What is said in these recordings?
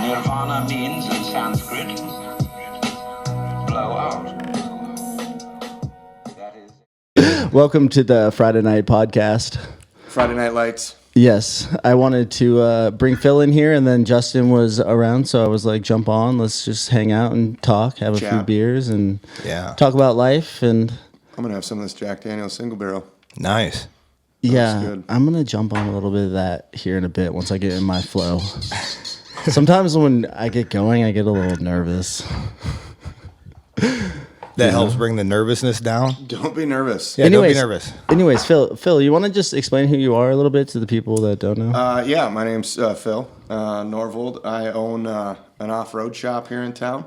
Nirvana means in Sanskrit, blow out. That is. Welcome to the Friday Night Podcast. Friday Night Lights. Yes, I wanted to bring Phill in here, and then Justin was around, so I was like, jump on, let's just hang out and talk, have a few beers, and talk about life. And I'm going to have some of this Jack Daniel's single barrel. Nice. Yeah, I'm going to jump on a little bit of that here in a bit once I get in my flow. Sometimes when I get going, I get a little nervous. That helps bring the nervousness down. Don't be nervous. Yeah, don't be nervous. Anyways, Phill, you want to just explain who you are a little bit to the people that don't know? Yeah, my name's Phill Norvold. I own an off-road shop here in town,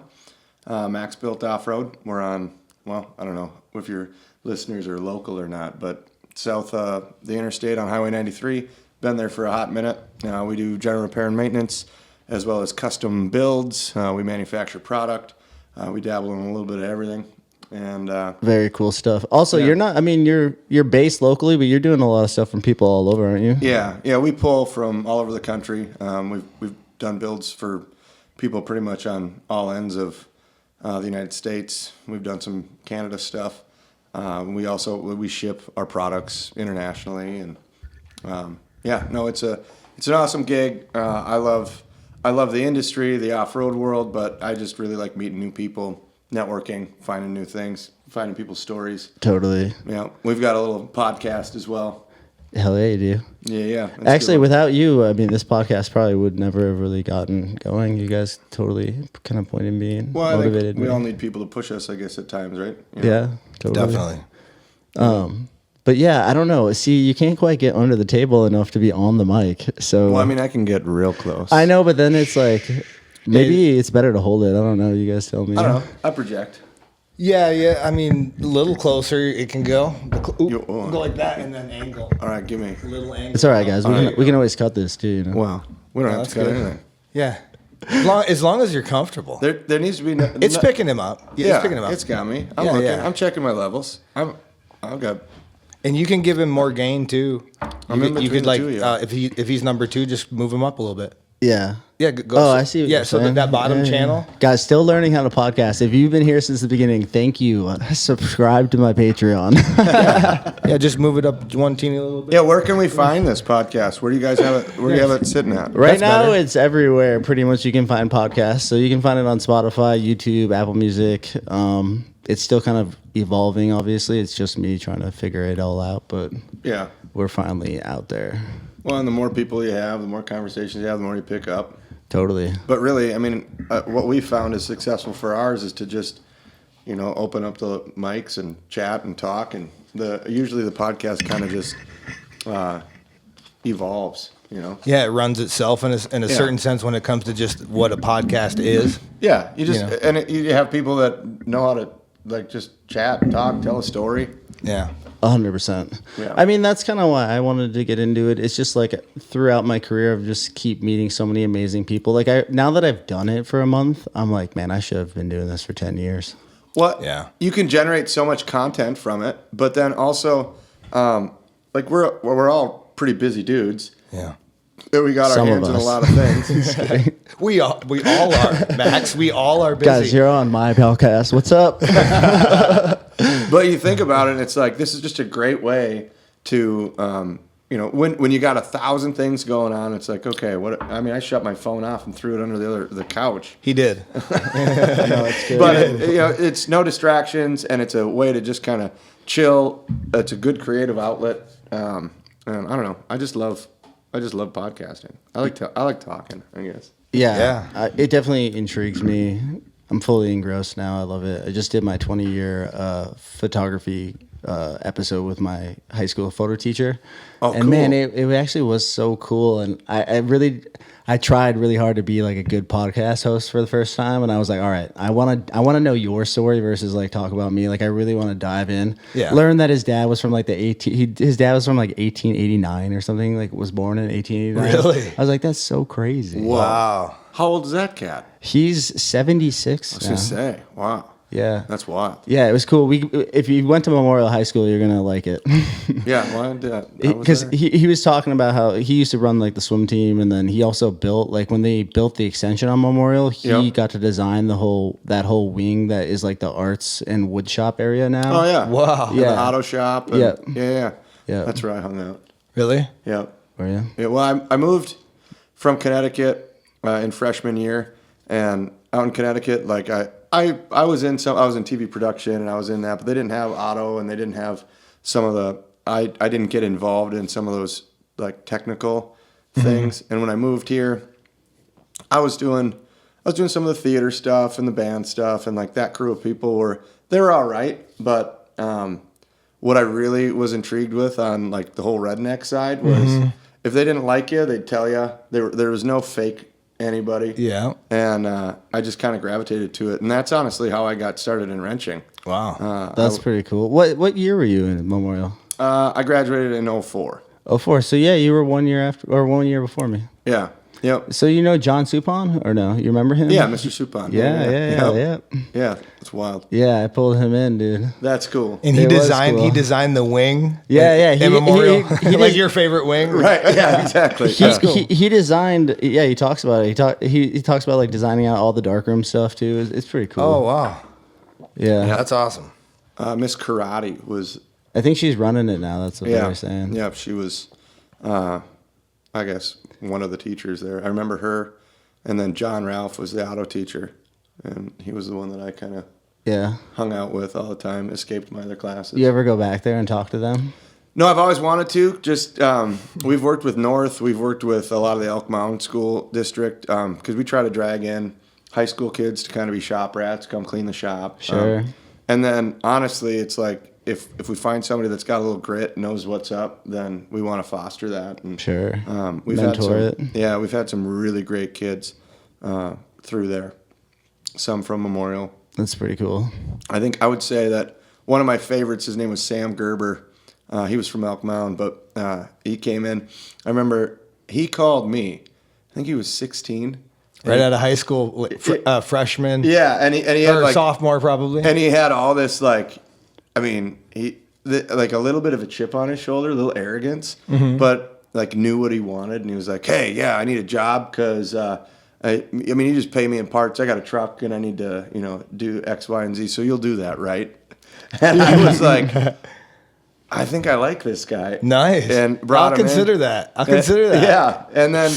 Max-Bilt Off Road. We're on, well, I don't know if your listeners are local or not, but south the interstate on Highway 93. Been there for a hot minute. We do general repair and maintenance as well as custom builds. We manufacture product. We dabble in a little bit of everything. And very cool stuff. Also, you're not. I mean, you're based locally, but you're doing a lot of stuff from people all over, aren't you? Yeah. We pull from all over the country. We've done builds for people pretty much on all ends of the United States. We've done some Canada stuff. We ship our products internationally, and it's an awesome gig. I love the industry, the off-road world, but I just really like meeting new people. Networking, finding new things, finding people's stories. Totally. Yeah, we've got a little podcast as well. Hell yeah, you do. Yeah. Actually, without you, I mean, this podcast probably would never have really gotten going. You guys totally kind of pointed me and motivated me. We all need people to push us, I guess, at times, right? Yeah, totally. Definitely. But yeah, I don't know. See, you can't quite get under the table enough to be on the mic. So, well, I mean, I can get real close. I know, but then it's like... Maybe it's better to hold it. I don't know. You guys tell me. I don't know. I project. Yeah. I mean, a little closer it can go. Go like that and then angle. All right, give me a little angle. It's all right, guys. We can always cut this too. You know. Wow. We don't have to cut anything. Yeah. As long as you're comfortable. There needs to be. It's picking him up. Yeah, it's picking him up. It's got me. I'm looking. I'm checking my levels. I'm good. And you can give him more gain too. You could like if he's number 2, just move him up a little bit. Yeah. Yeah. Go, I see. What you're so saying. that bottom channel. Guys, still learning how to podcast. If you've been here since the beginning, thank you. Subscribe to my Patreon. Yeah, just move it up one teeny little bit. Yeah, where can we find this podcast? Where do you guys have it? Where do you have it sitting at? Right now, it's everywhere. Pretty much, you can find podcasts. So you can find it on Spotify, YouTube, Apple Music. It's still kind of evolving. Obviously, it's just me trying to figure it all out. But yeah, we're finally out there. Well, and the more people you have, the more conversations you have, the more you pick up. Totally. But really, I mean, what we found is successful for ours is to just, open up the mics and chat and talk. And usually the podcast kind of just evolves, Yeah, it runs itself in a certain sense when it comes to just what a podcast is. Yeah, you have people that know how to just chat and talk, tell a story. Yeah. 100%. Yeah. I mean, that's kind of why I wanted to get into it. It's just like throughout my career, I've just keep meeting so many amazing people. Like now that I've done it for a month, I'm like, man, I should have been doing this for 10 years. Well, yeah. You can generate so much content from it, but then also, we're all pretty busy dudes. Yeah. We got our hands in a lot of things. we all are, Max. We all are busy. Guys, you're on my podcast. What's up? But you think about it, it's like this is just a great way to, when you got 1,000 things going on, it's like, okay, I shut my phone off and threw it under the couch. He did. It's good. But it's no distractions, and it's a way to just kind of chill. It's a good creative outlet. And I don't know. I just love podcasting. I like talking, I guess. Yeah. It definitely intrigues me. I'm fully engrossed now. I love it. I just did my 20-year photography episode with my high school photo teacher. Oh, and cool. Man, it actually was so cool. And I tried really hard to be like a good podcast host for the first time. And I was like, all right, I want to know your story versus like talk about me. Like I really want to dive in. Yeah. Learn that his dad was from like his dad was from like 1889 or something. Like was born in 1889. Really? I was like, that's so crazy. Wow. How old is that cat? He's 76. I was gonna say, wow. Yeah. That's wild. Yeah, it was cool. If you went to Memorial High School, you're gonna like it. Yeah, why did that? Because he was talking about how he used to run like the swim team, and then he also built like when they built the extension on Memorial, he got to design that whole wing that is like the arts and wood shop area now. Oh yeah, wow. Yeah, the auto shop. And, yeah. That's where I hung out. Really? Yeah. Were you? Yeah. Well, I moved from Connecticut in freshman year, and out in Connecticut, like I was in TV production and I was in that, but they didn't have auto and they didn't have some of the I didn't get involved in some of those like technical things. And when I moved here, I was doing some of the theater stuff and the band stuff, and like that crew of people they were all right, but what I really was intrigued with on like the whole redneck side was if they didn't like you, they'd tell you. There was no fake anybody. Yeah. And I just kind of gravitated to it, and that's honestly how I got started in wrenching. Wow. That's pretty cool. What year were you in Memorial? I graduated in 04. 04. So yeah, you were 1 year after or 1 year before me. Yeah. Yep. So you know John Supon or no? You remember him? Yeah, Mr. Supon. Yeah. Yeah, it's wild. Yeah, I pulled him in, dude. That's cool. And he designed the wing. Yeah. In Memorial. He like your favorite wing. Right. Yeah, exactly. He designed. Yeah, he talks about it. He talks about like designing out all the darkroom stuff too. It's pretty cool. Oh wow. Yeah. That's awesome. Miss Karate was. I think she's running it now. That's what they were saying. Yeah, she was. I guess one of the teachers there. I remember her, and then John Ralph was the auto teacher, and he was the one that I kind of hung out with all the time. Escaped my other classes. You ever go back there and talk to them? No, I've always wanted to. Just we've worked with North. We've worked with a lot of the Elk Mountain School District because we try to drag in high school kids to kind of be shop rats, come clean the shop. Sure. And then honestly, it's like if we find somebody that's got a little grit, knows what's up, then we want to foster that. And, sure. We've Mentor had it. Yeah, we've had some really great kids through there. Some from Memorial. That's pretty cool. I think I would say that one of my favorites, his name was Sam Gerber. He was from Elk Mound, but he came in. I remember he called me. I think he was 16. Right out of high school, freshman. Yeah, and he had like sophomore probably. And he had all this like, I mean, like a little bit of a chip on his shoulder, a little arrogance, but like knew what he wanted, and he was like, "Hey, yeah, I need a job because I mean, you just pay me in parts. I got a truck, and I need to, do X, Y, and Z. So you'll do that, right?" And I was like, "I think I like this guy." Nice. And brought him in. I'll consider that. Yeah, and then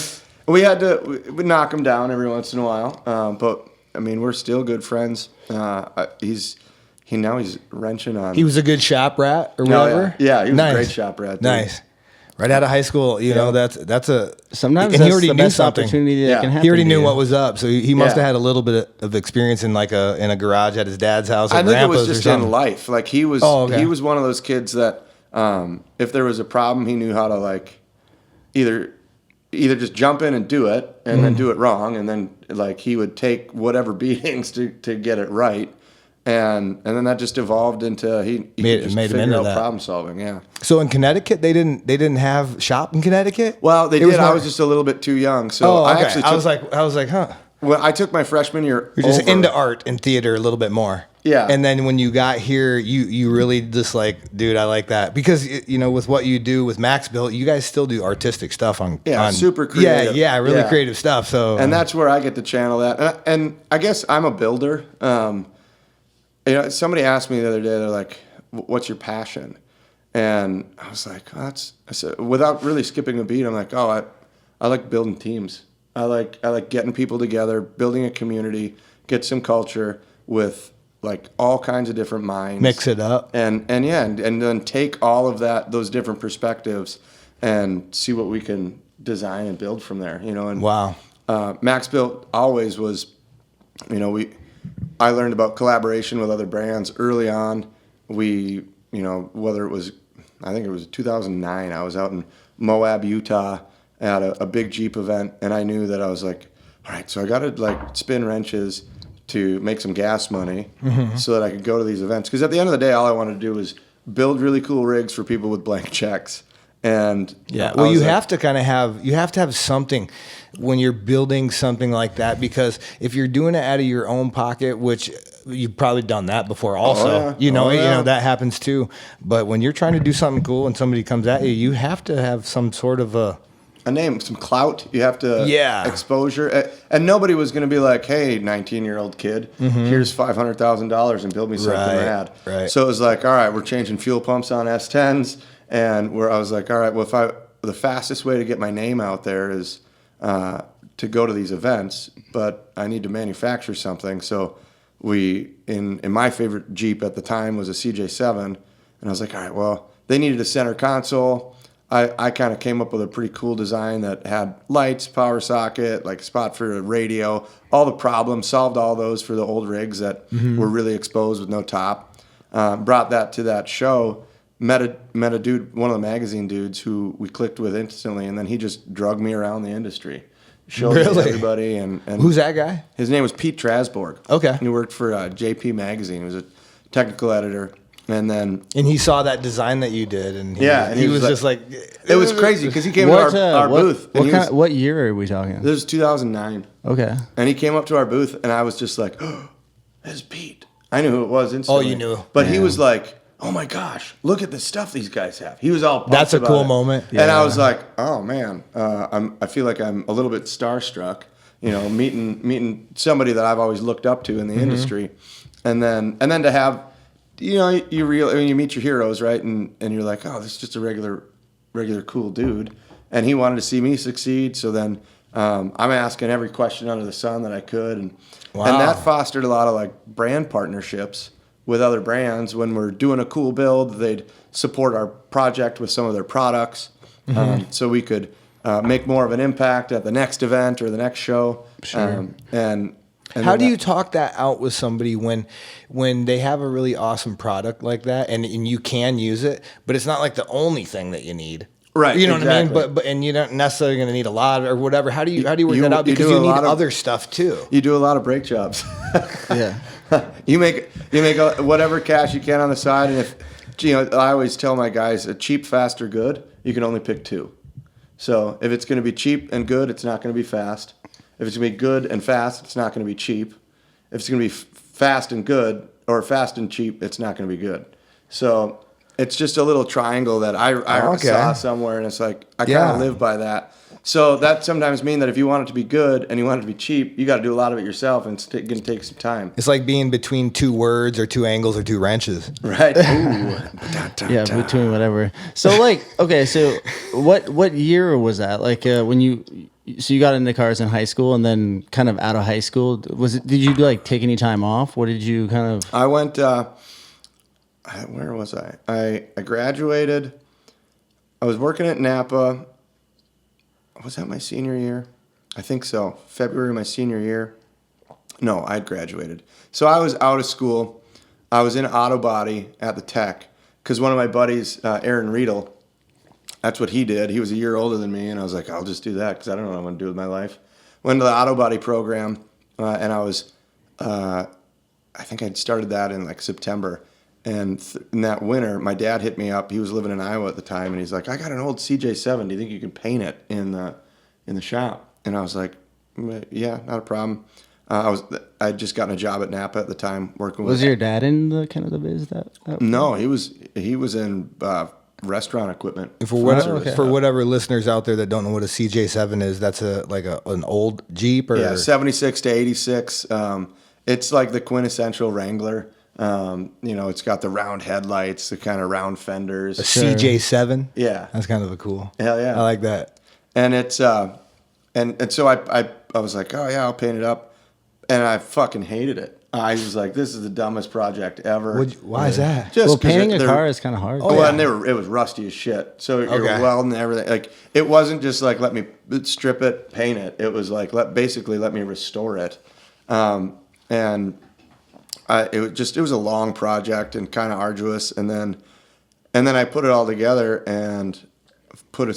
we had to knock him down every once in a while, but I mean, we're still good friends. He's wrenching on. He was a good shop rat or whatever. Yeah, he was a great shop rat. Dude. Nice. Right out of high school, that's a sometimes and that's he already the knew best something. opportunity that can happen. He already to knew you. what was up, so he must have had a little bit of experience in like in a garage at his dad's house. Or I think it was grandpa's just or something. in life. Like he was, he was one of those kids that if there was a problem, he knew how to like either just jump in and do it, and then do it wrong, and then like he would take whatever beatings to get it right. And then that just evolved into he made could just him figure into out that. problem solving. Yeah. So in Connecticut, they didn't have shop in Connecticut. Well, they It did. was I more- was just a little bit too young, so okay. I actually took, I was like, huh. well, I took my freshman year. You're just over. into art and theater a little bit more. Yeah. And then when you got here, you really just like, dude, I like that because with what you do with Max-Bilt, you guys still do artistic stuff on super creative. really creative stuff. So and that's where I get to channel that. And I guess I'm a builder. Somebody asked me the other day, they're like, "What's your passion?" And I was like, I said, without really skipping a beat, I'm like, I like building teams. I like getting people together, building a community, get some culture with like all kinds of different minds. mix it up. And then take all of those different perspectives and see what we can design and build from there. And Wow. Max-Bilt always was, I learned about collaboration with other brands early on. We, whether it was, I think it was 2009, I was out in Moab, Utah at a big Jeep event, and I knew that I was like, all right, so I got to like spin wrenches to make some gas money so that I could go to these events. Because at the end of the day, all I wanted to do was build really cool rigs for people with blank checks And Yeah. I Well, was you like, have to kind of have something when you're building something like that, because if you're doing it out of your own pocket, which you've probably done that before also, yeah. that happens too. But when you're trying to do something cool and somebody comes at you, you have to have some sort of a name, some clout. You have to exposure. And nobody was going to be like, hey, 19-year-old kid, here's $500,000 and build me something rad. Right. So it was like, all right, we're changing fuel pumps on S10s. And where I was like, all right, well, the fastest way to get my name out there is to go to these events, but I need to manufacture something. So in my favorite Jeep at the time was a CJ7. And I was like, all right, well, they needed a center console. I kind of came up with a pretty cool design that had lights, power socket, like a spot for a radio, all the problems, solved all those for the old rigs that were really exposed with no top. Brought that to that show, met a dude, one of the magazine dudes who we clicked with instantly, and then he just drugged me around the industry. Showed me everybody. And who's that guy? His name was Pete Trasborg. Okay. He worked for JP Magazine. He was a technical editor. And he saw that design that you did, and he was just like, it was crazy because he came to our booth. What year are we talking? This was 2009. Okay. And he came up to our booth, and I was just like, oh, that's Pete. I knew who it was instantly. Oh, you knew. But he was like, oh my gosh, look at the stuff these guys have. He was all pumped That's a about cool it. moment. Yeah. And I was like, oh man, I feel like I'm a little bit starstruck, meeting somebody that I've always looked up to in the industry. And then to have, you meet your heroes, right? And you're like, oh, this is just a regular cool dude. And he wanted to see me succeed. So then I'm asking every question under the sun that I could. And that fostered a lot of like brand partnerships with other brands. When we're doing a cool build, they'd support our project with some of their products. So we could make more of an impact at the next event or the next show. Sure. And how do you talk that out with somebody when they have a really awesome product like that and you can use it, but it's not like the only thing that you need? Right. You know what I mean? Exactly. But and you're not necessly going to need a lot or whatever. How do you work that out? Because you need other stuff too. You do a lot of brake jobs. Yeah. You make whatever cash you can on the side, and if I always tell my guys, a cheap, fast, or good, you can only pick two. So if it's going to be cheap and good, it's not going to be fast. If it's going to be good and fast, it's not going to be cheap. If it's going to be fast and good or fast and cheap, it's not going to be good. So it's just a little triangle that I saw somewhere, and it's like I kind of live by that. So that sometimes means that if you want it to be good and you want it to be cheap, you got to do a lot of it yourself, and it's going to take some time. It's like being between two words or two angles or two wrenches. Right. Ooh. Yeah, between whatever. So so what year was that? Like when you got into cars in high school, and then kind of out of high school, did you like take any time off? What did you kind of? I went. Where was I? I graduated. I was working at Napa. Was that my senior year? I think so. February of my senior year. No, I'd graduated. So I was out of school. I was in auto body at the Tech because one of my buddies, Aaron Riedel, that's what he did. He was a year older than me, and I was like, I'll just do that because I don't know what I'm going to do with my life. Went to the auto body program, and I was, I think I'd started that in like September. And in that winter, my dad hit me up. He was living in Iowa at the time, and he's like, I got an old CJ7. Do you think you can paint it in the shop? And I was like, yeah, not a problem. I'd just gotten a job at Napa at the time working with. Was your dad in the kind of the biz that No, he was in restaurant equipment. For whatever listeners out there that don't know what a CJ7 is, that's an old Jeep, or 76 to 86. It's like the quintessential Wrangler. It's got the round headlights, the kind of round fenders. A CJ7? Yeah. That's kind of a cool. Hell yeah. I like that. And it's and so I was like, oh yeah, I'll paint it up. And I fucking hated it. I was like, this is the dumbest project ever. Why is that? Just painting a car is kind of hard. And it was rusty as shit. So you're welding everything. Like, it wasn't just like, let me strip it, paint it. It was like, let me restore it. It was a long project and kind of arduous, and then I put it all together and put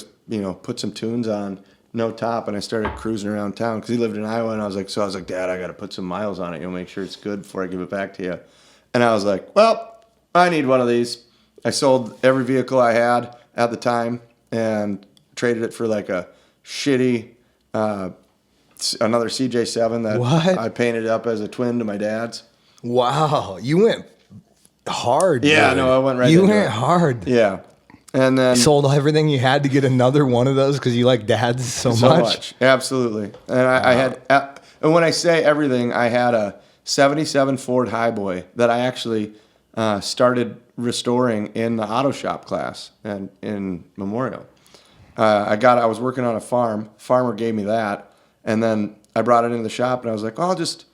some tunes on, no top, and I started cruising around town because he lived in Iowa, and I was like, Dad, I got to put some miles on it, make sure it's good before I give it back to you. And I was like, well, I need one of these. I sold every vehicle I had at the time, and traded it for like a shitty another CJ7 that What? I painted up as a twin to my dad's. Wow, you went hard. Yeah, dude. no, I went right You into went it. hard. Yeah. And then Sold everything you had to get another one of those because you like dads so much. Absolutely. And I had, and when I say everything, I had a 77 Ford Highboy that I actually started restoring in the auto shop class and in Memorial. I was working on a farm. Farmer gave me that. And then I brought it into the shop and I was like, I'll just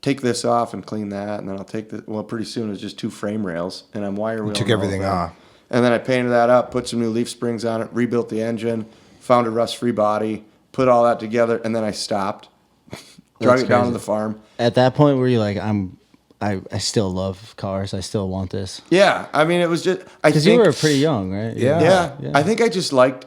take this off and clean that. And then I'll take the, well, pretty soon it was just 2 frame rails and I'm wire wheeling. Took everything off. And then I painted that up, put some new leaf springs on it, rebuilt the engine, found a rust-free body, put all that together, and then I stopped, drug it down to the farm. At that point, were you like, I still love cars. I still want this. Yeah, I mean, it was just Because you were pretty young, right? Yeah, I think I just liked.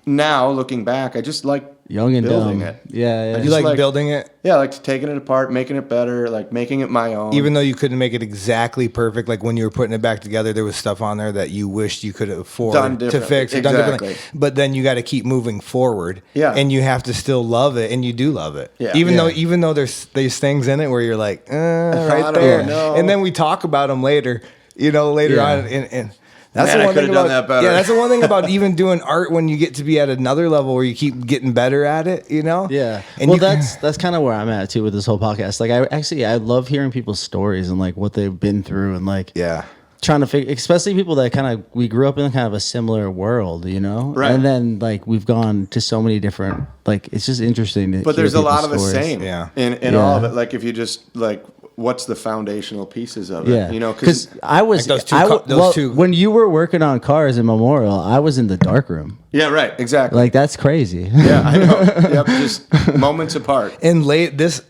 Now looking back, I just like Young and building dumb. it. Yeah. You like building it? Yeah, I like taking it apart, making it better, like making it my own. Even though you couldn't make it exactly perfect, like when you were putting it back together, there was stuff on there that you wished you could afford Done to differently. fix. Or done Exactly. differently. But then you got to keep moving forward. Yeah. And you have to still love it, and you do love it. Yeah. Even though there's these things in it where you're like, right don't there. know. And then we talk about them later. Later Yeah. on, and that's Man, the I one could've thing done about that better. Yeah, that's the one thing about even doing art when you get to be at another level where you keep getting better at it. Yeah. And Well, you- that's kind of where I'm at too with this whole podcast. Like, I love hearing people's stories and like what they've been through and like yeah. trying to figure, especially people that we grew up in kind of a similar world, Right. And then like we've gone to so many different, like it's just interesting. To But hear there's a lot of people's the stories. same Yeah. in all of it. Like if you just like, what's the foundational pieces of it? Yeah, Because I was Like those two- when you were working on cars in Memorial, I was in the dark room. yeah, right, exactly. Like that's crazy. Yeah, I know. Yep, just moments apart. And this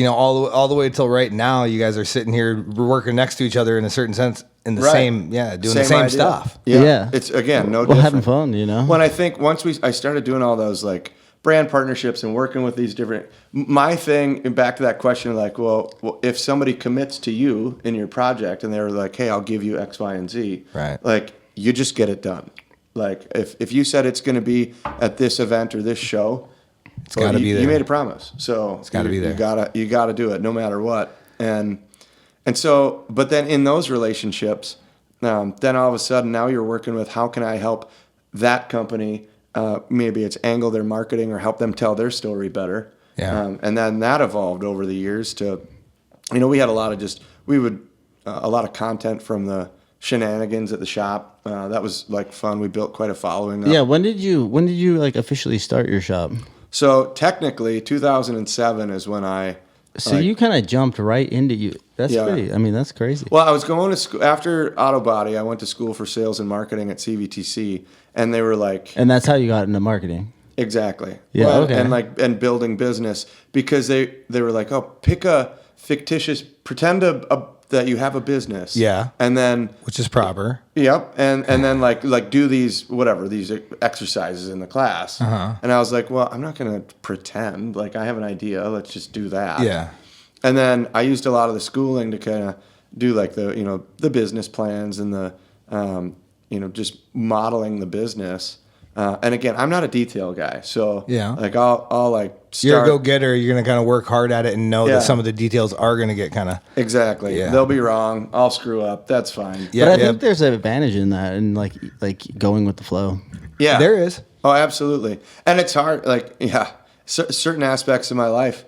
all the way till right now, you guys are sitting here working next to each other in a certain sense, in the Right. doing the same idea. stuff. Yeah. It's again no Well, different. having fun, When I think once I started doing all those like brand partnerships and working with these different, my thing, and back to that question, like, well, if somebody commits to you in your project and they're like, hey, I'll give you X, Y, and Z, Right. like you just get it done. Like if you said it's going to be at this event or this show, It's got to be there. You made a promise, so it's gotta be there. You gotta do it no matter what. And so, but then in those relationships, then all of a sudden now you're working with how can I help that company? Maybe it's angle their marketing or help them tell their story better. Yeah. And then that evolved over the years to, we had a lot of a lot of content from the shenanigans at the shop. That was like fun. We built quite a following up. Yeah. When did you like officially start your shop? So technically 2007 is when I, So you kind of jumped right into you. That's Yeah. pretty. I mean, that's crazy. well, I was going to school after auto body. I went to school for sales and marketing at CVTC, and they were like, And that's how you got into marketing. exactly, Yeah, Well, okay. and building business because they were like, oh, pick a fictitious, pretend that you have a business, Yeah. and then Which is proper. yep, and then like do these exercises in the class, and I was like, well, I'm not gonna pretend, like I have an idea, let's just do that, Yeah. and then I used a lot of the schooling to kind of do like the business plans and the just modeling the business. And again, I'm not a detail guy, so Yeah. like I'll like You're a start go-getter. You're going to kind of work hard at it and know Yeah. that some of the details are going to get kind of... exactly. Yeah. They'll be wrong. I'll screw up. That's fine. Yeah, But I think there's an advantage in that, and like going with the flow. Yeah, There is. Oh, absolutely. And it's hard. Like, yeah, certain aspects of my life,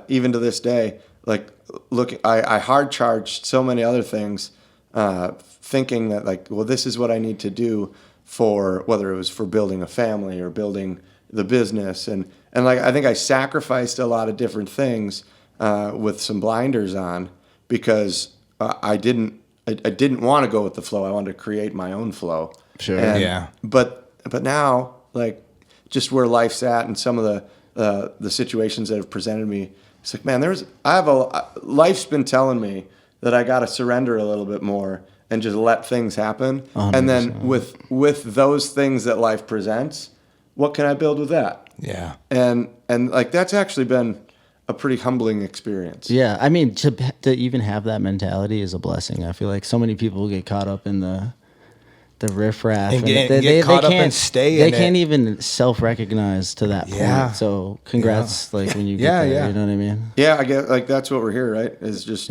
even to this day, like, look, I hard charged so many other things, thinking that like, well, this is what I need to do for whether it was for building a family or building the business, and like I think I sacrificed a lot of different things with some blinders on because I didn't want to go with the flow. I wanted to create my own flow. Sure. And, Yeah. But now, like, just where life's at and some of the situations that have presented me, it's like, man, life's been telling me that I got to surrender a little bit more and just let things happen. 100%. And then with those things that life presents, what can I build with that? Yeah. And like that's actually been a pretty humbling experience. Yeah, I mean, to even have that mentality is a blessing. I feel like so many people get caught up in the the riffraff. And get caught up and stay They in it. can't even self-recognize to that point. Yeah. So congrats, like when you get Yeah, there, yeah. you know what I mean? Yeah, I get like that's what we're here, right? Is just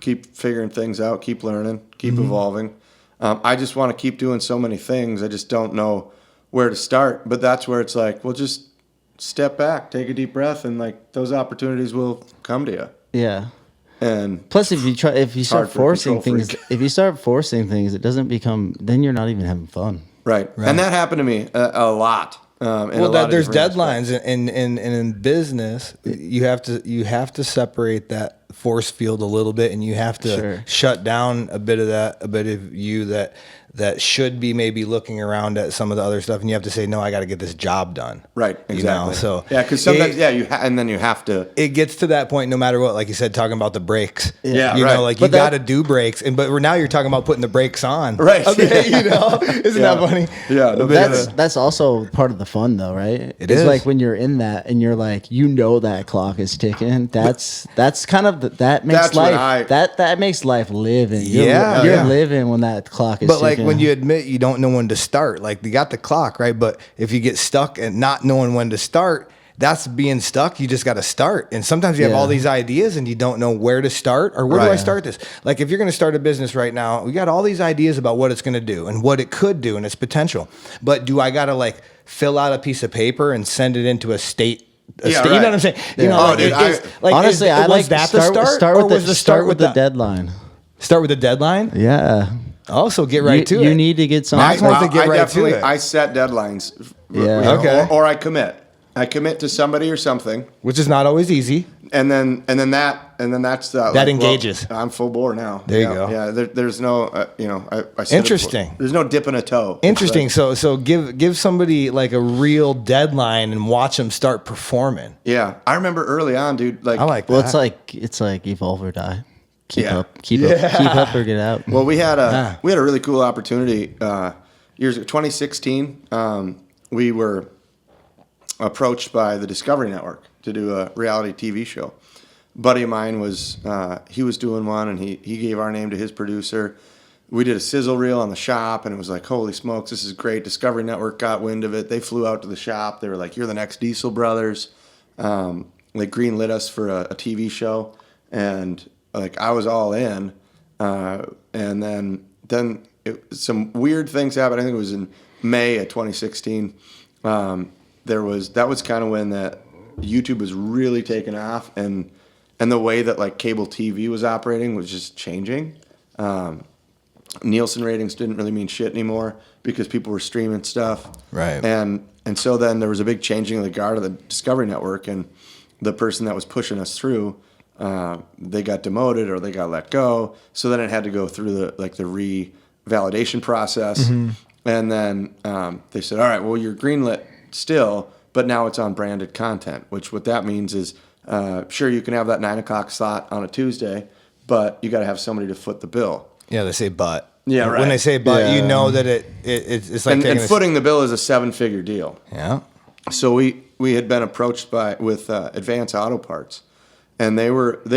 keep figuring things out, keep learning, keep evolving. I just want to keep doing so many things. I just don't know where to start. But that's where it's like, well, just step back, take a deep breath, and like those opportunities will come to you. Yeah. And Plus, if you start hard for a forcing control things, it doesn't become. Then you're not even having fun. right. And that happened to me a lot. There's deadlines, and in business, you have to separate that force field a little bit, and you have to shut down a bit of you that should be maybe looking around at some of the other stuff, and you have to say, no, I got to get this job done. Right, exactly. You know? So yeah, because sometimes and then you have to. It gets to that point, no matter what. Like you said, talking about the brakes. Yeah, you right. know, like you got to do brakes, but now you're talking about putting the brakes on. Right. Okay, you know, isn't that funny? Yeah, That's also part of the fun, though, right? It is is. like when you're in that and you're like, you know, that clock is ticking. That's kind of that makes That's life that makes life living. Yeah, you're yeah. living when that clock is. But like ticking. when you admit you don't know when to start, like you got the clock, right? But if you get stuck and not knowing when to start, that's being stuck. You just got to start. And sometimes you have all these ideas and you don't know where to start or where do I start this? Like if you're going to start a business right now, we got all these ideas about what it's going to do and what it could do and its potential. But do I got to like fill out a piece of paper and send it into a state? You know what I'm saying? Yeah. You know, Honestly, I like that start with the deadline. Start with the deadline? Yeah. Also, get right to it. You need to get something. Max wants to get right to it. I set deadlines. Yeah. Okay. Or I commit. I commit to somebody or something, Which is not always easy. and then that's That engages. Well, I'm full bore now. There you go. Yeah. There's no I said it Interesting. before. There's no dipping a toe. Interesting. It's like, So give somebody like a real deadline and watch them start performing. yeah. I remember early on, dude. Like I like that. Well, it's like evolve or die. Keep Yeah. up, keep up or get out. Well, we had a really cool opportunity years ago, 2016. We were approached by the Discovery Network to do a reality TV show. A buddy of mine was he was doing one, and he gave our name to his producer. We did a sizzle reel on the shop, and it was like, holy smokes, this is great. Discovery Network got wind of it. They flew out to the shop. They were like, you're the next Diesel Brothers. They greenlit us for a TV show, and like I was all in. And then some weird things happened. I think it was in May of 2016. That was kind of when that YouTube was really taking off, and the way that like cable TV was operating was just changing. Nielsen ratings didn't really mean shit anymore because people were streaming stuff. Right. And so then there was a big changing of the guard of the Discovery Network, and the person that was pushing us through, they got demoted or they got let go. So then it had to go through the revalidation process. Mm-hmm. And then they said, all right, well, you're greenlit still, but now it's on branded content, which what that means is, sure, you can have that 9 o'clock slot on a Tuesday, but you got to have somebody to foot the bill. Yeah, they say but. Yeah, right. When they say but, you know that it's like and footing the bill is a 7-figure deal. Yeah. So we had been approached with Advance Auto Parts, and they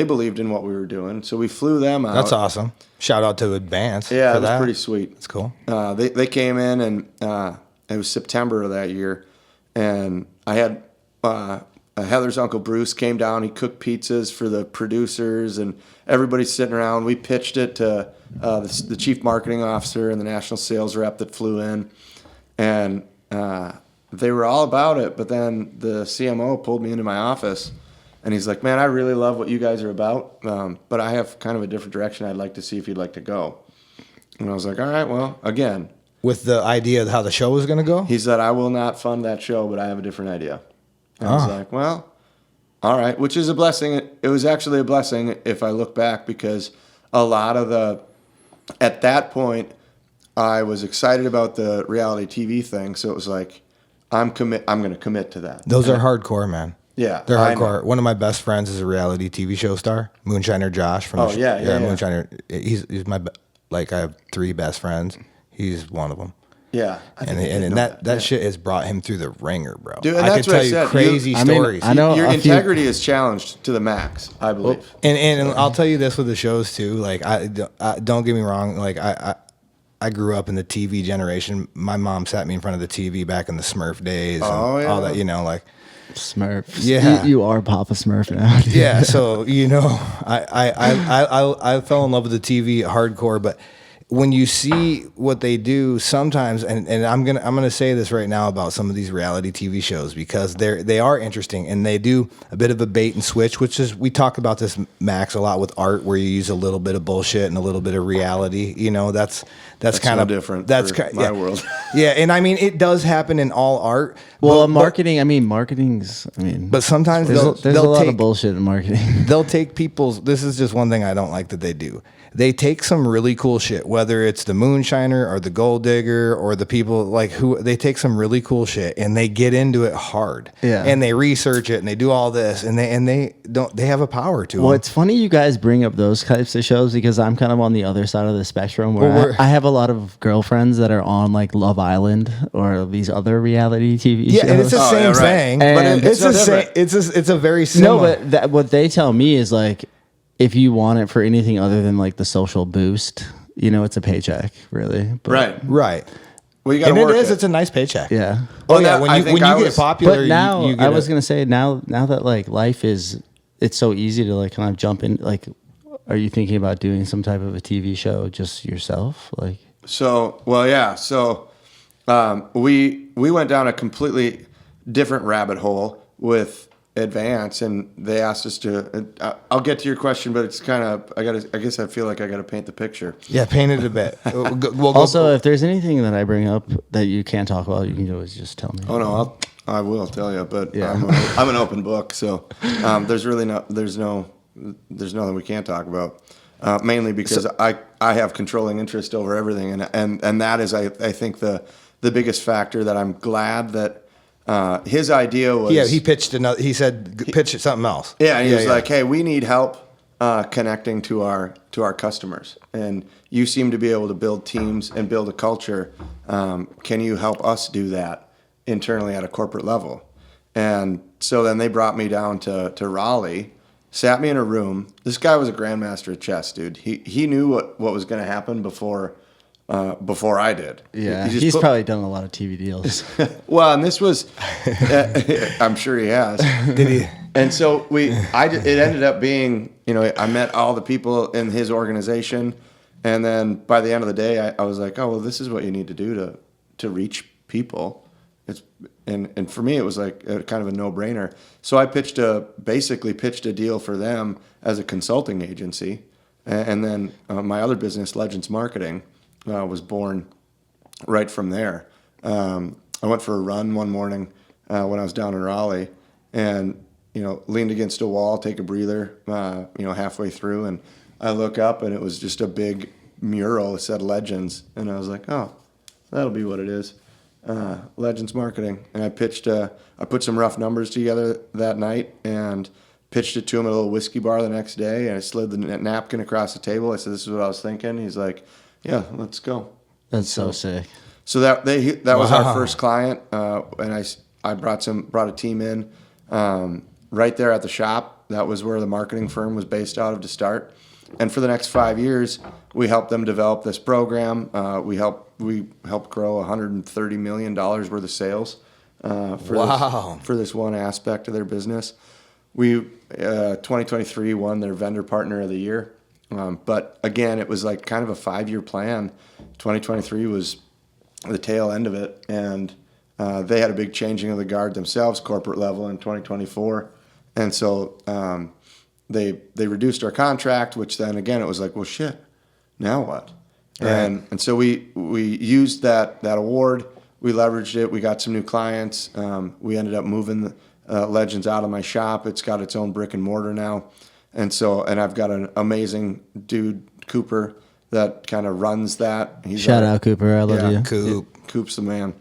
believed in what we were doing. So we flew them out. That's awesome. Shout out to Advance. Yeah, for it was that. pretty sweet. That's cool. They came in, and it was September of that year, and I had Heather's uncle Bruce came down. He cooked pizzas for the producers, and everybody's sitting around. We pitched it to the chief marketing officer and the national sales rep that flew in, and they were all about it. But then the CMO pulled me into my office, and he's like, "Man, I really love what you guys are about, but I have kind of a different direction I'd like to see if you'd like to go." And I was like, "All right, well, again." With the idea of how the show was going to go? He said, "I will not fund that show, but I have a different idea." And I was like, well, all right, which is a blessing. It was actually a blessing if I look back, because a lot of at that point, I was excited about the reality TV thing. So it was like, I'm going to commit to that. Those are hardcore, man. Yeah. They're I hardcore. know. One of my best friends is a reality TV show star, Moonshiner Josh. From yeah. Moonshiner. He's I have 3 best friends. He's one of them. Yeah. And that shit has brought him through the ringer, bro. Dude, and I that's could what tell I you said. crazy stories. I know Your a few- integrity is challenged to the max, I believe. And I'll tell you this with the shows too. Like, don't get me wrong. Like, I grew up in the TV generation. My mom sat me in front of the TV back in the Smurf days and Oh, yeah. all that, like. Smurf. Yeah. You are Papa Smurf now. Dude. Yeah, so I fell in love with the TV hardcore, but when you see what they do sometimes, and I'm gonna say this right now about some of these reality TV shows because they are interesting and they do a bit of a bait and switch, which is we talk about this, Max, a lot with art where you use a little bit of bullshit and a little bit of reality. That's kind no of different. That's for my world. Yeah, and I mean it does happen in all art. Well, marketing's. But sometimes there's a they'll lot take, of bullshit in marketing. They'll take people's. This is just one thing I don't like that they do. They take some really cool shit, whether it's the moonshiner or the gold digger or the people they take some really cool shit and they get into it hard. Yeah. And they research it and they do all this and they have a power to them. Well, it's funny you guys bring up those types of shows because I'm kind of on the other side of the spectrum where I have a lot of girlfriends that are on like Love Island or these other reality TV shows. Yeah, and it's the same thing, but And it's the same. It's a very similar. No, but what they tell me is like, if you want it for anything other than like the social boost, it's a paycheck, really. But, Right. Well, you got to And work it is. It's a nice paycheck. Yeah. Oh Well, yeah. that- When I you think get popular, But now you get I was gonna say now that like life is, it's so easy to like kind of jump in. Like, are you thinking about doing some type of a TV show just yourself? Like, So, well, yeah. So, we went down a completely different rabbit hole with Advance, and they asked us to. I'll get to your question, but it's kind of I guess I feel like I got to paint the picture. Yeah, paint it a bit. also, if there's anything that I bring up that you can't talk about, you can always just tell me. Oh no, I will tell you, but Yeah. I'm an open book, so there's nothing we can't talk about. Mainly because I have controlling interest over everything, and that is I think the biggest factor that I'm glad that his idea was. Yeah, he pitched another. He said pitch something else. Yeah, and he was like, "Hey, we need help connecting to our customers, and you seem to be able to build teams and build a culture. Can you help us do that internally at a corporate level?" And so then they brought me down to Raleigh, sat me in a room. This guy was a grandmaster at chess, dude. He knew what was going to happen before I did. Yeah, He just he's probably done a lot of TV deals. Well, and this was, I'm sure he has. Did he? And so it ended up being, I met all the people in his organization, and then by the end of the day, I was like, oh, well, this is what you need to do to reach people. And for me, it was like kind of a no-brainer. So I basically pitched a deal for them as a consulting agency, and then my other business, Legends Marketing, was born right from there. I went for a run one morning when I was down in Raleigh, and leaned against a wall, take a breather, halfway through, and I look up and it was just a big mural that said Legends, and I was like, oh, that'll be what it is, Legends Marketing. And I put some rough numbers together that night and pitched it to him at a little whiskey bar the next day, and I slid the napkin across the table. I said, this is what I was thinking. He's like, yeah, let's go. That's so sick. So that was our first client, and I brought a team in right there at the shop. That was where the marketing firm was based out of to start. And for the next 5 years, we helped them develop this program. We helped grow $130 million worth of sales for this one aspect of their business. We 2023 won their vendor partner of the year. But again, it was like kind of a 5-year plan. 2023 was the tail end of it, and they had a big changing of the guard themselves, corporate level, in 2024, and so they reduced our contract. Which then again, it was like, well, shit, now what? Right. And so we used that award. We leveraged it. We got some new clients. We ended up moving Legends out of my shop. It's got its own brick and mortar now. And I've got an amazing dude, Cooper, that kind of runs that. Shout out Cooper, I love you. Coop's the man.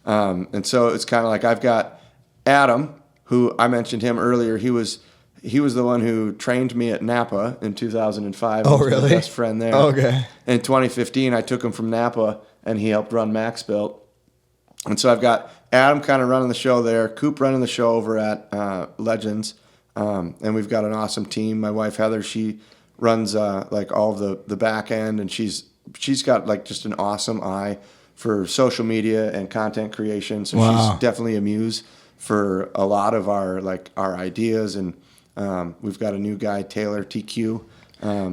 And so it's kind of like I've got Adam, who I mentioned him earlier. He was the one who trained me at Napa in 2005. Oh, He was really? my best friend there. Oh, okay. In 2015, I took him from Napa, and he helped run Max-Bilt. And so I've got Adam kind of running the show there, Coop running the show over at Legends. And we've got an awesome team. My wife, Heather, she runs like all of the back end, and she's she's got like just an awesome eye for social media and content creation. So Wow. she's definitely a muse for a lot of our ideas. And we've got a new guy, Taylor TQ.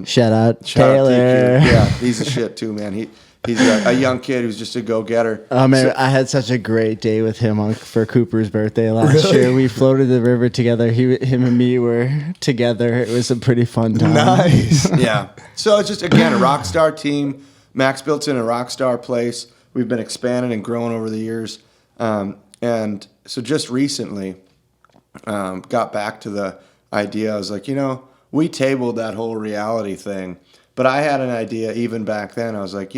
Shout out Shout out Taylor. TQ. Yeah, he's a shit too, man. He's a young kid who's just a go-getter. Oh man, I had such a great day with him for Cooper's birthday last year. We floated the river together. Him and me were together. It was a pretty fun time. Nice. Yeah. So it's just, again, a rock star team. Max-Bilt's in a rock star place. We've been expanding and growing over the years. And so just recently got back to the idea. I was like, we tabled that whole reality thing. But I had an idea even back then. I was like,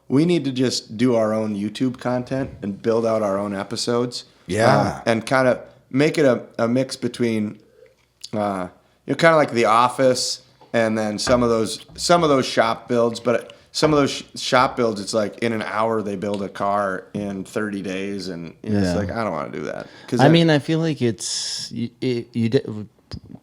we need to just do our own YouTube content and build out our own episodes. Yeah. And kind of make it a mix between, kind of like The Office and then some of those shop builds. But some of those shop builds, it's like in an hour they build a car in 30 days. And it's like, I don't want to do that. I feel like it's,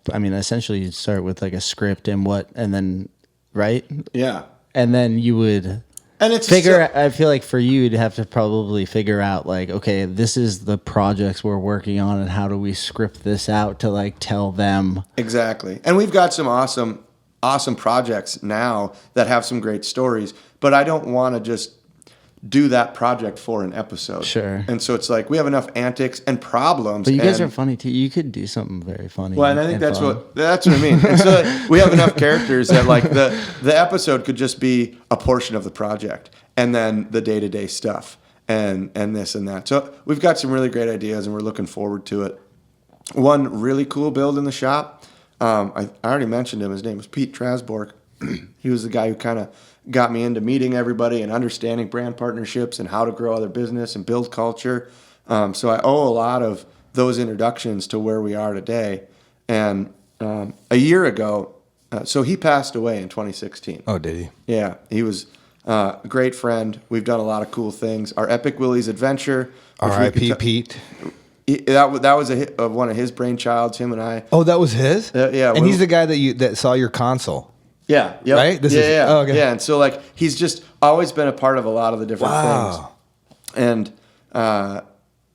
essentially you'd start with like a script and then, right? Yeah. And then you would and it's I feel like for you, you'd have to probably figure out like, okay, this is the projects we're working on and how do we script this out to like tell them. Exactly. And we've got some awesome projects now that have some great stories, but I don't want to just do that project for an episode. Sure. And so it's like we have enough antics and problems. But you guys are funny too. You could do something very funny. Well, and I think that's fun. what I mean. And so like, we have enough characters that like the episode could just be a portion of the project, and then the day-to-day stuff, and this and that. So we've got some really great ideas, and we're looking forward to it. One really cool build in the shop. I already mentioned him. His name was Pete Trasborg. He was the guy who kind of got me into meeting everybody and understanding brand partnerships and how to grow other business and build culture. So I owe a lot of those introductions to where we are today. And a year ago, so he passed away in 2016. Oh, did he? Yeah, he was a great friend. We've done a lot of cool things. Our Epic Willie's Adventure. R.I.P. Pete. That was one of his brainchilds, him and I. Oh, that was his? Yeah. And he's the guy that saw your console. Yeah. Yep. Right? Yeah. Oh, okay. Yeah. And so like he's just always been a part of a lot of the different things. And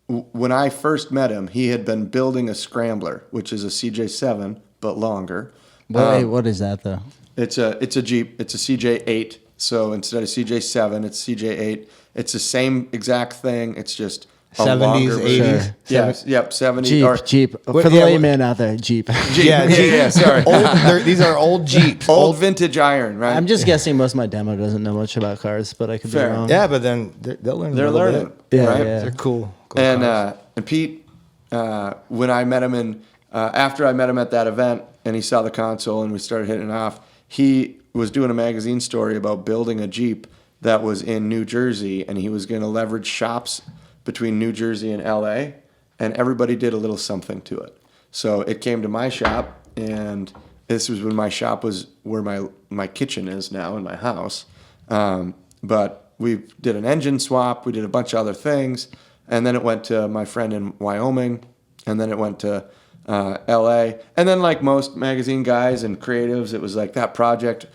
when I first met him, he had been building a scrambler, which is a CJ7 but longer. Wait, what is that though? It's a Jeep. It's a CJ8. So instead of CJ7, it's CJ8. It's the same exact thing. It's just a 70s, longer 80s. version. Yes. Yep. 70s. Jeep. For the layman out there, Jeep. Yeah. Sorry. These are old Jeeps. Old vintage iron, right? I'm just guessing most of my demo doesn't know much about cars, but I could Fair. be wrong. Yeah, but then they'll learn. They're a little learning. bit. Yeah, right? yeah. They're cool. And Pete, when I met him after I met him at that event, and he saw the console and we started hitting it off, he was doing a magazine story about building a Jeep that was in New Jersey, and he was going to leverage shops between New Jersey and LA, and everybody did a little something to it. So it came to my shop, and this was when my shop was where my kitchen is now in my house. But we did an engine swap, we did a bunch of other things, and then it went to my friend in Wyoming, and then it went to LA. And then like most magazine guys and creatives, it was like that project,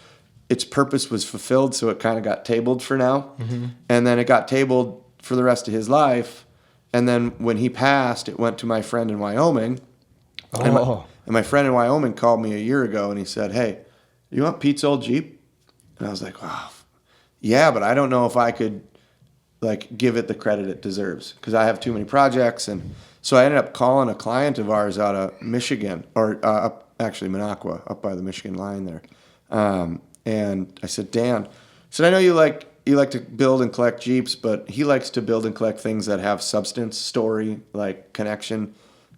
its purpose was fulfilled, so it kind of got tabled for now. Mm-hmm. And then it got tabled for the rest of his life. And then when he passed, it went to my friend in Wyoming. Oh. And my friend in Wyoming called me a year ago and he said, "Hey, you want Pete's old Jeep?" And I was like, "Wow, yeah, but I don't know if I could like give it the credit it deserves because I have too many projects." And so I ended up calling a client of ours out of Michigan, or actually Minocqua, up by the Michigan line there. And I said, "Dan," I said, "I know you like to build and collect Jeeps, but he likes to build and collect things that have substance, story, like connection."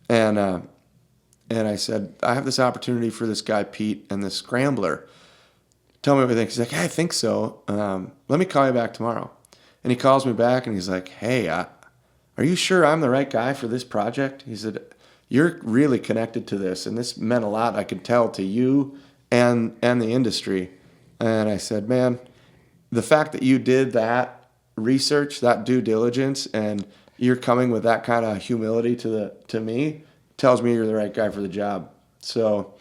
And I said, "I have this opportunity for this guy Pete and this scrambler. Tell me what you think." He's like, "Hey, I think so. Let me call you back tomorrow." And he calls me back and he's like, "Hey, are you sure I'm the right guy for this project?" He said, "You're really connected to this, and this meant a lot, I could tell, to you and the industry." And I said, "Man, the fact that you did that research, that due diligence, and you're coming with that kind of humility to me tells me you're the right guy for the job." So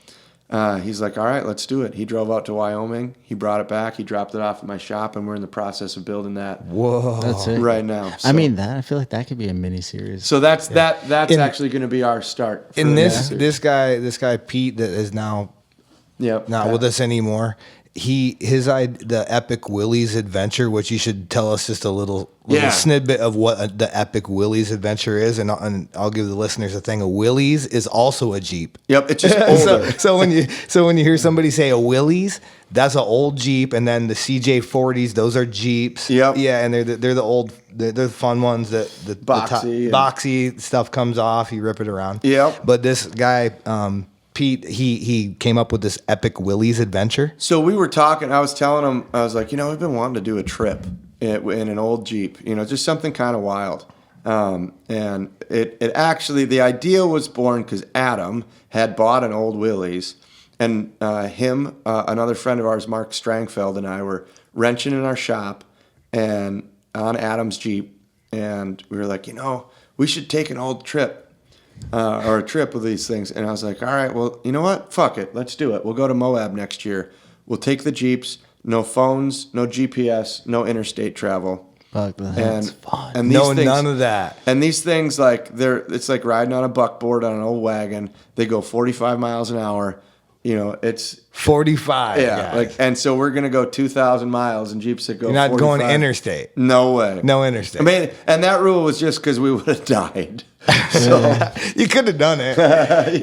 he's like, all right, let's do it. He drove out to Wyoming. He brought it back. He dropped it off at my shop, and we're in the process of building that. Whoa. That's it. Right now. I mean, I feel like that could be a mini series. So that's actually going to be our start. And this guy Pete that is now not with us anymore. The Epic Willie's Adventure, which you should tell us just a little snippet of what the Epic Willie's Adventure is, and I'll give the listeners a thing. A Willie's is also a Jeep. Yep, it's just older. so when you hear somebody say a Willie's, that's an old Jeep, and then the CJ40s, those are Jeeps. Yep. Yeah, and they're the old, they're the fun ones that the boxy stuff comes off. You rip it around. Yep. But this guy. Pete, he came up with this Epic Willie's Adventure. So we were talking. I was telling him, I was like, we've been wanting to do a trip in an old Jeep. just something kind of wild. And it actually, the idea was born because Adam had bought an old Willie's, and another friend of ours, Mark Strangfeld, and I were wrenching in our shop and on Adam's Jeep, and we were like, we should take an old trip. Or a trip with these things. And I was like, all right, well, you know what? Fuck it. Let's do it. We'll go to Moab next year. We'll take the Jeeps, no phones, no GPS, no interstate travel. Fuck, that's fun. And none of that. And these things, it's like riding on a buckboard on an old wagon. They go 45 miles an hour. It's 45. Yeah. And so we're going to go 2,000 miles in Jeeps that go 45. You're not going interstate. No way. No interstate. I mean, and that rule was just because we would have died. So you could have done it.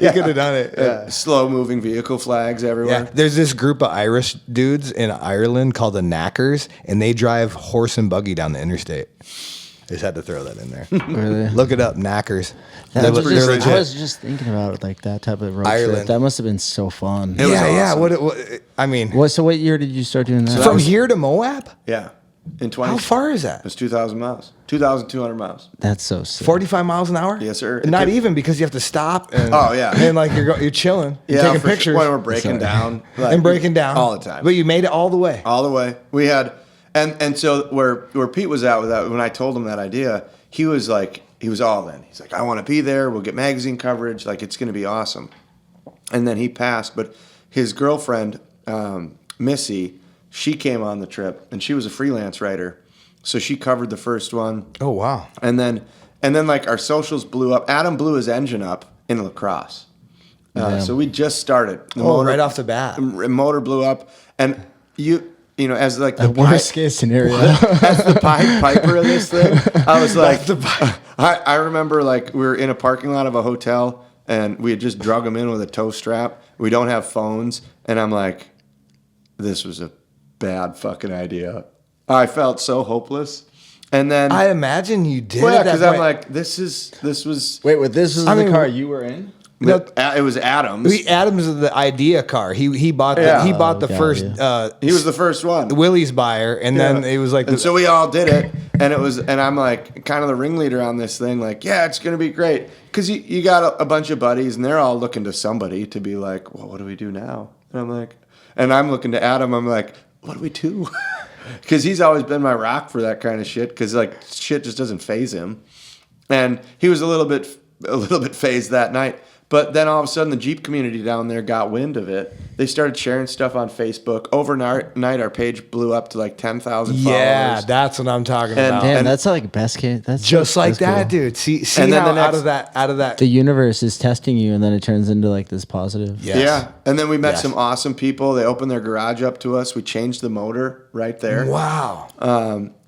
You could have done it. Yeah. Slow moving vehicle flags everywhere. Yeah. There's this group of Irish dudes in Ireland called the Knackers, and they drive horse and buggy down the interstate. I just had to throw that in there. Really? Look it up, Knackers. I was just thinking about like that type of road trip. That must have been so fun. It was awesome. What I mean, so what year did you start doing that? From here to Moab? Yeah. In 20. How far is that? It's 2,000 miles. 2,200 miles. That's so sick. 45 miles an hour? Yes, sir. Not even, because you have to stop. And, yeah. And like you're chilling. You're taking pictures. Sure. When we're breaking down. And breaking down. All the time. But you made it all the way. All the way. We had, and so where Pete was at with that, when I told him that idea, he was all in. He's like, I want to be there. We'll get magazine coverage. Like, it's going to be awesome. And then he passed. But his girlfriend, Missy, she came on the trip, and she was a freelance writer. So she covered the first one. Oh, wow. And then like our socials blew up. Adam blew his engine up in La Crosse. So we just started. Right off the bat. The motor blew up. And as like the worst case scenario. As the Pied Piper of this thing, I was like, I remember like we were in a parking lot of a hotel, and we had just drug him in with a tow strap. We don't have phones. And I'm like, this was a bad fucking idea. I felt so hopeless. And then I imagine you did. Well, yeah, because I'm like, this was. Wait, this was the car you were in? No, it was Adam's. Adam's is the idea car. He bought the first. Yeah. He was the first one. Willie's buyer, and then it was like. And so we all did it, and I'm like kind of the ringleader on this thing. Like, yeah, it's gonna be great, because you got a bunch of buddies, and they're all looking to somebody to be like, well, what do we do now? And I'm looking to Adam. I'm like, what do we do? Because he's always been my rock for that kind of shit. Because like shit just doesn't faze him, and he was a little bit phased that night. But then all of a sudden, the Jeep community down there got wind of it. They started sharing stuff on Facebook. Overnight, our page blew up to like 10,000 followers. Yeah, that's what I'm talking about. Damn, that's like best case. That's just like that, cool. dude. See and then how out of that, the universe is testing you, and then it turns into like this positive. Yes. Yeah, and then we met some awesome people. They opened their garage up to us. We changed the motor right there. Wow.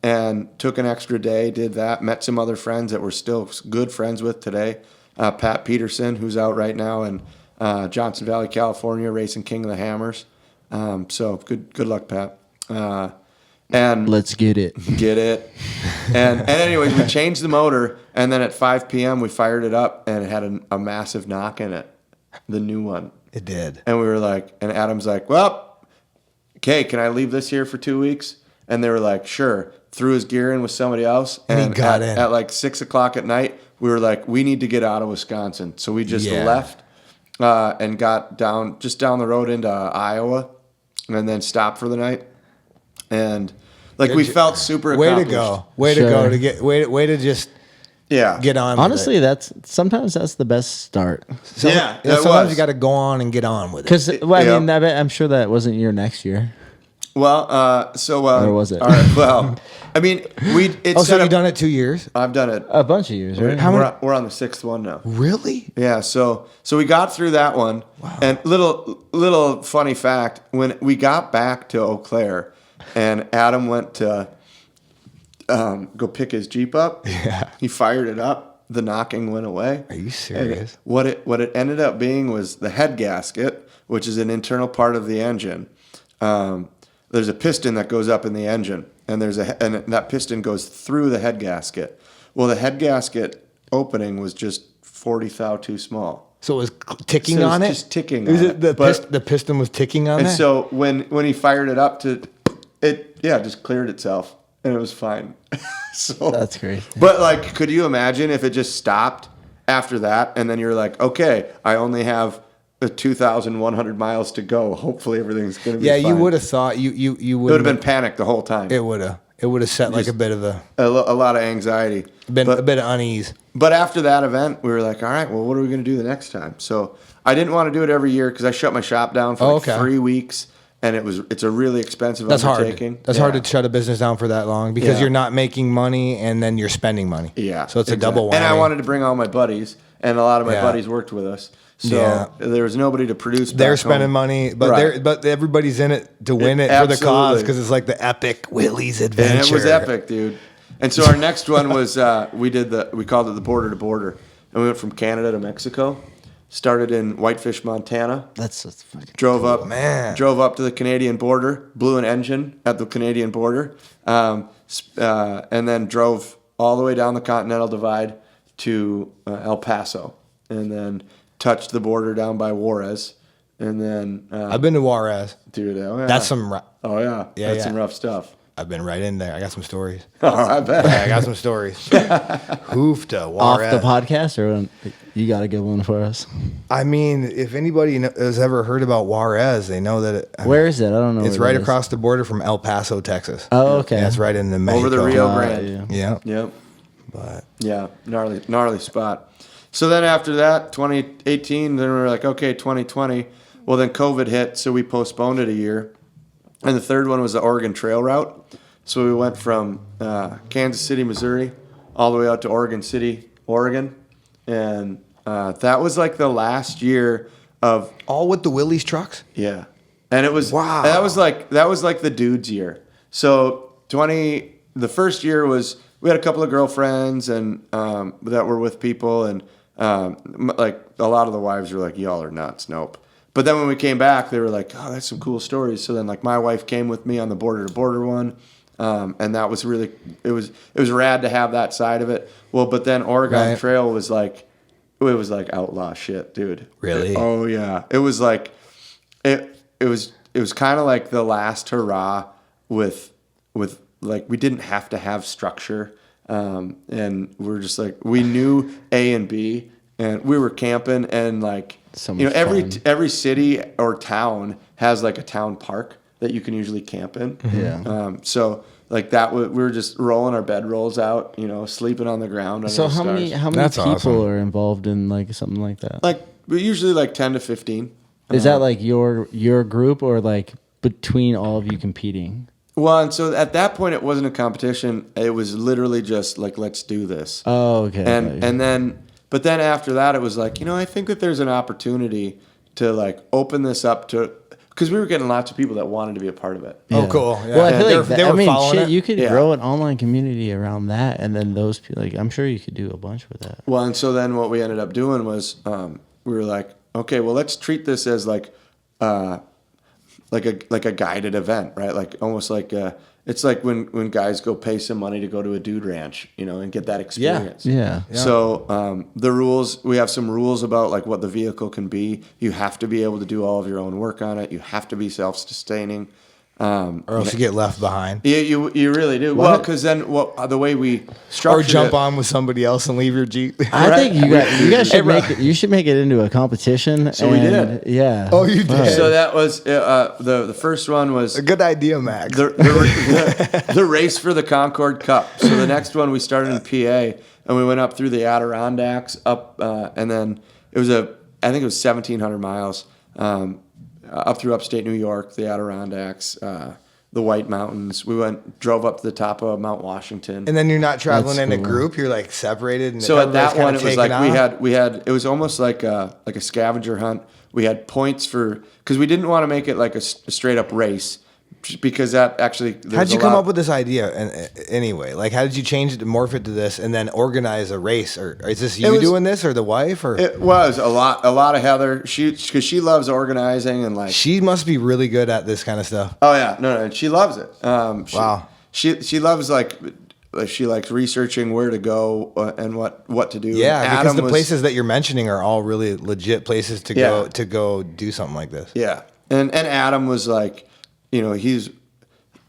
And took an extra day, did that. Met some other friends that we're still good friends with today. Pat Peterson, who's out right now in Johnson Valley, California, racing King of the Hammers. So good luck, Pat. And let's get it. Get it. And anyways, we changed the motor, and then at 5 p.m. we fired it up, and it had a massive knock in it, the new one. It did. And we were like, and Adam's like, well, okay, can I leave this here for 2 weeks? And they were like, sure. Threw his gear in with somebody else. And he got in. At like 6 o'clock at night, we were like, we need to get out of Wisconsin. So we just left and got down the road into Iowa, and then stopped for the night. And like we felt super accomplished. Way to go to get way to just Yeah. get on. Honestly, with sometimes that's the best start. it. So, Yeah, it sometimes was. you got to go on and get on with it. Because I Yeah. mean, I'm sure that wasn't your next year. Well, Or was it? All right, well, I mean, it's Oh, so you've done it 2 years? I've done it. A bunch of years, right? We're on the 6th one now. Really? Yeah, so we got through that one. Wow. And little funny fact, when we got back to Eau Claire and Adam went to go pick his Jeep up, he fired it up, the knocking went away. Are you serious? And what it ended up being was the head gasket, which is an internal part of the engine. There's a piston that goes up in the engine, and and that piston goes through the head gasket. Well, the head gasket opening was just 40 thou too small. So it was ticking So it was on it? just ticking Is on it it. the, But- the piston was ticking on And that? so when he fired it up it just cleared itself, and it was fine. So That's crazy. But like, could you imagine if it just stopped after that, and then you're like, okay, I only have 2,100 miles to go. Hopefully everything's gonna be fine. you would have thought you It would would have been panicked the whole time. It would have set like a bit of a lot of anxiety. a bit of unease. But after that event, we were like, all right, well, what are we going to do the next time? So I didn't want to do it every year because I shut my shop down for 3 weeks, and it's a really expensive undertaking. Hard. That's hard to shut a business down for that long because you're not making money and then you're spending money. Yeah. So it's a double whammy. And I wanted to bring all my buddies, and a lot of my buddies worked with us. So there was nobody to produce. They're spending money, but everybody's in it to win it for the cause because it's like the epic Willie's adventure. And it was epic, dude. And so our next one was we called it the border to border, and we went from Canada to Mexico. Started in Whitefish, Montana. That's fucking Drove cool. up, drove up to the Canadian border, blew an engine at the Canadian border, and then drove all the way down the Continental Divide to El Paso, and then touched the border down by Juarez, and then I've been to Juarez. dude, oh yeah, That's some. that's some rough stuff. I've been right in there. I got some stories. Oh, I bet. Yeah, I got some stories. Hoof to Off Juarez. the podcast, or you got a good one for us? I mean, if anybody has ever heard about Juarez, they know that Where is it? I don't know. it's where right that is. across the border from El Paso, Texas. Oh, okay. Yeah, it's right in the Mexico. Over the Rio Grande. Yeah. Yep. But Yeah, gnarly spot. So then after that, 2018, then we were like, okay, 2020. Well, then COVID hit, so we postponed it a year. And the third one was the Oregon Trail route. So we went from Kansas City, Missouri, all the way out to Oregon City, Oregon. And that was like the last year of all with the Willie's trucks? yeah. And it was Wow. that was like the dude's year. So the first year was we had a couple of girlfriends and that were with people, and like a lot of the wives were like, y'all are nuts, nope. But then when we came back, they were like, oh, that's some cool stories. So then like my wife came with me on the border to border one. And that was really it was rad to have that side of it. Well, but then Oregon Trail was like outlaw shit, dude. Really? Oh yeah. It was like it was kind of like the last hurrah with like we didn't have to have structure. And we're just like we knew A and B, and we were camping, and like So you know much every city or town has like a town park that you can usually camp in. Yeah. So like that, we were just rolling our bedrolls out, you know, sleeping on the ground. Under So the how stars. many That's people awesome. are involved in like something like that? Like usually like 10 to 15. Is that like your group, or like between all of you competing? Well, and so at that point, it wasn't a competition. It was literally just like, let's do this. Oh, okay. And then after that, it was like, you know, I think that there's an opportunity to like open this up to, because we were getting lots of people that wanted to be a part of it. Oh, cool. Yeah. Well, I feel like they were following shit, it. you could Yeah. grow an online community around that, and then those people, like, I'm sure you could do a bunch with that. Well, and so then what we ended up doing was we were like, okay, well, let's treat this as like a guided event, right? Like almost like it's like when guys go pay some money to go to a dude ranch, you know, and get that experience. Yeah. So the rules, we have some rules about like what the vehicle can be. You have to be able to do all of your own work on it. You have to be self-sustaining. Or else you get left behind. Yeah, you really do. Well, because then the way we structured Or jump it, on with somebody else and leave your Jeep. I think you guys should make it into a competition. So we did. Yeah. Oh, you did? So that was the first one was A good idea, Max. the race for the Concord Cup. So the next one we started in PA, and we went up through the Adirondacks up, and then I think it was 1,700 miles up through upstate New York, the Adirondacks, the White Mountains. We drove up to the top of Mount Washington. And then you're not traveling That's in a cool. group. You're like separated. And So at that everybody's one, it kinda was like taking we off. had it was almost like a scavenger hunt. We had points because we didn't want to make it like a straight up race, because that actually. How'd you come up with this idea? And anyway, like, how did you change it to morph it to this, and then organize a race? Or is this you doing this, or the wife? Or It was a lot of Heather. Because she loves organizing and like. she must be really good at this kind of stuff. Oh yeah, no, and she loves it. Wow. She loves she likes researching where to go and what to do. Yeah, because the places that you're mentioning are all really legit places to Yeah. go do something like this. Yeah, and Adam was like,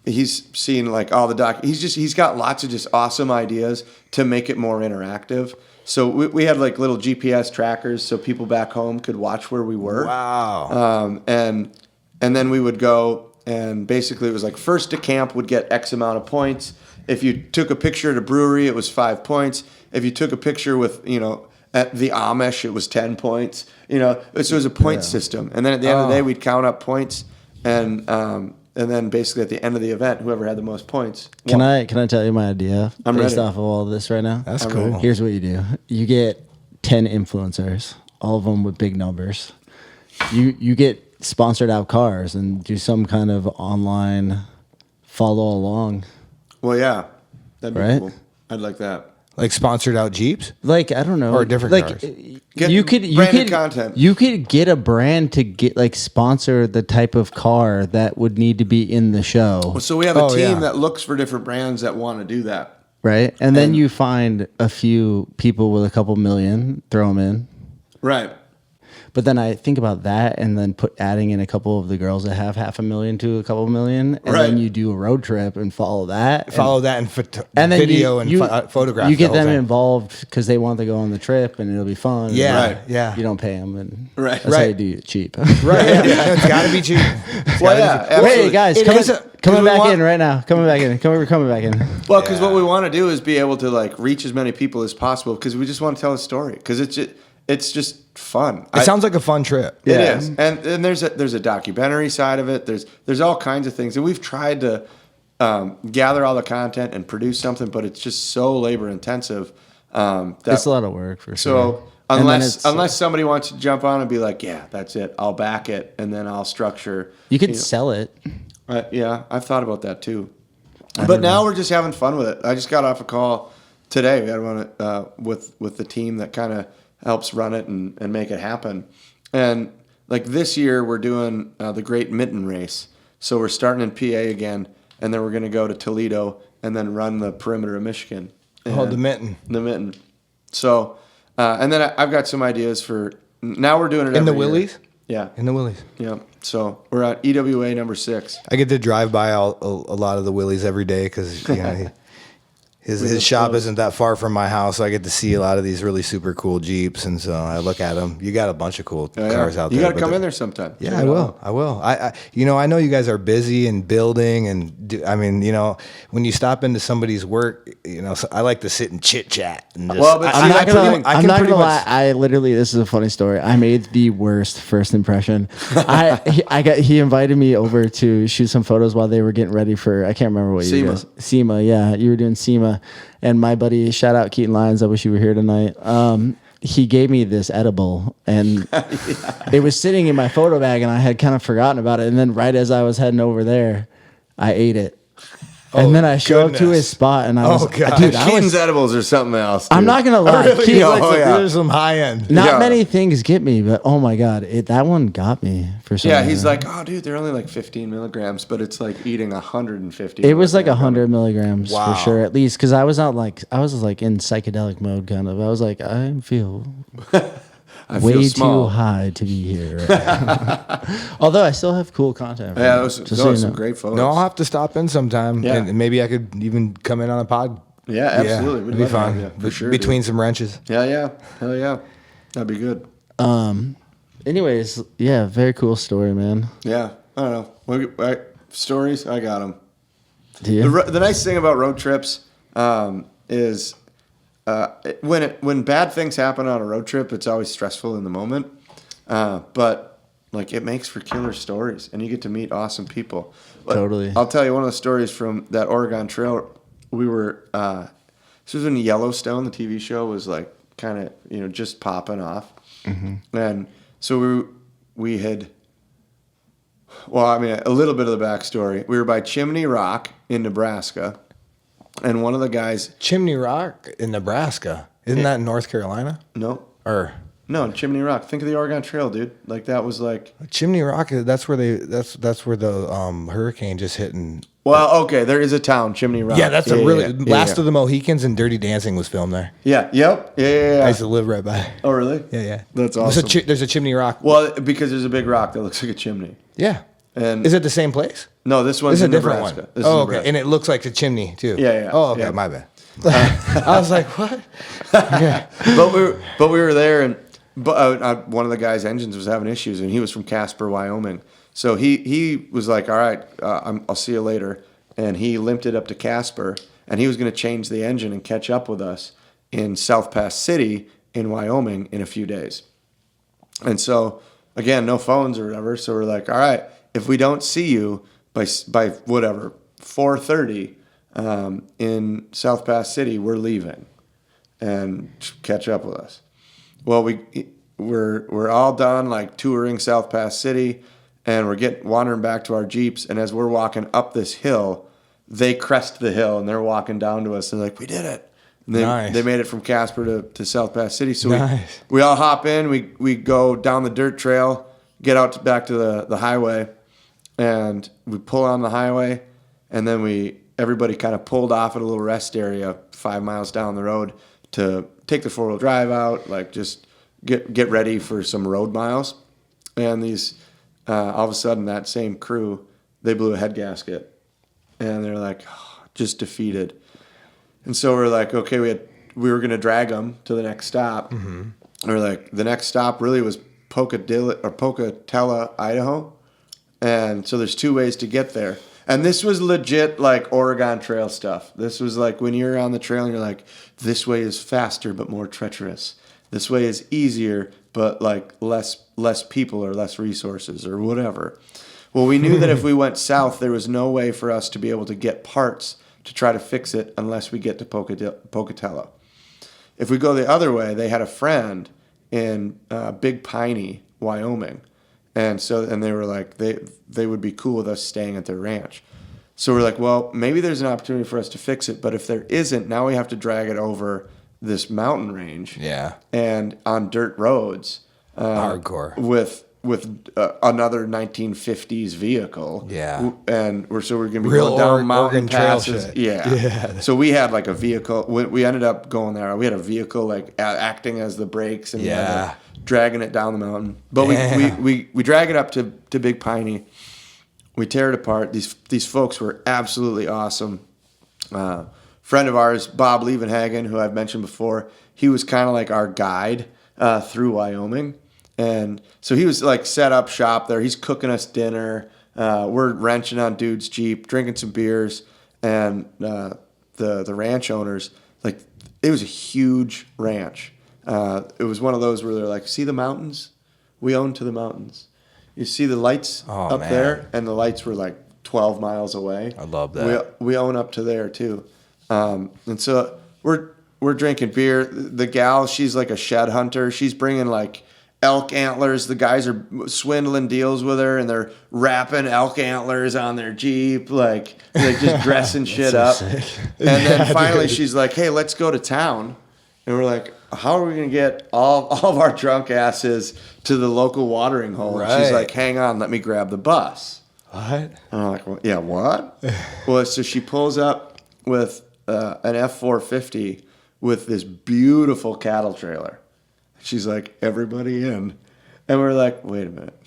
he's seen like all the he's got lots of just awesome ideas to make it more interactive. So we had like little GPS trackers so people back home could watch where we were. Wow. And then we would go, and basically it was like first to camp would get X amount of points. If you took a picture at a brewery, it was 5 points. If you took a picture with, at the Amish, it was 10 points. So it was a point system. And then at the end of the day, we'd count up points, and then basically at the end of the event, whoever had the most points Can won. I tell you my idea I'm based ready. off of all this right now? That's cool. Here's what you do. You get 10 influencers, all of them with big numbers. You get sponsored out cars and do some kind of online follow along. Well, yeah, that'd be Right? cool. I'd like that. Like sponsored out Jeeps? Like, I don't know. Or different like, cars. You could branded content. You could get a brand to sponsor the type of car that would need to be in the show. So we have a team yeah. that looks for different brands that want to do that. Right? And then you find a few people with a couple million, throw them in. Right. But then I think about that, and then adding in a couple of the girls that have 500,000 to a couple million, and Right. then you do a road trip and follow that. Follow that and and then video you, and photograph. You get the whole them thing. involved because they want to go on the trip, and it'll be fun. Yeah, Right. yeah. You don't pay them, and Right. that's how you Right. do it cheap. Right, yeah. It's got to be cheap. It's Well, gotta yeah, be cheap. absolutely. Hey guys, It coming, is a- coming 'cause we back want- in right now. Coming back in. We're coming back in. Well, because what we want to do is be able to like reach as many people as possible, because we just want to tell a story, because it's just fun. It sounds like a fun trip. It Yeah. is, and there's a documentary side of it. There's all kinds of things, and we've tried to gather all the content and produce something, but it's just so labor intensive. It's a lot of work for sure. So And then unless somebody wants to jump on and be like, yeah, that's it, I'll back it, and then I'll structure. you could sell it. Yeah, I've thought about that too. But now we're just having fun with it. I just got off a call today. We had one with the team that kind of helps run it and make it happen. And like this year, we're doing the Great Mitten Race. So we're starting in PA again, and then we're going to go to Toledo and then run the perimeter of Michigan. Oh, the And- mitten. The Mitten. So, and then I've got some ideas for. Now we're doing it In the every year. Willies? Yeah. In the Willies. Yeah. So we're at EWA number 6. I get to drive by a lot of the Willies every day because his shop isn't that far from my house, so I get to see a lot of these really super cool Jeeps, and so I look at them. You got a bunch of cool cars out there. You got to but come they're- in there sometime. Yeah, Check I it will. out. I will. I know you guys are busy and building, and when you stop into somebody's work, so I like to sit and chit chat. And just, Well, but I'm not gonna. I I'm can not pretty gonna much- lie. I literally. This is a funny story. I made the worst first impression. He invited me over to shoot some photos while they were getting ready for. I can't remember what you SEMA. guys. SEMA. Yeah, you were doing SEMA, and my buddy, shout out BTW2lines. I wish you were here tonight. He gave me this edible, and it was sitting in my photo bag, and I had kind of forgotten about it. And then right as I was heading over there, I ate it. And then I show up to goodness. his spot, and I was, God. dude, I Keaton's was. edibles or something else. I'm dude. not gonna lie. Really? Keaton- Oh, yeah. There's some high end. Not Yeah. many things get me, but oh my god, that one got me for some Yeah, reason. he's like, oh, dude, they're only like 15 milligrams, but it's like eating 150. It was like milligrams. 100 milligrams Wow. for sure, at least, because I was not like I was like in psychedelic mode, kind of. I was like, I feel I way feel too small. high to be here. Right now. Although I still have cool content. for Yeah, you, those just so so you some know. great photos. No, I'll have to stop in sometime, Yeah. and maybe I could even come in on a pod. Yeah, absolutely. We'd it'd be love to have fun. you, for sure, Between some wrenches. Yeah, hell yeah, that'd be good. Anyways, yeah, very cool story, man. Yeah, I don't know. Stories, I got them. Do you? The nice thing about road trips is when bad things happen on a road trip, it's always stressful in the moment. But like it makes for killer stories, and you get to meet awesome people. But Totally. I'll tell you one of the stories from that Oregon Trail. We were this was when Yellowstone, the TV show, was like kind of just popping off, and so we had. Well, I mean, a little bit of the backstory. We were by Chimney Rock in Nebraska, and one of the guys. Chimney Rock in Nebraska. Isn't that in North Carolina? No. No, Chimney Rock. Think of the Oregon Trail, dude. Like that was like. Chimney Rock. That's where the hurricane just hit. Well, okay, there is a town, Chimney Rock. Yeah, that's Last of the Mohicans and Dirty Dancing was filmed there. Yeah. Yep. Yeah. I used to live right by. Oh, really? Yeah. That's awesome. There's a Chimney Rock. Well, because there's a big rock that looks like a chimney. Yeah. And is it the same place? No, this one's This is a in different Nebraska. one. This is Okay. Nebraska. And it looks like the chimney too. Yeah. Oh, okay. Yeah. My bad. I was like, what? Yeah. But we were there, and one of the guys' engines was having issues, and he was from Casper, Wyoming. So he was like, all right, I'll see you later. And he limped it up to Casper, and he was going to change the engine and catch up with us in South Pass City in Wyoming in a few days. And so, again, no phones or whatever. So we're like, all right, if we don't see you by whatever 4:30 in South Pass City, we're leaving, and catch up with us. Well, we're all done like touring South Pass City, and we're wandering back to our Jeeps. And as we're walking up this hill, they crest the hill, and they're walking down to us. And they're like, we did it. And they made it from Casper to South Pass City. So we all hop in. We go down the dirt trail, get out back to the highway, and we pull on the highway. And then everybody kind of pulled off at a little rest area 5 miles down the road to take the 4-wheel drive out, like just get ready for some road miles. And these all of a sudden, that same crew, they blew a head gasket. And they're like, just defeated. And so we're like, okay, we were going to drag them to the next stop. Mm-hmm. And we're like, the next stop really was Pocatello, Idaho. And so there's 2 ways to get there. And this was legit like Oregon Trail stuff. This was like when you're on the trail and you're like, this way is faster but more treacherous. This way is easier but like less people or less resources or whatever. Well, we knew that if we went south, there was no way for us to be able to get parts to try to fix it unless we get to Pocatello. If we go the other way, they had a friend in Big Piney, Wyoming. And they were like, they would be cool with us staying at their ranch. So we're like, well, maybe there's an opportunity for us to fix it. But if there isn't, now we have to drag it over this mountain range. Yeah. And on dirt roads. Hardcore. With another 1950s vehicle. Yeah. And we're going to be Real going down mountain Oregon Trail passes. shit. Yeah. So we had like a vehicle. We ended up going there. We had a vehicle like acting as the brakes and dragging it down the mountain. But we drag it up to Big Piney. We tear it apart. These folks were absolutely awesome. Friend of ours, Bob Lievenhagen, who I've mentioned before, he was kind of like our guide through Wyoming. And so he was like set up shop there. He's cooking us dinner. We're wrenching on dude's Jeep, drinking some beers. And the ranch owners, like, it was a huge ranch. It was one of those where they're like, see the mountains? We own to the mountains. You see the lights up there? And the lights were like 12 miles away. I love that. We own up to there too. And so we're drinking beer. The gal, she's like a shed hunter. She's bringing like elk antlers. The guys are swindling deals with her, and they're wrapping elk antlers on their Jeep, like just dressing shit up. Sick. And then finally she's like, hey, let's go to town. And we're like, how are we going to get all of our drunk asses to the local watering hole? Right. And she's like, hang on, let me grab the bus. What? And I'm like, well, yeah, what? Well, so she pulls up with an F-450 with this beautiful cattle trailer. She's like, everybody in. And we're like, wait a minute.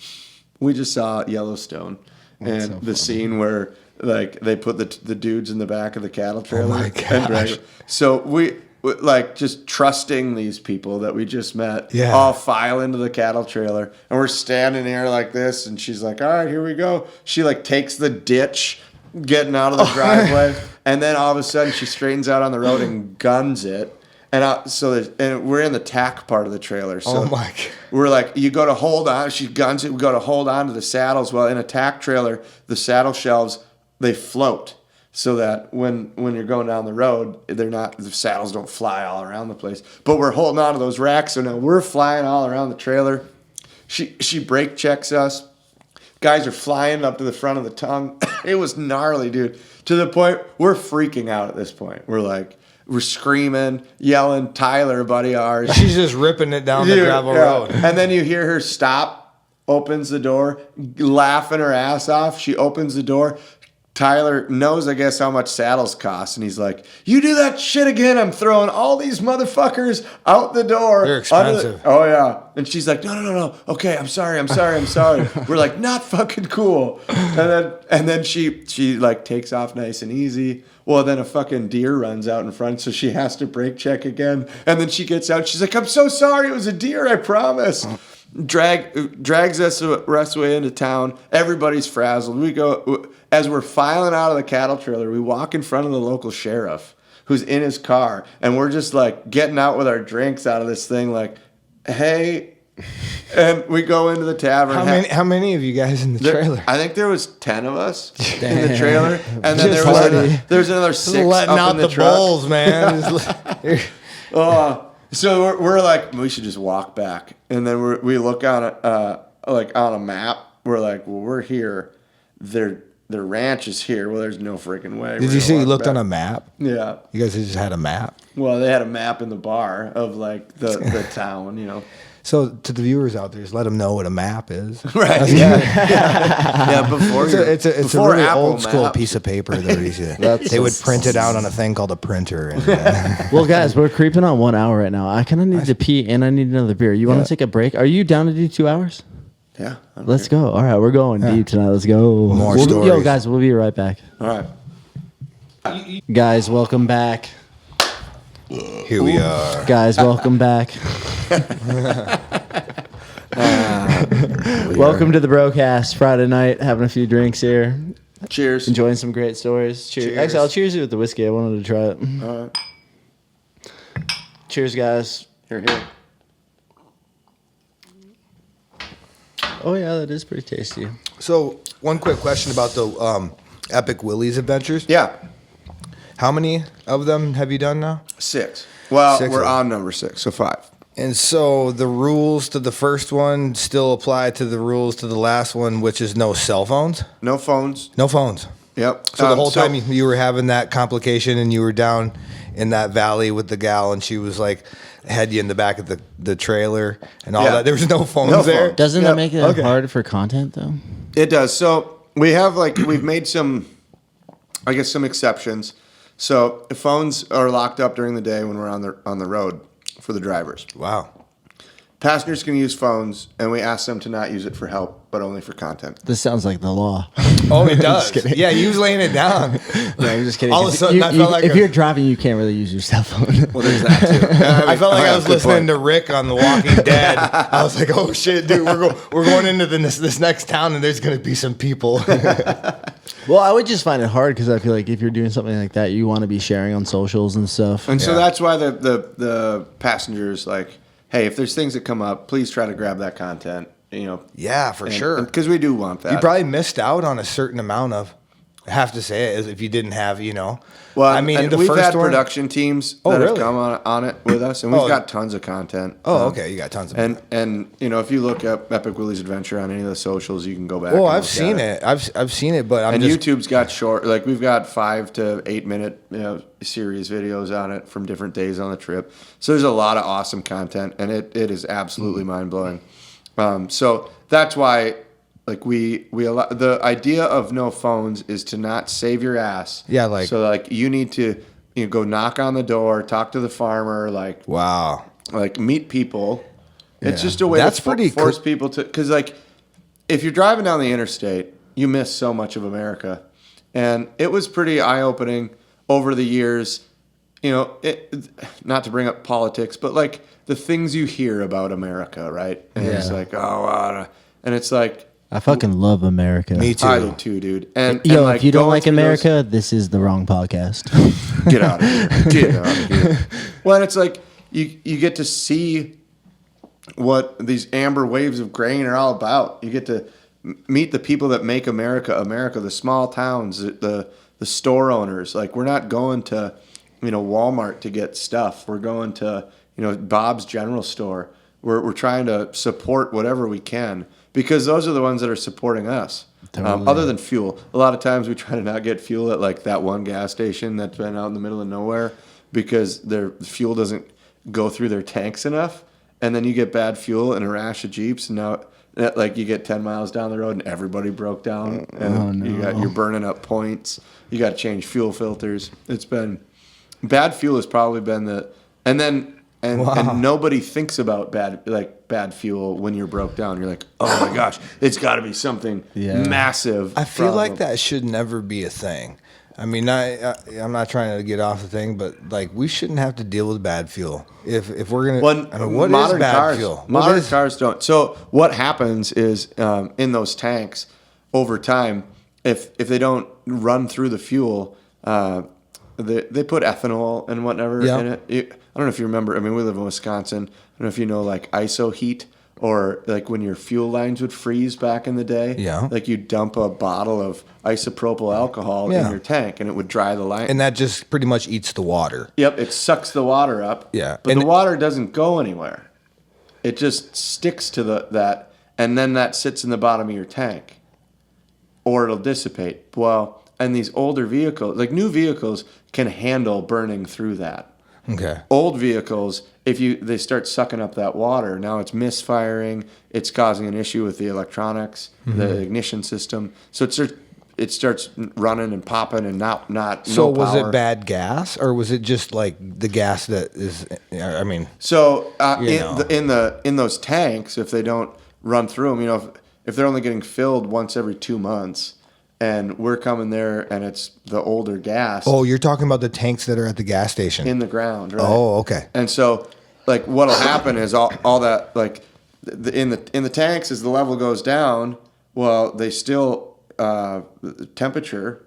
We just saw Yellowstone. That's and so the funny. scene where like they put the dudes in the back of the cattle trailer. Oh my and drag gosh. them. So we like just trusting these people that we just met, Yeah. all file into the cattle trailer. And we're standing here like this. And she's like, all right, here we go. She like takes the ditch getting out of the driveway. And then all of a sudden she straightens out on the road and guns it. and we're in the tack part of the trailer. So Oh my God. we're like, you go to hold on. She guns it. We go to hold on to the saddles. Well, in a tack trailer, the saddle shelves, they float so that when you're going down the road, the saddles don't fly all around the place. But we're holding on to those racks, so now we're flying all around the trailer. She brake checks us. Guys are flying up to the front of the tongue. It was gnarly, dude. To the point we're freaking out at this point. We're screaming, yelling. Tyler, buddy of ours, She's just ripping it down the gravel road. and then you hear her stop, opens the door, laughing her ass off. She opens the door. Tyler knows, I guess, how much saddles cost, and he's like, "You do that shit again, I'm throwing all these motherfuckers out the door." They're expensive. Oh yeah, and she's like, "No. Okay, I'm sorry. We're like, "Not fucking cool." And then she like takes off nice and easy. Well, then a fucking deer runs out in front, so she has to brake check again. And then she gets out. She's like, "I'm so sorry. It was a deer. I promise." Drags us the rest of the way into town. Everybody's frazzled. We go, as we're filing out of the cattle trailer, we walk in front of the local sheriff who's in his car, and we're just like getting out with our drinks out of this thing, like, "Hey," and we go into the tavern. How many of you guys in the trailer? I think there was 10 of us in the trailer, and then there was another 6 letting up out in the the truck. bulls, man. So we're like, we should just walk back, and then we look on a map. We're like, well, we're here. Their ranch is here. Well, there's no freaking way. Did you see you looked on a map? Yeah. You guys just had a map. Well, they had a map in the bar of like the town, you know. So to the viewers out there, just let them know what a map is. Right. Yeah. Before It's a before really Apple old school Maps. piece of paper that they would print it out on a thing called a printer. And, Well, guys, we're creeping on 1 hour right now. I kind of need to pee and I need another beer. You want to take a break? Are you down to do 2 hours? Yeah. Let's go. All right, we're going deep tonight. Let's go. More Yo, stories. guys, we'll be right back. All right. Guys, welcome back. here we are. Guys, welcome back. Welcome to the Brocast Friday night. Having a few drinks here. Cheers. Enjoying some great stories. Cheers. Actually, I'll cheers you with the whiskey. I wanted to try it. All right. Cheers, guys. Here. Oh, yeah, that is pretty tasty. So one quick question about the Epic Willie's adventures. Yeah. How many of them have you done now? 6. Well, 6 we're of them. on number 6, so 5. And so the rules to the first one still apply to the rules to the last one, which is no cell phones? No phones. No phones. Yep. So the whole time you were having that complication and you were down in that valley with the gal and she was like, had you in the back of the trailer and all Yeah. that. There was no phones No there. phone. Doesn't Yep. that make it hard for content, though? It does. So we've made some exceptions. So the phones are locked up during the day when we're on the road for the drivers. Wow. Passengers can use phones, and we ask them to not use it for help, but only for content. This sounds like the law. Oh, it does. Just kidding. Yeah, you was laying it down. No, I'm just kidding. All of a sudden, I felt like if you're driving, you can't really use your cell phone. Well, there's that too. I felt like I was good listening point. to Rick on The Walking Dead. I was like, "Oh shit, dude, we're going into this next town, and there's gonna be some people." Well, I would just find it hard because I feel like if you're doing something like that, you want to be sharing on socials and stuff. And so Yeah. that's why the passengers like, hey, if there's things that come up, please try to grab that content. You know. Yeah, for sure. Because we do want that. You probably missed out on a certain amount of. I have to say it is if you didn't have, Well, I mean, and the we've first had one. production teams Oh, that have really? come on it with us, and we've Oh. got tons of content. Oh, okay, you got tons of. And if you look up Epic Willie's Adventure on any of the socials, you can go back. Well, and I've look seen at it. I've seen it, but I'm And just. YouTube's got short, like we've got 5 to 8 minute series videos on it from different days on the trip. So there's a lot of awesome content, and it is absolutely mind blowing. So that's why, like we allow, the idea of no phones is to not save your ass. Yeah, like- so like you need to go knock on the door, talk to the farmer, like Wow. meet people. It's Yeah. just a way That's to pretty force cool. people to, because like if you're driving down the interstate, you miss so much of America, and it was pretty eye opening over the years. Not to bring up politics, but like the things you hear about America, right? And it's like, and it's like I fucking love America. Me too. I do too, dude. And Yo, like if you don't going like through those- America, this is the wrong podcast. get out of here. Get out of here. Well, and it's like you get to see what these amber waves of grain are all about. You get to meet the people that make America, the small towns, the store owners. Like, we're not going to, Walmart to get stuff. We're going to, Bob's General Store. We're trying to support whatever we can because those are the ones that are supporting us. Totally. Other than fuel, a lot of times we try to not get fuel at like that one gas station that's been out in the middle of nowhere because their fuel doesn't go through their tanks enough. And then you get bad fuel and a rash of Jeeps, and now like you get 10 miles down the road and everybody broke down, and you're burning up points. You got to change fuel filters. It's been bad fuel has probably been and nobody thinks about bad fuel when you're broke down. You're like, oh my gosh, it's got to be something massive. I feel like problem. that should never be a thing. I mean, I'm not trying to get off the thing, but like we shouldn't have to deal with bad fuel if we're gonna. What is bad fuel? Modern cars don't. So what happens is in those tanks over time, if they don't run through the fuel, they put ethanol and whatever in it. I don't know if you remember. I mean, we live in Wisconsin. I don't know if you know like ISO heat. Or like when your fuel lines would freeze back in the day, like you'd dump a bottle of isopropyl alcohol in your tank and it would dry the line. And that just pretty much eats the water. Yep, it sucks the water up. Yeah. But the water doesn't go anywhere. It just sticks to that, and then that sits in the bottom of your tank. Or it'll dissipate. Well, and these older vehicles, like new vehicles, can handle burning through that. Okay. Old vehicles, they start sucking up that water, now it's misfiring. It's causing an issue with the electronics, the ignition system. So it starts running and popping and not. So no was power. it bad gas, or was it just like the gas that is? I mean. So in those tanks, if they don't run through them, if they're only getting filled once every 2 months. And we're coming there, and it's the older gas. Oh, you're talking about the tanks that are at the gas station in the ground, right? Oh, okay. And so, like, what'll happen is all that, like, in the tanks, as the level goes down, well, they still the temperature,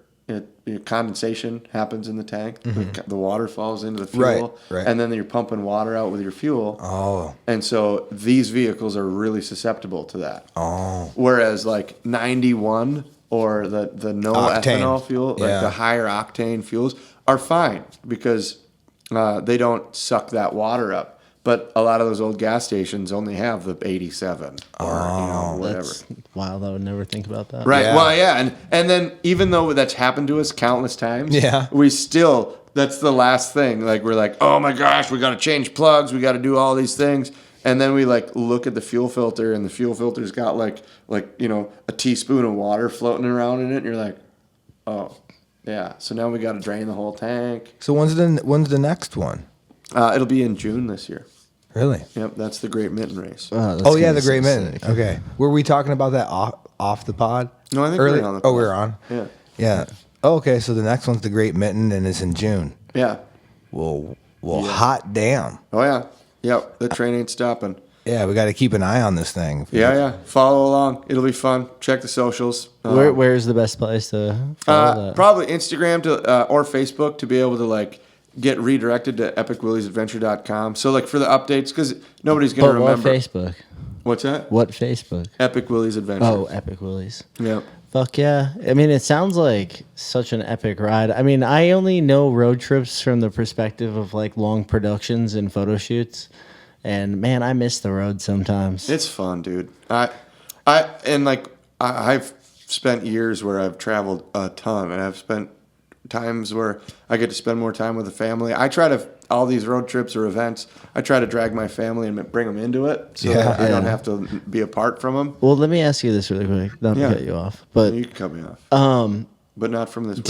condensation happens in the tank. Mm-hmm. The water falls into the fuel, right. And then you're pumping water out with your fuel. Oh. And so these vehicles are really susceptible to that. Oh. Whereas, like, 91. Or the no octane. ethanol fuel, like the higher octane fuels, are fine because they don't suck that water up. But a lot of those old gas stations only have the 87 or whatever. That's wild. I would never think about that. Right. Yeah. Well, yeah, and then even though that's happened to us countless times, we still that's the last thing. Like we're like, oh my gosh, we got to change plugs, we got to do all these things. And then we like look at the fuel filter, and the fuel filter's got like a teaspoon of water floating around in it, and you're like, oh, yeah. So now we got to drain the whole tank. So when's the next one? It'll be in June this year. Really? Yep, that's the Great Mitten Race. Oh yeah, the Great Mitten. Okay, were we talking about that off the pod? No, I think early. we were on the pod. Oh, we were on. Yeah. Yeah. Oh, okay. So the next one's the Great Mitten, and it's in June. Yeah. Well, hot damn. Oh yeah. Yep. The train ain't stopping. Yeah, we got to keep an eye on this thing. Yeah. Follow along. It'll be fun. Check the socials. Where's the best place to follow that? Probably Instagram or Facebook to be able to like get redirected to epicwilliesadventure.com. So like for the updates, because nobody's going to remember. What Facebook? What's that? What Facebook? Epic Willie's Adventure. Oh, Epic Willies. Yep. Fuck yeah. I mean, it sounds like such an epic ride. I mean, I only know road trips from the perspective of like long productions and photo shoots. And man, I miss the road sometimes. It's fun, dude. I've spent years where I've traveled a ton, and I've spent times where I get to spend more time with the family. I try to all these road trips or events. I try to drag my family and bring them into it, so that I don't have to be apart from them. Well, let me ask you this really quick, not to cut you off, but you can cut me off. But not from this.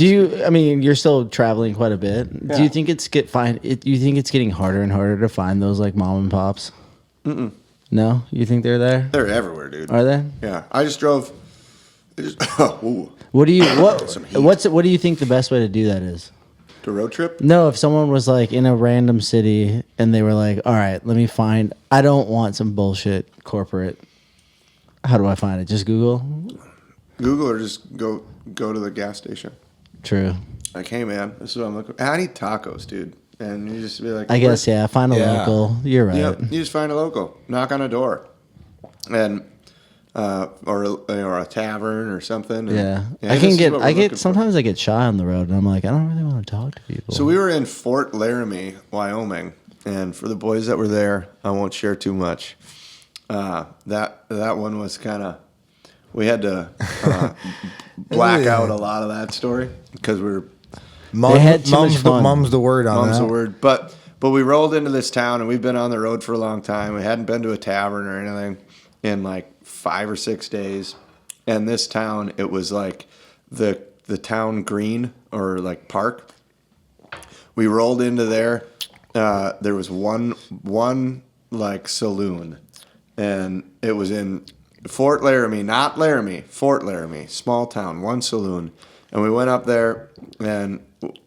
I mean, you're still traveling quite a bit. Yeah. Do you think you think it's getting harder and harder to find those like mom and pops? Mm-mm. No? You think they're there? They're everywhere, dude. Are they? Yeah. I just drove. What do you think the best way to do that is? To road trip? No, if someone was like in a random city and they were like, all right, I don't want some bullshit corporate. How do I find it? Just Google? Google or just go to the gas station. True. Like, hey man, this is what I'm looking. I need tacos, dude. And you just be like, I guess, yeah. Find a local. You're right. Yep, you just find a local. Knock on a door, and or a tavern or something. And, I can get. I get sometimes. I get shy on the road, and I'm like, I don't really want to talk to people. So we were in Fort Laramie, Wyoming, and for the boys that were there, I won't share too much. That one was kind of. We had to black out a lot of that story because we were. Mom's the word on Mom's that. the word. But we rolled into this town, and we've been on the road for a long time. We hadn't been to a tavern or anything in like 5 or 6 days. And this town, it was like the town green or like park. We rolled into there. There was one like saloon, and it was in Fort Laramie, not Laramie, Fort Laramie, small town, one saloon. And we went up there, and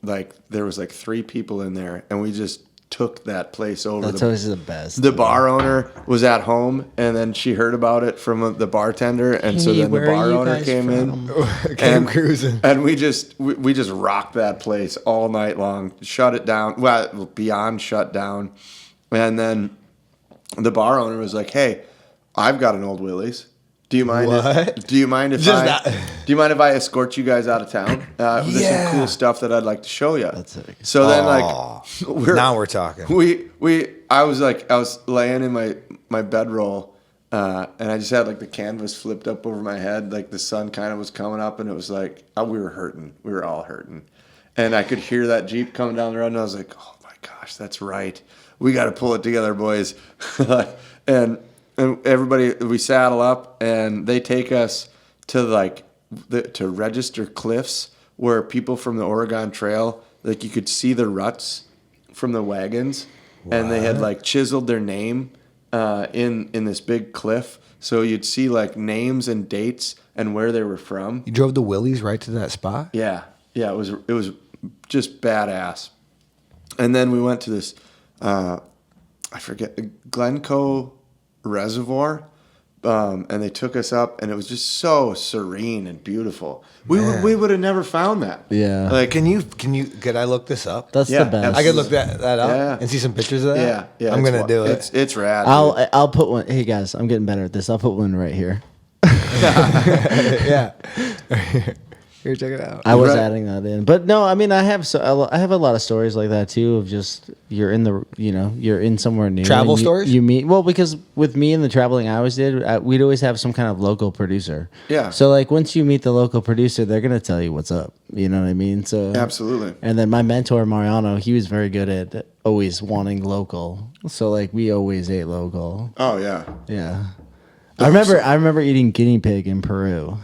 like there was like 3 people in there, and we just took that place over. That's always the best. The bar owner was at home, and then she heard about it from the bartender, and so then the bar owner came in, came cruising, and we just rocked that place all night long, shut it down, well beyond shut down, and then the bar owner was like, "Hey, I've got an old Willie's. Do you mind? Do you mind if I escort you guys out of town? There's some cool stuff that I'd like to show you." That's it. So then, now we're talking. I was laying in my bedroll, and I just had like the canvas flipped up over my head, like the sun kind of was coming up, and it was like we were hurting. We were all hurting, and I could hear that Jeep coming down the road, and I was like, "Oh my gosh, that's right. We got to pull it together, boys," and everybody, we saddle up, and they take us to to Register Cliffs, where people from the Oregon Trail, like you could see the ruts from the wagons, and they had like chiseled their name in this big cliff, so you'd see like names and dates and where they were from. You drove the Willys right to that spot? Yeah, it was just badass. And then we went to this, I forget, Glencoe Reservoir, and they took us up, and it was just so serene and beautiful. We would have never found that. Yeah. Like, Could I look this up? That's the best. I could look that up and see some pictures of that. Yeah. I'm gonna do it. It's rad. I'll put one. Hey guys, I'm getting better at this. I'll put one right here. Yeah. Here, check it out. I was adding that in, but no, I mean, I have a lot of stories like that too. Of just you're in somewhere new. Travel stories. You meet because with me and the traveling I always did, we'd always have some kind of local producer. Yeah. So like once you meet the local producer, they're gonna tell you what's up. You know what I mean? So absolutely. And then my mentor Mariano, he was very good at always wanting local. So like we always ate local. Oh yeah. Yeah. I remember eating guinea pig in Peru.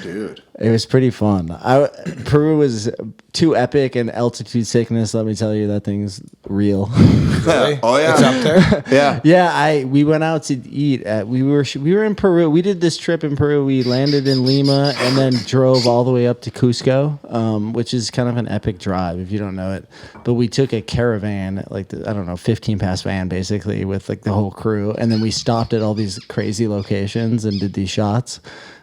Dude. It was pretty fun. Peru was too epic, and altitude sickness. Let me tell you, that thing's real. Really? Oh yeah, it's up there. Yeah, yeah. We went out to eat. We were in Peru. We did this trip in Peru. We landed in Lima and then drove all the way up to Cusco, which is kind of an epic drive if you don't know it. But we took a caravan, 15-pass van basically, with like the whole crew, and then we stopped at all these crazy locations and did these shots.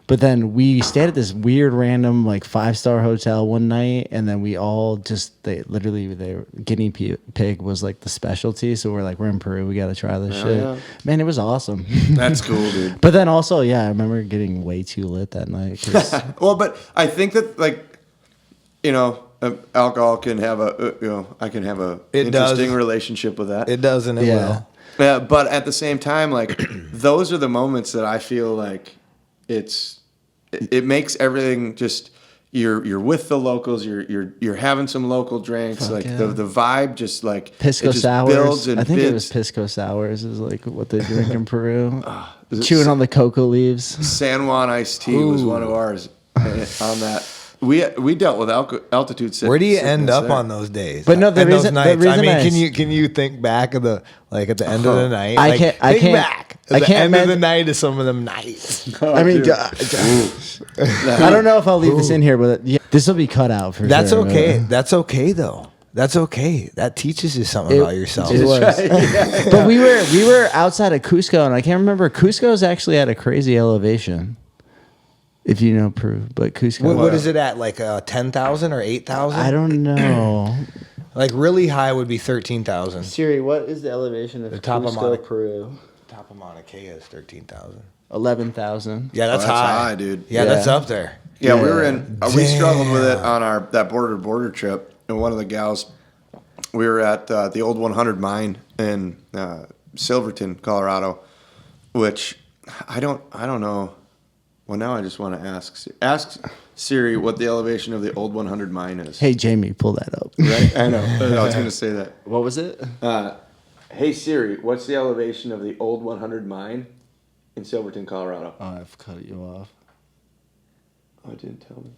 But then we stayed at this weird random 5-star hotel one night, and then we all guinea pig was like the specialty. So we're in Peru, we got to try this shit. Yeah. Man, it was awesome. That's cool, dude. But then also, I remember getting way too lit that night. Well, but I think that alcohol can have I can have a interesting relationship with that. It does, and it will. Yeah, but at the same time, those are the moments that I feel like it makes everything just you're with the locals, you're having some local drinks. The vibe just Pisco sours. Builds and I think it was Pisco sours is what they drink in Peru. Chewing on the cocoa leaves. San Juan iced tea was one of ours on that. We dealt with altitude sickness. Where do you end up on those days? But no, the reason can you think back of the at the end of the night? I can't. The end of the night of some of them nights. I mean, I don't know if I'll leave this in here, but this will be cut out for That's sure. okay. That's okay though. That's okay. That teaches you something about yourself. It was. But we were outside of Cusco, and I can't remember. Cusco's actually at a crazy elevation, if you know Peru. But Cusco, What is it at? Like 10,000 or 8,000? I don't know. Like really high would be 13,000. Siri, what is the elevation of The top of Cusco, Mauna- Peru? Top of Mauna Kea is 13,000. 11,000. Yeah, that's, That's high. high, dude. Yeah, that's up there. Yeah, we were in. We struggled with it Damn. on that border trip, and one of the gals, we were at the old 100 mine in Silverton, Colorado, which I don't know. Well, now I just want to ask Siri what the elevation of the old 100 mine is. Hey, Jamie, pull that up. Right? I know. I was going to say that. What was it? Hey Siri, what's the elevation of the old 100 mine in Silverton, Colorado? Oh, I've cut you off. Oh, it didn't tell me.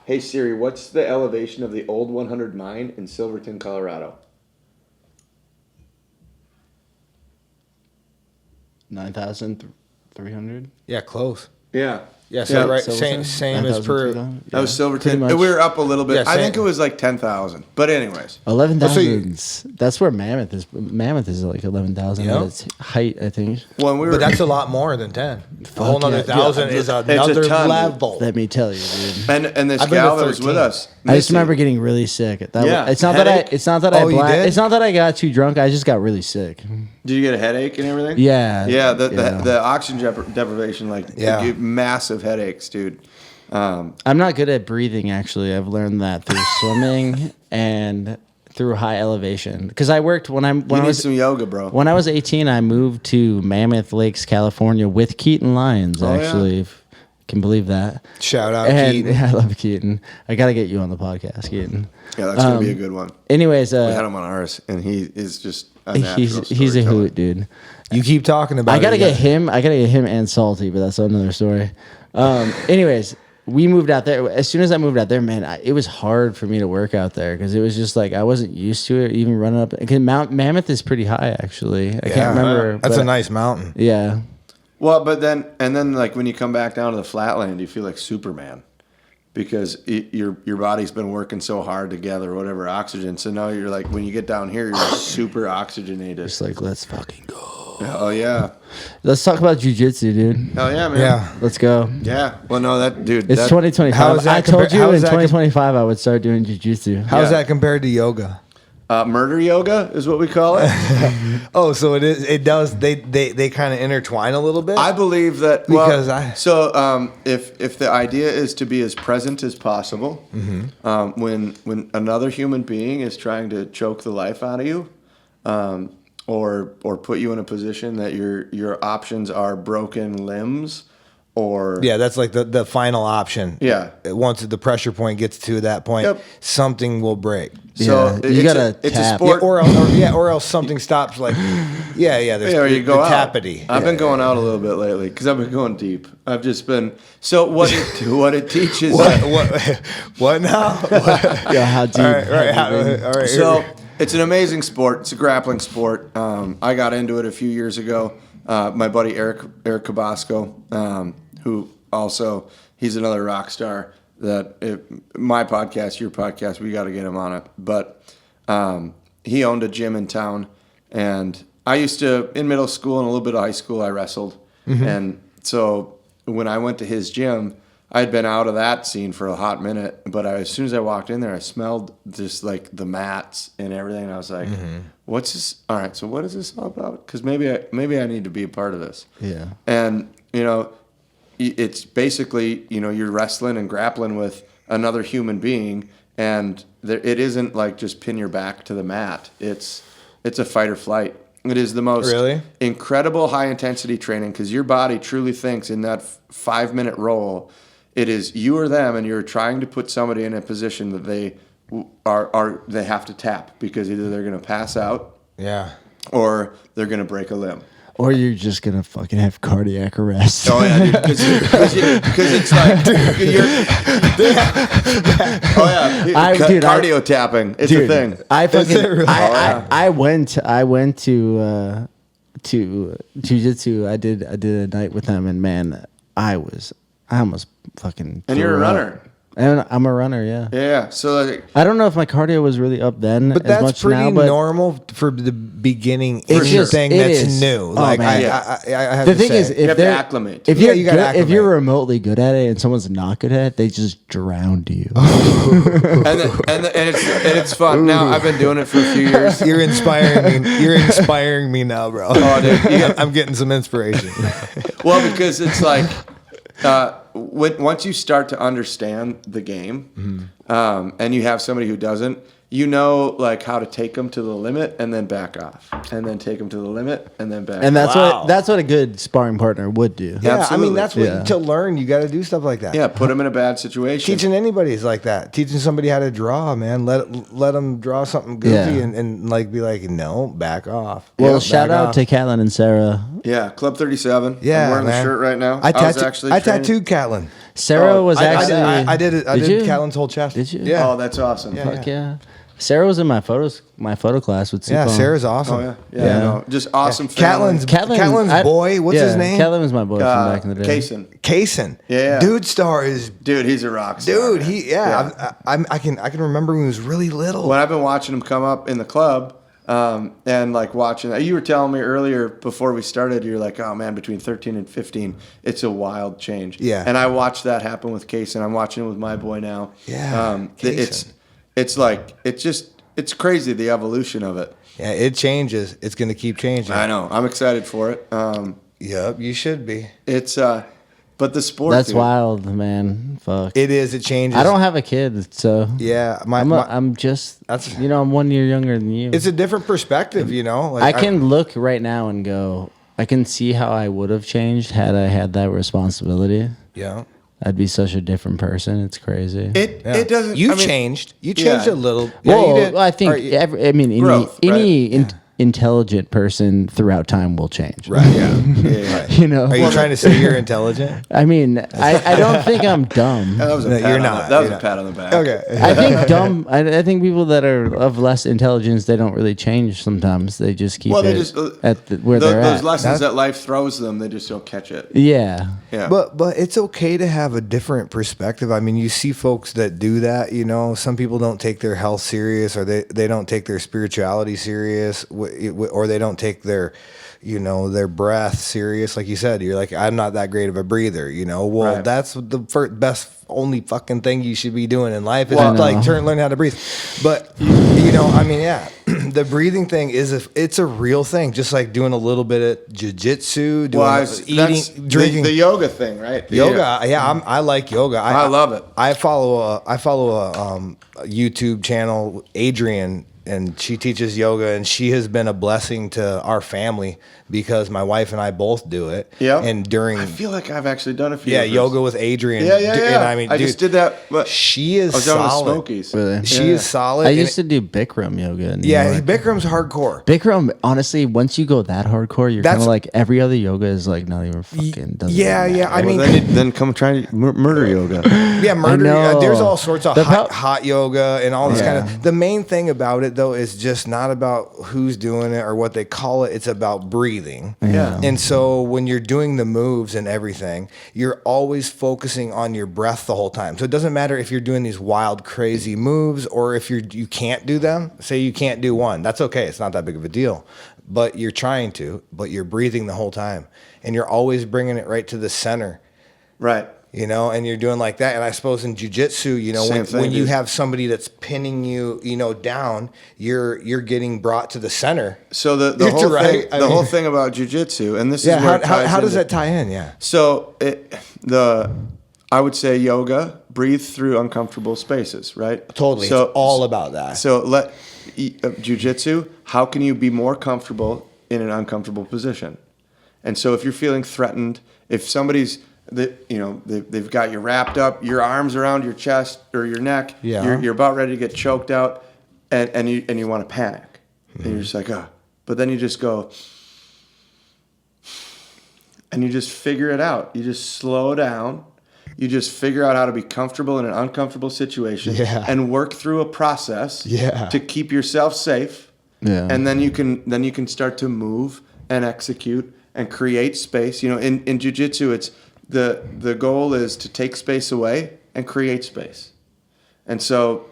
Hey Siri, what's the elevation of the old 100 mine in Silverton, Colorado? 9,300. Yeah, close. Yeah. Yeah, so right, Silverton? same as Peru. 9,300? That was Silverton. pretty much. We were up a little bit. Yeah, I think same. it was like 10,000. But anyways. 11,000. That's where Mammoth is. Mammoth is like 11,000 Yeah. at its height, I think. When we were, But that's a lot more than 10. A whole nother yeah. 1,000 is a another ton, dude. level. Let me tell you, dude. and this I've been gal to that was with 13. us. I just Missy, remember getting really sick. Yeah, It's not headache? that I. It's not that Oh, I. you did? It's not that I got too drunk. I just got really sick. Did you get a headache and everything? Yeah. Yeah, Yeah. the oxygen deprivation, like, Yeah. it gave massive headaches, dude. I'm not good at breathing. Actually, I've learned that through swimming and through high elevation. Because I worked when You I need was some yoga, bro. when I was 18. I moved to Mammoth Lakes, California, with Keaton Lines. Oh, yeah. Actually, if you can believe that. Shout out, And Keaton. I love Keaton. I got to get you on the podcast, Keaton. Yeah, that's going to be a good one. Anyways, We had him on ours, and he is just a natural he's a storyteller. hoot, dude. You keep talking about I gotta it. get him. I gotta get him and Salty, but that's another story. Anyways, we moved out there. As soon as I moved out there, man, it was hard for me to work out there because it was just like I wasn't used to it. Even running up, because Mammoth is pretty high, actually. I can't remember. That's but- a nice mountain. Yeah. Well, but then like when you come back down to the flatland, you feel like Superman because your body's been working so hard to gather whatever oxygen. So now you're like, when you get down here, you're super oxygenated. Just like, let's fucking go. Oh yeah, Let's talk about jujitsu, dude. hell yeah, man. Yeah. Let's go. Yeah. Well, no, that dude. It's that, 2025. How is that I told compar- you how in is that com- 2025 I would start doing jujitsu. How's Yeah. that compared to yoga? Murder yoga is what we call it. Oh, so it is. It does. They kind of intertwine a little bit. I believe that well, Because if the idea is to be as present as possible, when another human being is trying to choke the life out of you, or put you in a position that your options are broken limbs, or yeah, that's like the final option. Yeah. Once the pressure point gets to that point, Yep. something will break. So Yeah, you gotta it's tap. a sport. Or else something stops. Like, yeah. There's Yeah, or you go the out. tappity. I've been going out a little bit lately because I've been going deep. I've just been what it teaches. What now? Yeah, how deep? All right. So it's an amazing sport. It's a grappling sport. I got into it a few years ago. My buddy Eric Cabasco, who also he's another rock star. My podcast, your podcast, we got to get him on it. But he owned a gym in town, and I used to in middle school and a little bit of high school I wrestled, and so when I went to his gym, I'd been out of that scene for a hot minute, but as soon as I walked in there, I smelled just like the mats and everything, and I was like, "What's this? All right, so what is this all about? Because maybe I need to be a part of this." Yeah. And it's basically you're wrestling and grappling with another human being, and it isn't like just pin your back to the mat. It's a fight or flight. It is the most incredible high intensity training because your body truly thinks in that 5-minute roll. It is you or them, and you're trying to put somebody in a position that they have to tap because either they're going to pass out, or they're going to break a limb, Or you're just gonna fucking have cardiac arrest. Oh yeah, dude, because it's like cardio tapping. It's a thing. I fucking really? I went to jujitsu. I did a night with them, and man, I almost fucking. And you're a threw up. runner. And I'm a runner, yeah. Yeah. So like, I don't know if my cardio was really up then But as that's much pretty now, but normal for the beginning It's just- thing it that's is. new. Oh, Like man. I have the to thing say. is, you if have to they're acclimate. if Yeah, you're you gotta good, if you're acclimate. remotely good at it and someone's not good at it, they just drown you. and it's fun. Now I've been doing it for a few years. You're inspiring me. You're inspiring me now, bro. Oh, dude, I'm getting some inspiration. Well, because it's like once you start to understand the game, and you have somebody who doesn't, you know, like how to take them to the limit and then back off, and then take them to the limit and then back. And that's Wow. what a good sparring partner would do. Yeah, I Absolutely. mean that's what Yeah. to learn. You got to do stuff like that. Yeah, put them in a bad situation. Teaching anybody is like that. Teaching somebody how to draw, man. Let them draw something goofy Yeah. and like be like, no, back off. Well, Yep, shout back out off. to Catlin and Sarah. Yeah, Club 37. Yeah, I'm wearing man. the shirt right now. I was actually training- tattooed Catlin. Sarah was actually. I did it. I Did did you? Catlin's whole chest. Did you? Yeah. Oh, that's awesome. Yeah. Fuck yeah. Sarah was in my photo class with Yeah, Supone. Sarah's awesome. Oh yeah. Yeah. Yeah. No, just awesome. family. Catlin's boy. What's his name? Catlin was my boy from back in the day. Kaysen. Kaysen. Yeah. Dude star is Dude, he's a rock star. dude. man. He I can remember when he was really little. When I've been watching him come up in the club, and like watching, you were telling me earlier before we started, you're like, oh man, between 13 and 15, it's a wild change. Yeah. And I watched that happen with Kaysen. I'm watching it with my boy now. Yeah, It's like, it's crazy, the evolution of it. Yeah, it changes. It's going to keep changing. I know. I'm excited for it. Yep, you should be. It's, but the sport, That's dude, wild, man. Fuck. It is. It changes. I don't have a kid, so Yeah, I'm just. That's- I'm 1 year younger than you. It's a different perspective, you know. Like, I can look right now and go. I can see how I would have changed had I had that responsibility. Yeah. I'd be such a different person. It's crazy. it doesn't, You I mean, changed. You changed yeah. a little. Well, you did. I think Or you- any Growth, right? intelligent person throughout time will change. Right. Yeah. Yeah. You know. Are you trying to say you're intelligent? I mean, I don't think I'm dumb. That was a No, pat you're on not. That was You're a pat on the back. Okay. I think dumb. I think people that are of less intelligence, they don't really change. Sometimes they just keep Well, they it just at where they're those at. lessons that life throws them, they just don't catch it. Yeah. Yeah. But it's okay to have a different perspective. I mean, you see folks that do that, you know, some people don't take their health serious, or they don't take their spirituality serious, or they don't take their, you know, their breath serious. Like you said, you're like, I'm not that great of a breather, you know. Well, Right. that's the best, only fucking thing you should be doing in life is Well, like I know. learn how to breathe. But you know, I mean, yeah, the breathing thing it's a real thing. Just like doing a little bit of jujitsu, doing eating, drinking. the yoga thing, right? The Yoga, yeah, I like yoga. I love it. I follow a YouTube channel, Adrian, and she teaches yoga, and she has been a blessing to our family because my wife and I both do it. Yeah. And during I feel like I've actually done a few. yeah, of those. yoga with Adrian. Yeah, yeah, And yeah. I mean, I dude, just did that. But she is I was down with solid. Smokies. Really? She is solid. I and used to do Bikram yoga. In New yeah, York. Bikram's hardcore. Bikram, honestly, once you go that hardcore, you're kind That's- of like every other yoga is like not even fucking. Doesn't Yeah, even yeah. matter. I mean, then come try murder yoga. yeah, murder. know. There's all sorts of The hot yoga and all this Yeah. kind of. The main thing about it though is just not about who's doing it or what they call it. It's about breathing. Yeah. And so when you're doing the moves and everything, you're always focusing on your breath the whole time. So it doesn't matter if you're doing these wild, crazy moves or if you can't do them. Say you can't do one. That's okay. It's not that big of a deal. But you're trying to. But you're breathing the whole time, and you're always bringing it right to the center. Right. You know, and you're doing like that. And I suppose in jiu-jitsu, you know, Same when thing, you dude. have somebody that's pinning you, you know, down, you're getting brought to the center. So the You're whole right. thing, I the mean- whole thing about jujitsu, and this Yeah, is where it ties how does into- that tie in? Yeah. So I would say yoga, breathe through uncomfortable spaces, right? Totally. So it's all about that. So jujitsu, how can you be more comfortable in an uncomfortable position? And so if you're feeling threatened, if somebody's they've got you wrapped up, your arms around your chest or your neck, Yeah. you're about ready to get choked out, and you want to panic, and you're just like, but then you just go, and you just figure it out. You just slow down. You just figure out how to be comfortable in an uncomfortable situation, Yeah. and work through a process, Yeah. to keep yourself safe. Yeah. And then you can start to move and execute and create space. You know, in jiu-jitsu, it's the goal is to take space away and create space. And so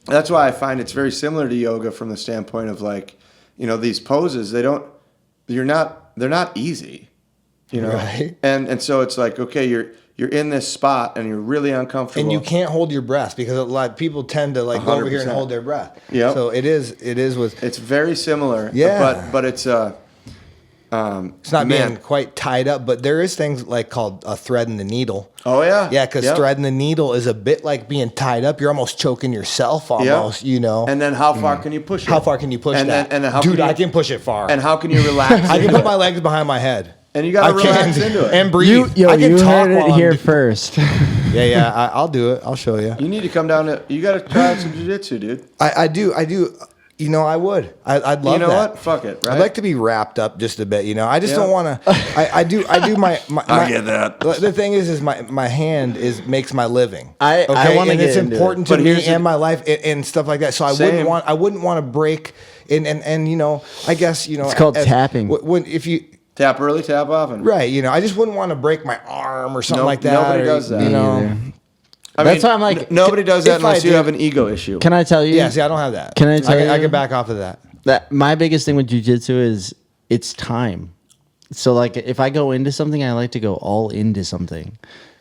that's why I find it's very similar to yoga from the standpoint of like, you know, these poses, they're not easy, you know? Right. And so it's like, okay, you're in this spot and you're really uncomfortable. And you can't hold your breath because a lot of people tend to like go over here and 100%. hold their breath. Yep. So it is with It's very similar. Yeah. But it's it's not being quite tied up, but there is things like called a thread and the needle. Oh yeah. Yeah, because Yep. thread and the needle is a bit like being tied up. You're almost choking yourself almost, you know. And then how far can you push it? How far can you push and that? Then, and how Dude, can you, I can push it far. And how can you relax? I can put my legs behind my head. And you gotta relax into it. And breathe. You I can talk heard while it I'm here first. Yeah, I'll do it. I'll show you. You need to come down to. You gotta try out some jiu-jitsu, dude. I do. You know, I would. I'd love You know that. what? Fuck it. Right? I'd like to be wrapped up just a bit. You know, I just Yeah. don't want to. I do my. I get that. The thing is my hand makes my living. I wanna and get it's into important it. to But me here's the- and my life and stuff like that. So I Same. wouldn't want to break. And you know, I guess you know It's called tapping. When if you. Tap early, tap often. Right, you know, I just wouldn't want to break my arm or something Nope, like that. nobody or, does that. You Me know, either. I That's mean, why I'm like, nobody does that if I unless you did- have an ego issue. Can I tell you? yeah. See, I don't have that. Can I tell I you? can back off of that. That my biggest thing with jujitsu is it's time. So like if I go into something, I like to go all into something.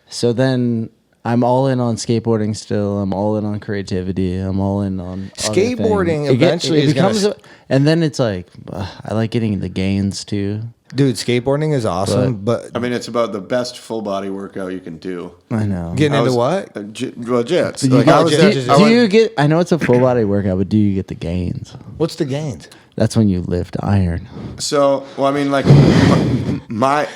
So then I'm all in on skateboarding still. I'm all in on creativity. I'm all in on other Skateboarding things. eventually is gonna becomes, and then it's like I like getting the gains too. Dude, skateboarding is awesome, but I mean, it's about the best full body workout you can do. I know. getting I into was- what? Well, jits. You Like, get- I was do, there- do I went- you get? I know it's a full body workout, but do you get the gains? What's the gains? That's when you lift iron. So, well, I mean, like my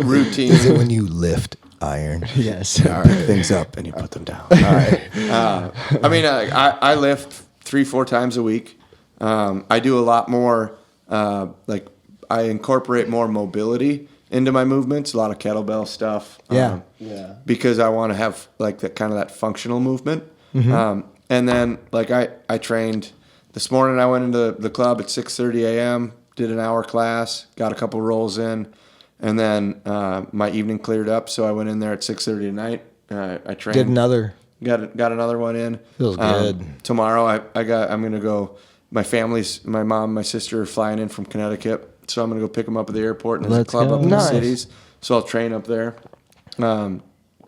routine. Is it when you lift iron? Yes. All right, things up and you put them down. All right. I mean, I lift 3-4 times a week. I do a lot more. Like I incorporate more mobility into my movements. A lot of kettlebell stuff. Yeah. Because I want to have like that kind of that functional movement. Mm-hmm. And then like I trained this morning. I went into the club at 6:30 a.m. Did an hour class. Got a couple rolls in. And then my evening cleared up, so I went in there at 6:30 at night. I trained. Did another. Got another one in. Feels good. Tomorrow I'm gonna go. My mom, my sister are flying in from Connecticut, so I'm gonna go pick them up at the airport. And there's Let's a club go. up in Nice. the cities, so I'll train up there.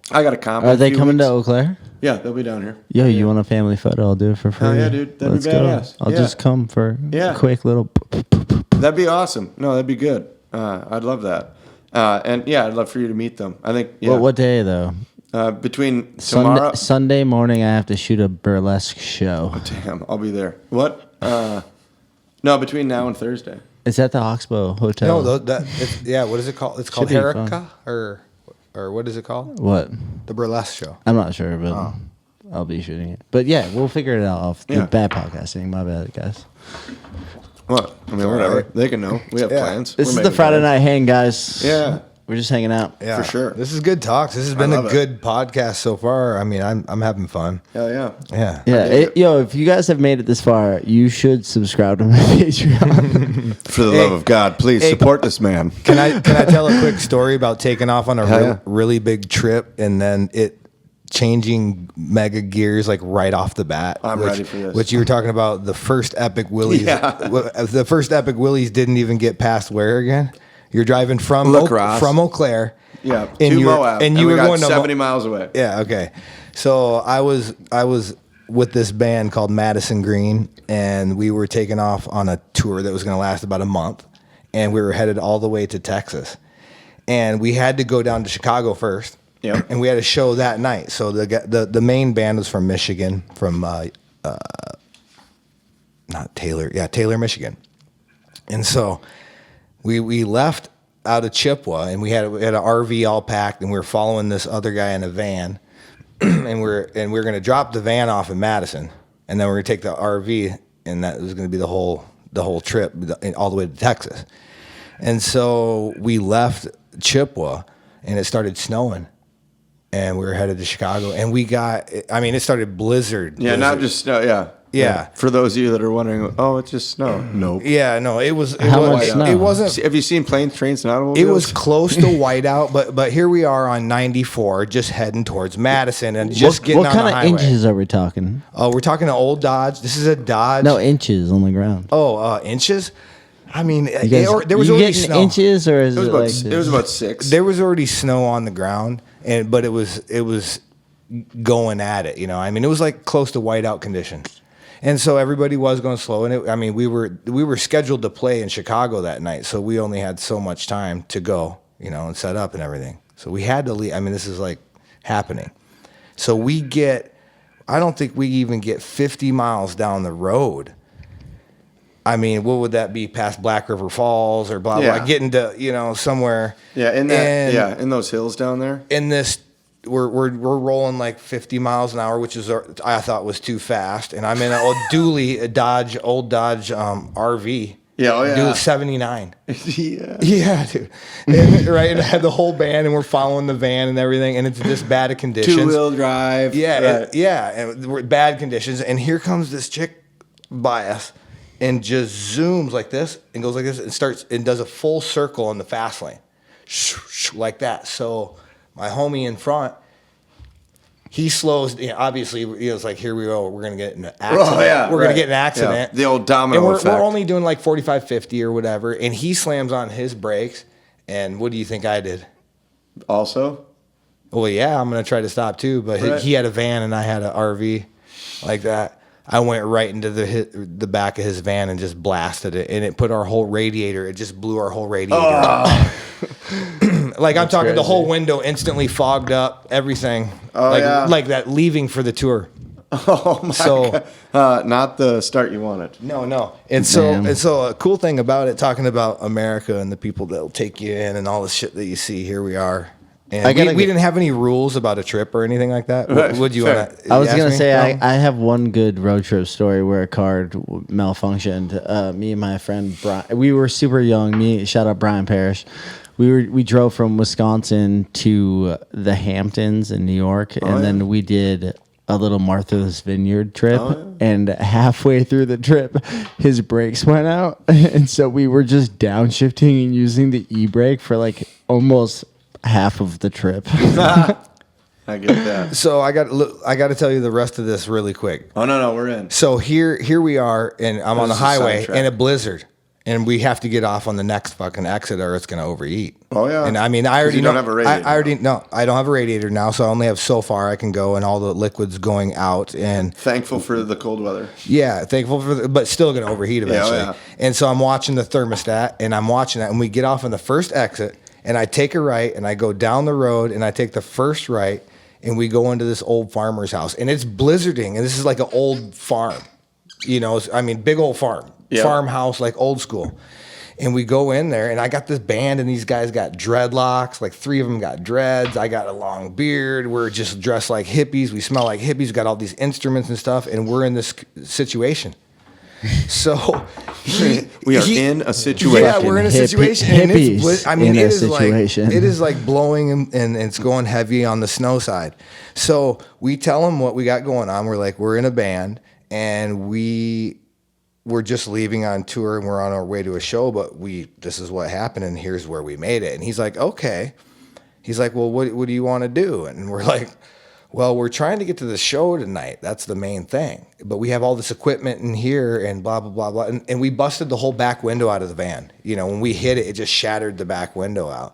I got a comp. in Are a they few coming to weeks. Eau Claire? Yeah, they'll be down here. Yo, you want a family photo? I'll do it for free. yeah, dude. That'd be Let's badass. go. I'll Yeah. just come for Yeah. a quick little. That'd be awesome. No, that'd be good. I'd love that. And yeah, I'd love for you to meet them. I think. Yeah. What day though? Between tomorrow. Sunday morning, I have to shoot a burlesque show. Damn, I'll be there. What? No, between now and Thursday. It's at the Oxbow Hotel. No, what is it called? It's called Should be Herika fun. or what is it called? What? The burlesque show. I'm not sure, but I'll be shooting it. But yeah, we'll figure it out off Yeah. the bad podcasting. My bad, guys. What? I mean, whatever. right. They can know. We have Yeah. plans. This We're is the making Friday plans. night hang, guys. Yeah. We're just hanging out. Yeah, For sure. This is good talks. This has been a love it. good podcast so far. I mean, I'm having fun. Hell yeah. Yeah. Yeah, yo, if you guys have made it this far, you should subscribe to my Patreon. For the love of God, please support this man. Can I tell a quick story about taking off on a Hell yeah. really big trip and then it changing mega gears like right off the bat? I'm ready for this. Which you were talking about the first epic Willys. Yeah. The first epic Willys didn't even get past where again? You're driving from Lacrosse. from Eau Claire. Yeah. And To you were- Moab. and you we were got going to 70 miles away. Yeah, okay. So I was with this band called Madison Green, and we were taking off on a tour that was going to last about a month, and we were headed all the way to Texas, and we had to go down to Chicago first. Yep. And we had a show that night. So the main band was from Michigan, from not Taylor, Taylor, Michigan, and so we left out of Chippewa, and we had an RV all packed, and we were following this other guy in a van, and we're going to drop the van off in Madison, and then we're going to take the RV, and that was going to be the whole trip all the way to Texas. And so we left Chippewa, and it started snowing, and we were headed to Chicago, and it started blizzard. Yeah, not just snow. Yeah. Yeah. For those of you that are wondering, oh, it's just snow. Nope. Yeah, no, it was. How much snow? It wasn't. Have you seen planes, trains, and automobiles? It was close to whiteout, but here we are on 94, just heading towards Madison and just getting what on the kind of highway. inches are we talking? Oh, we're talking an old Dodge. This is a Dodge. No, inches on the ground. Oh, inches. I mean, Guys, there was you already getting snow. inches, or is It was it about, like it was about 6. There was already snow on the ground, but it was going at it. You know, I mean, it was like close to whiteout conditions, and so everybody was going slow. And we were scheduled to play in Chicago that night, so we only had so much time to go, you know, and set up and everything. So we had to leave. I mean, this is like happening. So I don't think we even get 50 miles down the road. I mean, what would that be, past Black River Falls or blah, blah, getting to, you know, somewhere. Yeah, in those hills down there. In this, we're rolling like 50 miles an hour, which is, I thought was too fast. And I'm in an old old Dodge RV. Yeah, oh yeah. Dude, 79. Yeah. Yeah, dude. And, right, and I had the whole band, and we're following the van and everything, and it's this bad of conditions. 2-wheel drive. Yeah, Right. and we're bad conditions. And here comes this chick by us, and just zooms like this, and goes like this, and starts and does a full circle in the fast lane, like that. So my homie in front, he slows. You know, obviously, he was like, "Here we go. We're gonna get in an accident. Oh, yeah, we're gonna right. get in an accident." Yeah. The old domino and we're effect. only doing like 45, 50 or whatever, and he slams on his brakes. And what do you think I did? Also, Well, yeah, I'm gonna try to stop too, but Right. he had a van and I had an RV, like that. I went right into the back of his van and just blasted it, and it put our whole radiator. It just blew our whole radiator up. Like I'm talking, the whole window instantly fogged up, everything. Oh, like, yeah. like that, leaving for the tour. oh my So- God. Not the start you wanted. No. And Damn. so a cool thing about it, talking about America and the people that'll take you in and all the shit that you see. Here we are. And we didn't have any rules about a trip or anything like that. Would you Fair. want to? I was gonna say I have one good road trip story where a car malfunctioned. Me and my friend Brian, we were super young. Shout out Brian Parrish. We drove from Wisconsin to the Hamptons in New York, and then we did a little Martha's Vineyard trip. And halfway through the trip, his brakes went out, and so we were just downshifting and using the e-brake for like almost half of the trip. I get that. So I got to tell you the rest of this really quick. Oh no, we're in. So here we are, and I'm on the This is a highway sidetrack. in a blizzard, and we have to get off on the next fucking exit, or it's gonna overheat. Oh, yeah. And I mean, I already you know. don't have a radiator I already know. I don't have a radiator now, so I only have so far I can go, and all the liquids going out, and Thankful for the cold weather. yeah, thankful for, but still gonna overheat eventually. yeah. And so I'm watching the thermostat, and I'm watching that, and we get off on the first exit, and I take a right, and I go down the road, and I take the first right, and we go into this old farmer's house, and it's blizzarding, and this is like an old farm, you know, I mean, big old farm, Yeah. farmhouse, like old school. And we go in there, and I got this band, and these guys got dreadlocks. Like 3 of them got dreads. I got a long beard. We're just dressed like hippies. We smell like hippies. Got all these instruments and stuff, and we're in this situation. So We are in a situation. Yeah, we're in a situation. And hippies I mean, in it a is situation. like it is like blowing, and it's going heavy on the snow side. So we tell them what we got going on. We're like, we're in a band, and we're just leaving on tour, and we're on our way to a show, but this is what happened, and here's where we made it. And he's like, okay. He's like, well, what do you want to do? And we're like, well, we're trying to get to the show tonight. That's the main thing. But we have all this equipment in here and blah, blah, blah, blah. And we busted the whole back window out of the van. You know, when we hit it, it just shattered the back window out.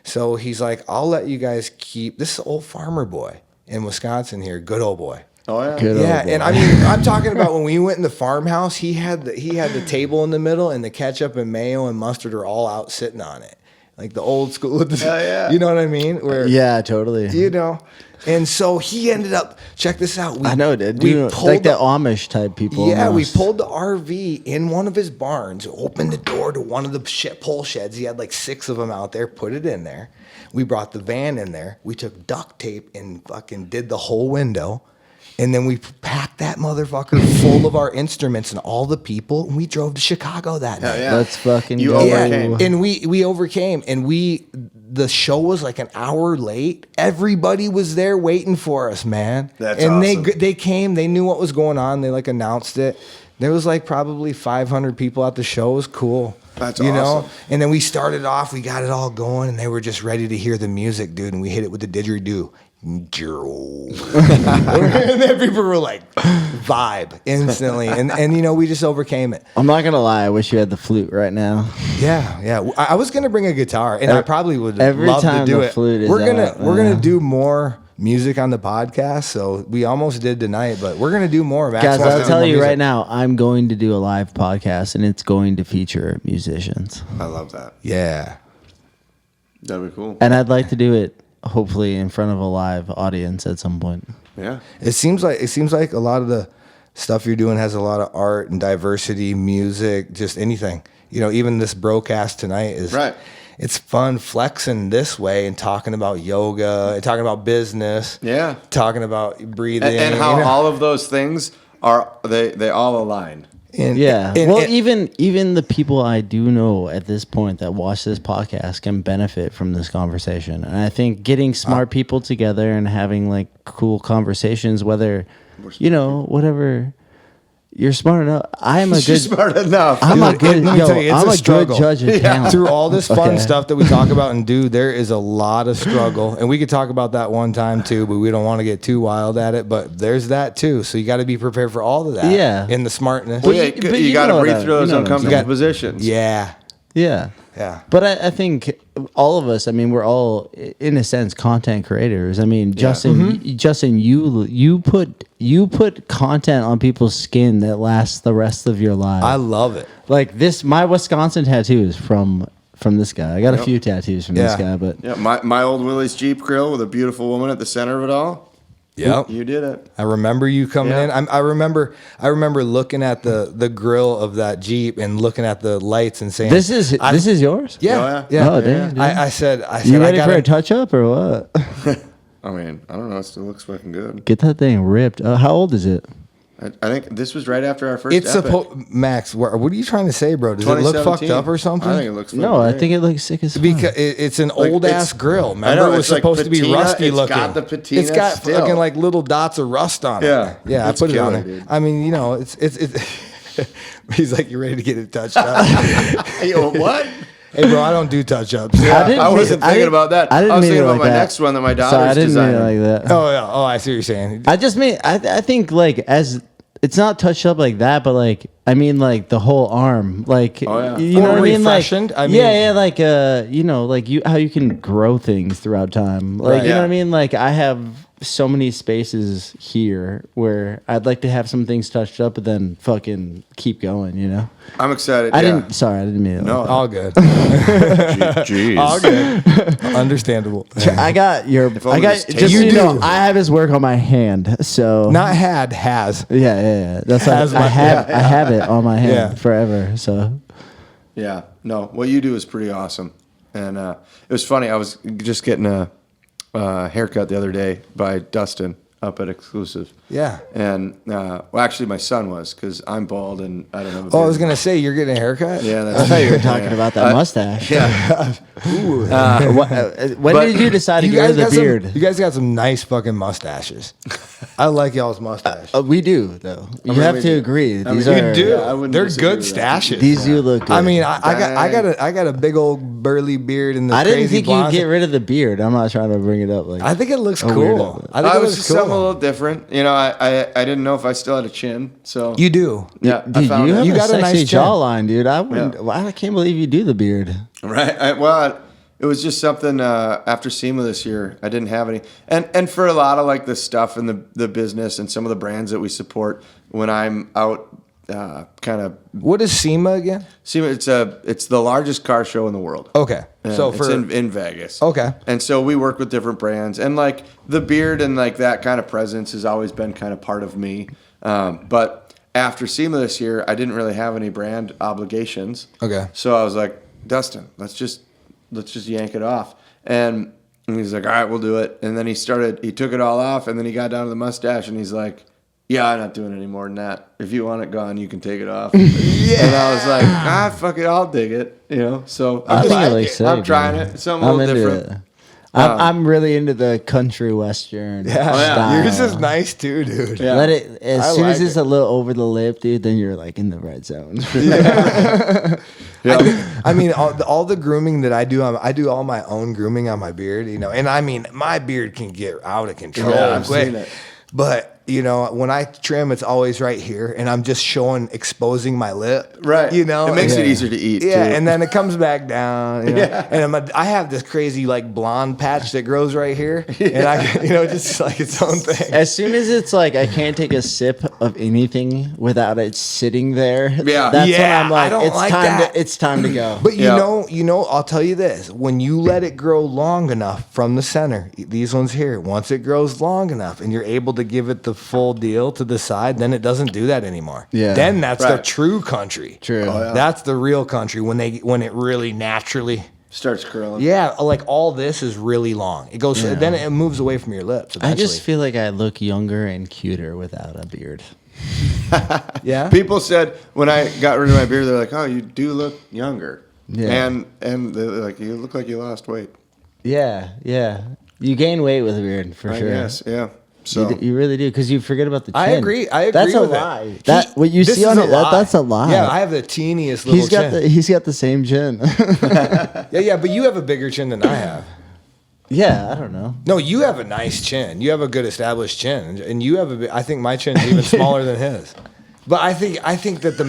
So he's like, I'll let you guys keep this old farmer boy in Wisconsin here. Good old boy. Oh yeah. Good Yeah, old boy. and I mean, I'm talking about when we went in the farmhouse. He had the table in the middle, and the ketchup and mayo and mustard are all out sitting on it, like the old school. Yeah. You know what I mean? Where Yeah, totally. you know, and so he ended up. Check this out. I know, dude. We Dude, pulled like the Amish type people. yeah, almost. we pulled the RV in one of his barns, opened the door to one of the pole sheds. He had like 6 of them out there, put it in there. We brought the van in there. We took duct tape and fucking did the whole window. And then we packed that motherfucker full of our instruments and all the people, and we drove to Chicago that night. Yeah. Let's fucking You go. overcame. And we overcame, and the show was like an hour late. Everybody was there waiting for us, man. That's and awesome. they came. They knew what was going on. They like announced it. There was like probably 500 people at the show. It was cool. That's you know. awesome. And then we started off. We got it all going, and they were just ready to hear the music, dude. And we hit it with the didgeridoo. And then people were like, vibe instantly. And you know, we just overcame it. I'm not gonna lie. I wish you had the flute right now. Yeah. I was gonna bring a guitar, and I probably would every love to time do the it. flute is we're out, gonna do more music on the podcast. So we almost did tonight, but we're gonna do more. Guys, Max, I'll tell more you music. right now, I'm going to do a live podcast, and it's going to feature musicians. I love that. Yeah. That'd be cool. And I'd like to do it, hopefully, in front of a live audience at some point. Yeah. It seems like a lot of the stuff you're doing has a lot of art and diversity, music, just anything. You know, even this broadcast tonight is Right. It's fun flexing this way and talking about yoga and talking about business. Yeah. Talking about breathing And how you know. all of those things are they all align. And, Yeah. and- Well, and- even the people I do know at this point that watch this podcast can benefit from this conversation. And I think getting smart people together and having like cool conversations, whether whatever. You're smart enough. I'm a You're good. smart enough. I'm a Dude, good. let me tell you, it's I'm a a good struggle. judge of Yeah. talent. through all this fun Okay. stuff that we talk about and do, there is a lot of struggle. And we could talk about that one time too, but we don't want to get too wild at it. But there's that too. So you got to be prepared for all of that. Yeah. In the smartness. Well, yeah, but you you got know to what breathe I- through those you know what I'm uncomfortable saying. positions. Yeah. Yeah. Yeah. But I think all of us, I mean, we're all, in a sense, content creators. I mean, Justin, Justin, you put content on people's skin that lasts the rest of your life. I love it. Like this, my Wisconsin tattoo is from this guy. I got a few tattoos from this Yeah. guy, but Yeah, my old Willie's Jeep grill with a beautiful woman at the center of it all. Yep. You did it. I remember you coming Yeah. in. I remember looking at the grill of that Jeep and looking at the lights and saying, this is yours. Yeah. Oh, Yeah. Oh, damn, dude. I said, You I ready for gotta, a touch up or what? I mean, I don't know. It still looks fucking good. Get that thing ripped. How old is it? I think this was right after our first. it's Epic. supposed, Max, what are you trying to say, bro? Does it look fucked 2017. up or something? I think it looks fucking No, I great. think it looks sick as fuck. Because it's an Like, old it's- ass grill. I Remember, know, it was it's like supposed to be patina. rusty It's looking. got the patina It's got still. fucking like little dots of rust on it. Yeah. yeah. I It's put it on killer, there. dude. I mean, you know, it's. He's like, you ready to get it touched up? Yo, what? Hey, bro, I don't do touch ups. I didn't I mean- wasn't I thinking didn't- about that. I didn't I was mean it thinking about like my that. next one that my daughter's Sorry, I didn't designing. mean it like that. Oh yeah. Oh, I see what you're saying. I just mean I think like as it's not touched up like that, but like I mean like the whole arm, like Oh, yeah. you know Oh, what I mean, like refreshened? I mean- yeah, like like you how you can grow things throughout time, like Right. you know Yeah. what I mean. Like I have so many spaces here where I'd like to have some things touched up, but then fucking keep going, you know. I'm excited. I yeah. didn't. Sorry, I didn't mean it. No. like All good. Jeez. All good. Understandable. that. I got your. only I got this just taste- so you You know. do. I have his work on my hand, so Not has. yeah. That's Has like, my- I have it on my hand Yeah. forever. So Yeah, no, what you do is pretty awesome. And it was funny. I was just getting a haircut the other day by Dustin up at Exclusive. Yeah. And, well, actually, my son was because I'm bald and I don't have a beard. Oh, I was gonna say you're getting a haircut. Yeah, I that's thought you were talking about that mustache. Yeah. When did you decide to get rid of the got beard? you guys got some nice fucking mustaches. I like y'all's mustache. We do though. You mean, have we to do. agree. I These mean, are you do. Yeah, I wouldn't They're disagree good with that. stashes. These do look good. I mean, I Dang. got a big old burly beard and the I didn't crazy think blonde. you'd get rid of the beard. I'm not trying to bring it up like. I think it looks a weirdo. cool. I think I it was looks just something a cool. little different. You know, I didn't know if I still had a chin. So You do. yeah, I Dude, found you it. have You a got a sexy nice chin. jawline, dude. I wouldn't. Yeah. Why I can't believe you do the beard. Right. It was just something after SEMA this year. I didn't have any, and for a lot of like the stuff in the business and some of the brands that we support when I'm out, kind of What is SEMA again? SEMA. It's the largest car show in the world. Okay. And So it's for in Vegas. Okay. And so we work with different brands, and like the beard and like that kind of presence has always been kind of part of me. But after SEMA this year, I didn't really have any brand obligations. Okay. So I was like, Dustin, let's just yank it off. And he's like, all right, we'll do it. And then he took it all off, and then he got down to the mustache, and he's like, yeah, I'm not doing any more than that. If you want it gone, you can take it off. Yeah. And I was like, fuck it, I'll dig it. You know, so I think it looks sick, I'm trying man. it. Something a little different. It. I'm really into the country western style. Yours is nice too, dude. Yeah. Let it as soon as it's a little over the lip, dude. Then you're like in the red zone. I mean, all the grooming that I do, I do all my own grooming on my beard, you know. And I mean, my beard can get out of control. Yeah, I've seen it. But you know, when I trim, it's always right here, and I'm just exposing my lip. Right. You know, it makes it easier to eat. Yeah, too. and then it comes back down. You know? Yeah. And I have this crazy like blonde patch that grows right here, and I, you know, just like its own thing. As soon as it's like I can't take a sip of anything without it sitting there. Yeah. That's when Yeah, I'm like, I don't it's like time that. it's time to go. But you know, I'll tell you this: when you let it grow long enough from the center, these ones here, once it grows long enough, and you're able to give it the full deal to the side, then it doesn't do that anymore. Yeah. Then that's the true country. True. Oh, yeah. That's the real country when it really naturally. Starts curling. Yeah, like all this is really long. It goes, then it moves away from your lips. I Eventually. just feel like I look younger and cuter without a beard. Yeah. People said when I got rid of my beard, they're like, "Oh, you do look younger." Yeah. And they're like, "You look like you lost weight." Yeah. You gain weight with a beard for sure. Yes, yeah. So You really do because you forget about the chin. I agree. That's a with lie. it. What you This see is on a it, lie. that's a lie. Yeah, I have the teeniest little chin. He's got the same chin. Yeah, but you have a bigger chin than I have. Yeah, I don't know. No, you have a nice chin. You have a good established chin, and you have I think my chin's even smaller than his. But I think that the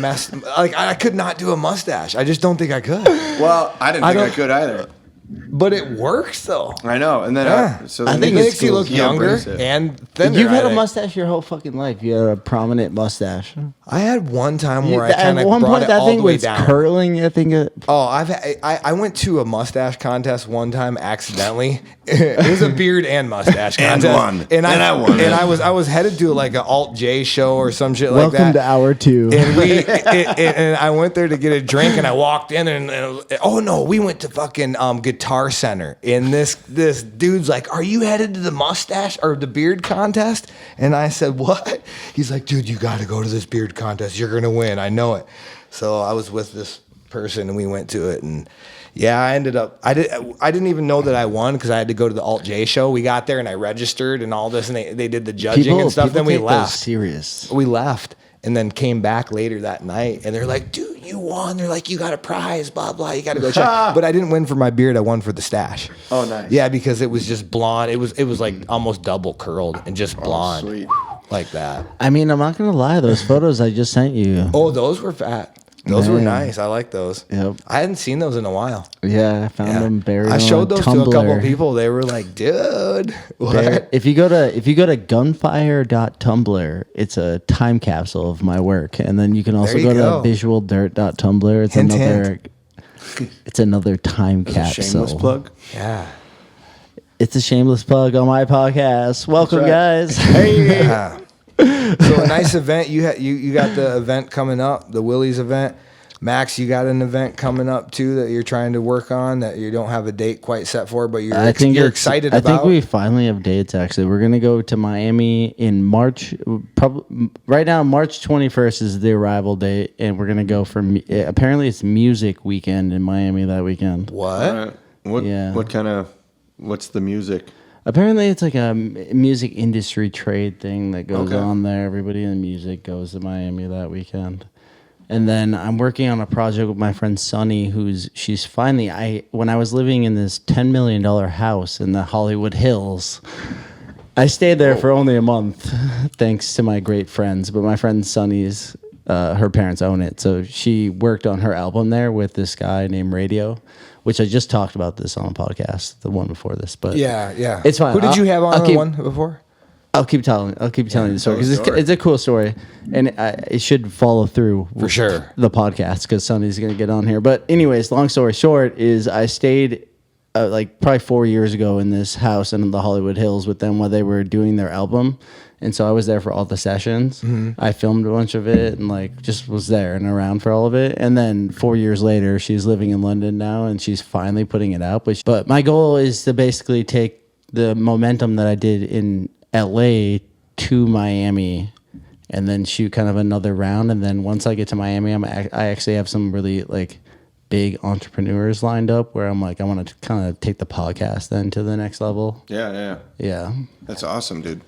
like I could not do a mustache. I just don't think I could. well, I didn't think I could either. But it works though. I know, and then I It think makes it's you cool. look You younger embrace it. and thinner. You've had I a think. mustache your whole fucking life. You had a prominent mustache. I had one time where I At kind of one brought point, it that all thing the way was down. curling. I think. Oh, I went to a mustache contest one time accidentally. It was a beard and mustache contest, won. And I won. And I was headed to like an Alt J show or some shit like that. Welcome to hour 2. And and I went there to get a drink, and I walked in, and oh no, we went to fucking Guitar Center, and this dude's like, "Are you headed to the mustache or the beard contest?" And I said, "What?" He's like, "Dude, you got to go to this beard contest. You're gonna win. I know it." So I was with this person, and we went to it, and yeah, I ended up. I didn't even know that I won because I had to go to the Alt J show. We got there, and I registered and all this, and they did the judging and stuff. Then we left. Serious. We left and then came back later that night, and they're like, "Dude, you won." They're like, "You got a prize, blah blah. You got to go check." But I didn't win for my beard. I won for the stash. Oh, nice. Yeah, because it was just blonde. It was like almost double curled and just blonde, sweet. like that. I mean, I'm not gonna lie. Those photos I just sent you. Oh, those were fat. Those were Man. nice. I like those. Yep. I hadn't seen those in a while. Yeah, I found them buried. I showed on those to a couple Tumblr. people. They were like, "Dude, what?" If you go to gunfire.tumblr, it's a time capsule of my work, and then you can also There you go go. to visualdirt.tumblr. It's Hint, it's another time capsule. Shameless plug. Yeah. It's a shameless plug on my podcast. Welcome, right. guys. Hey, Yeah. So a nice event. You got the event coming up, the Willie's event. Max, you got an event coming up too that you're trying to work on that you don't have a date quite set for, but you're excited I about. think we finally have dates. Actually, we're gonna go to Miami in March. Probably right now, March 21st is the arrival date, and we're gonna go for. Apparently, it's music weekend in Miami that weekend. What? all right. What kind of what's the music? Apparently, it's like a music industry trade thing that goes Okay. on there. Everybody in music goes to Miami that weekend. And then I'm working on a project with my friend Sunny, she's finally, when I was living in this $10 million house in the Hollywood Hills, I stayed there for only a month, thanks to my great friends. But my friend Sunny's, her parents own it. So she worked on her album there with this guy named Radio, which I just talked about this on a podcast, the one before this. But Yeah. it's fine. Who did you have on I'll the keep- one before? I'll keep telling you the story because story. it's a cool story, and it should follow through For sure. the podcast because Sonny's gonna get on here. But anyways, long story short is I stayed like probably 4 years ago in this house in the Hollywood Hills with them while they were doing their album, and so I was there for all the sessions. Mm-hmm. I filmed a bunch of it and like just was there and around for all of it. And then 4 years later, she's living in London now, and she's finally putting it out. But my goal is to basically take the momentum that I did in LA to Miami and then shoot kind of another round. And then once I get to Miami, I actually have some really like big entrepreneurs lined up where I'm like, I want to kind of take the podcast then to the next level. Yeah. That's awesome, dude.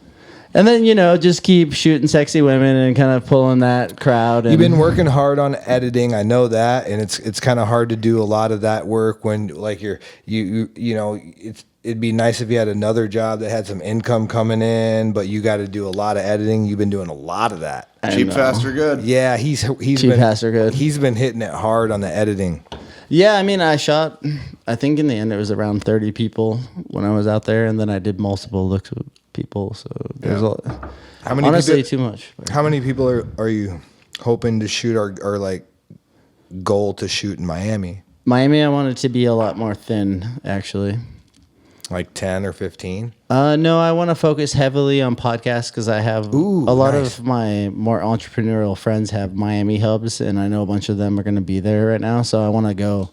And then, just keep shooting sexy women and kind of pulling that crowd. And You've been working hard on editing. I know that. And it's kind of hard to do a lot of that work when like it'd be nice if you had another job that had some income coming in, but you got to do a lot of editing. You've been doing a lot of that. Cheap, fast, or good. Yeah, he's cheap, been, fast, or good. He's been hitting it hard on the editing. Yeah, I mean, I think in the end it was around 30 people when I was out there, and then I did multiple looks with people. So there's honestly too much. How many people are you hoping to shoot or like goal to shoot in Miami? Miami, I want it to be a lot more thin, actually. Like 10 or 15? No, I want to focus heavily on podcasts because I have a lot of my more entrepreneurial friends have Miami hubs, and I know a bunch of them are going to be there right now. So I want to go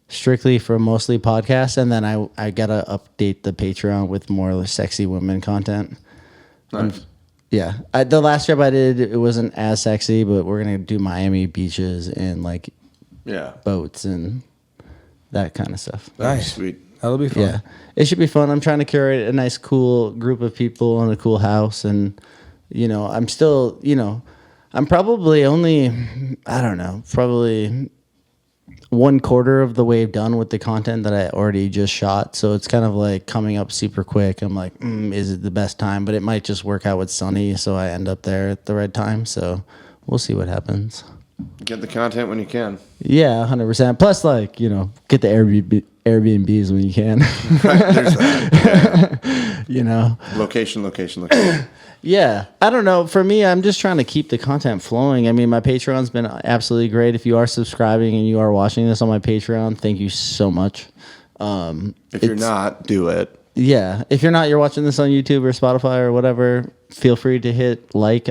strictly for mostly podcasts, and then I got to update the Patreon with more sexy women content. Nice. Yeah. The last trip I did, it wasn't as sexy, but we're going to do Miami beaches and like boats and that kind of stuff. Nice. Sweet. That'll be fun. Yeah, it should be fun. I'm trying to curate a nice, cool group of people in a cool house, and I'm still, I'm probably only, I don't know, probably 1/4 of the way done with the content that I already just shot. So it's kind of like coming up super quick. I'm like, is it the best time? But it might just work out with Sunny, so I end up there at the right time. So we'll see what happens. Get the content when you can. Yeah, 100%. Plus, like, get the Airbnbs when you can. Right, there's that. Yeah. Location. Yeah. I don't know. For me, I'm just trying to keep the content flowing. I mean, my Patreon's been absolutely great. If you are subscribing and you are watching this on my Patreon, thank you so much. If you're not, do it. Yeah. If you're not, you're watching this on YouTube or Spotify or whatever, feel free to hit like.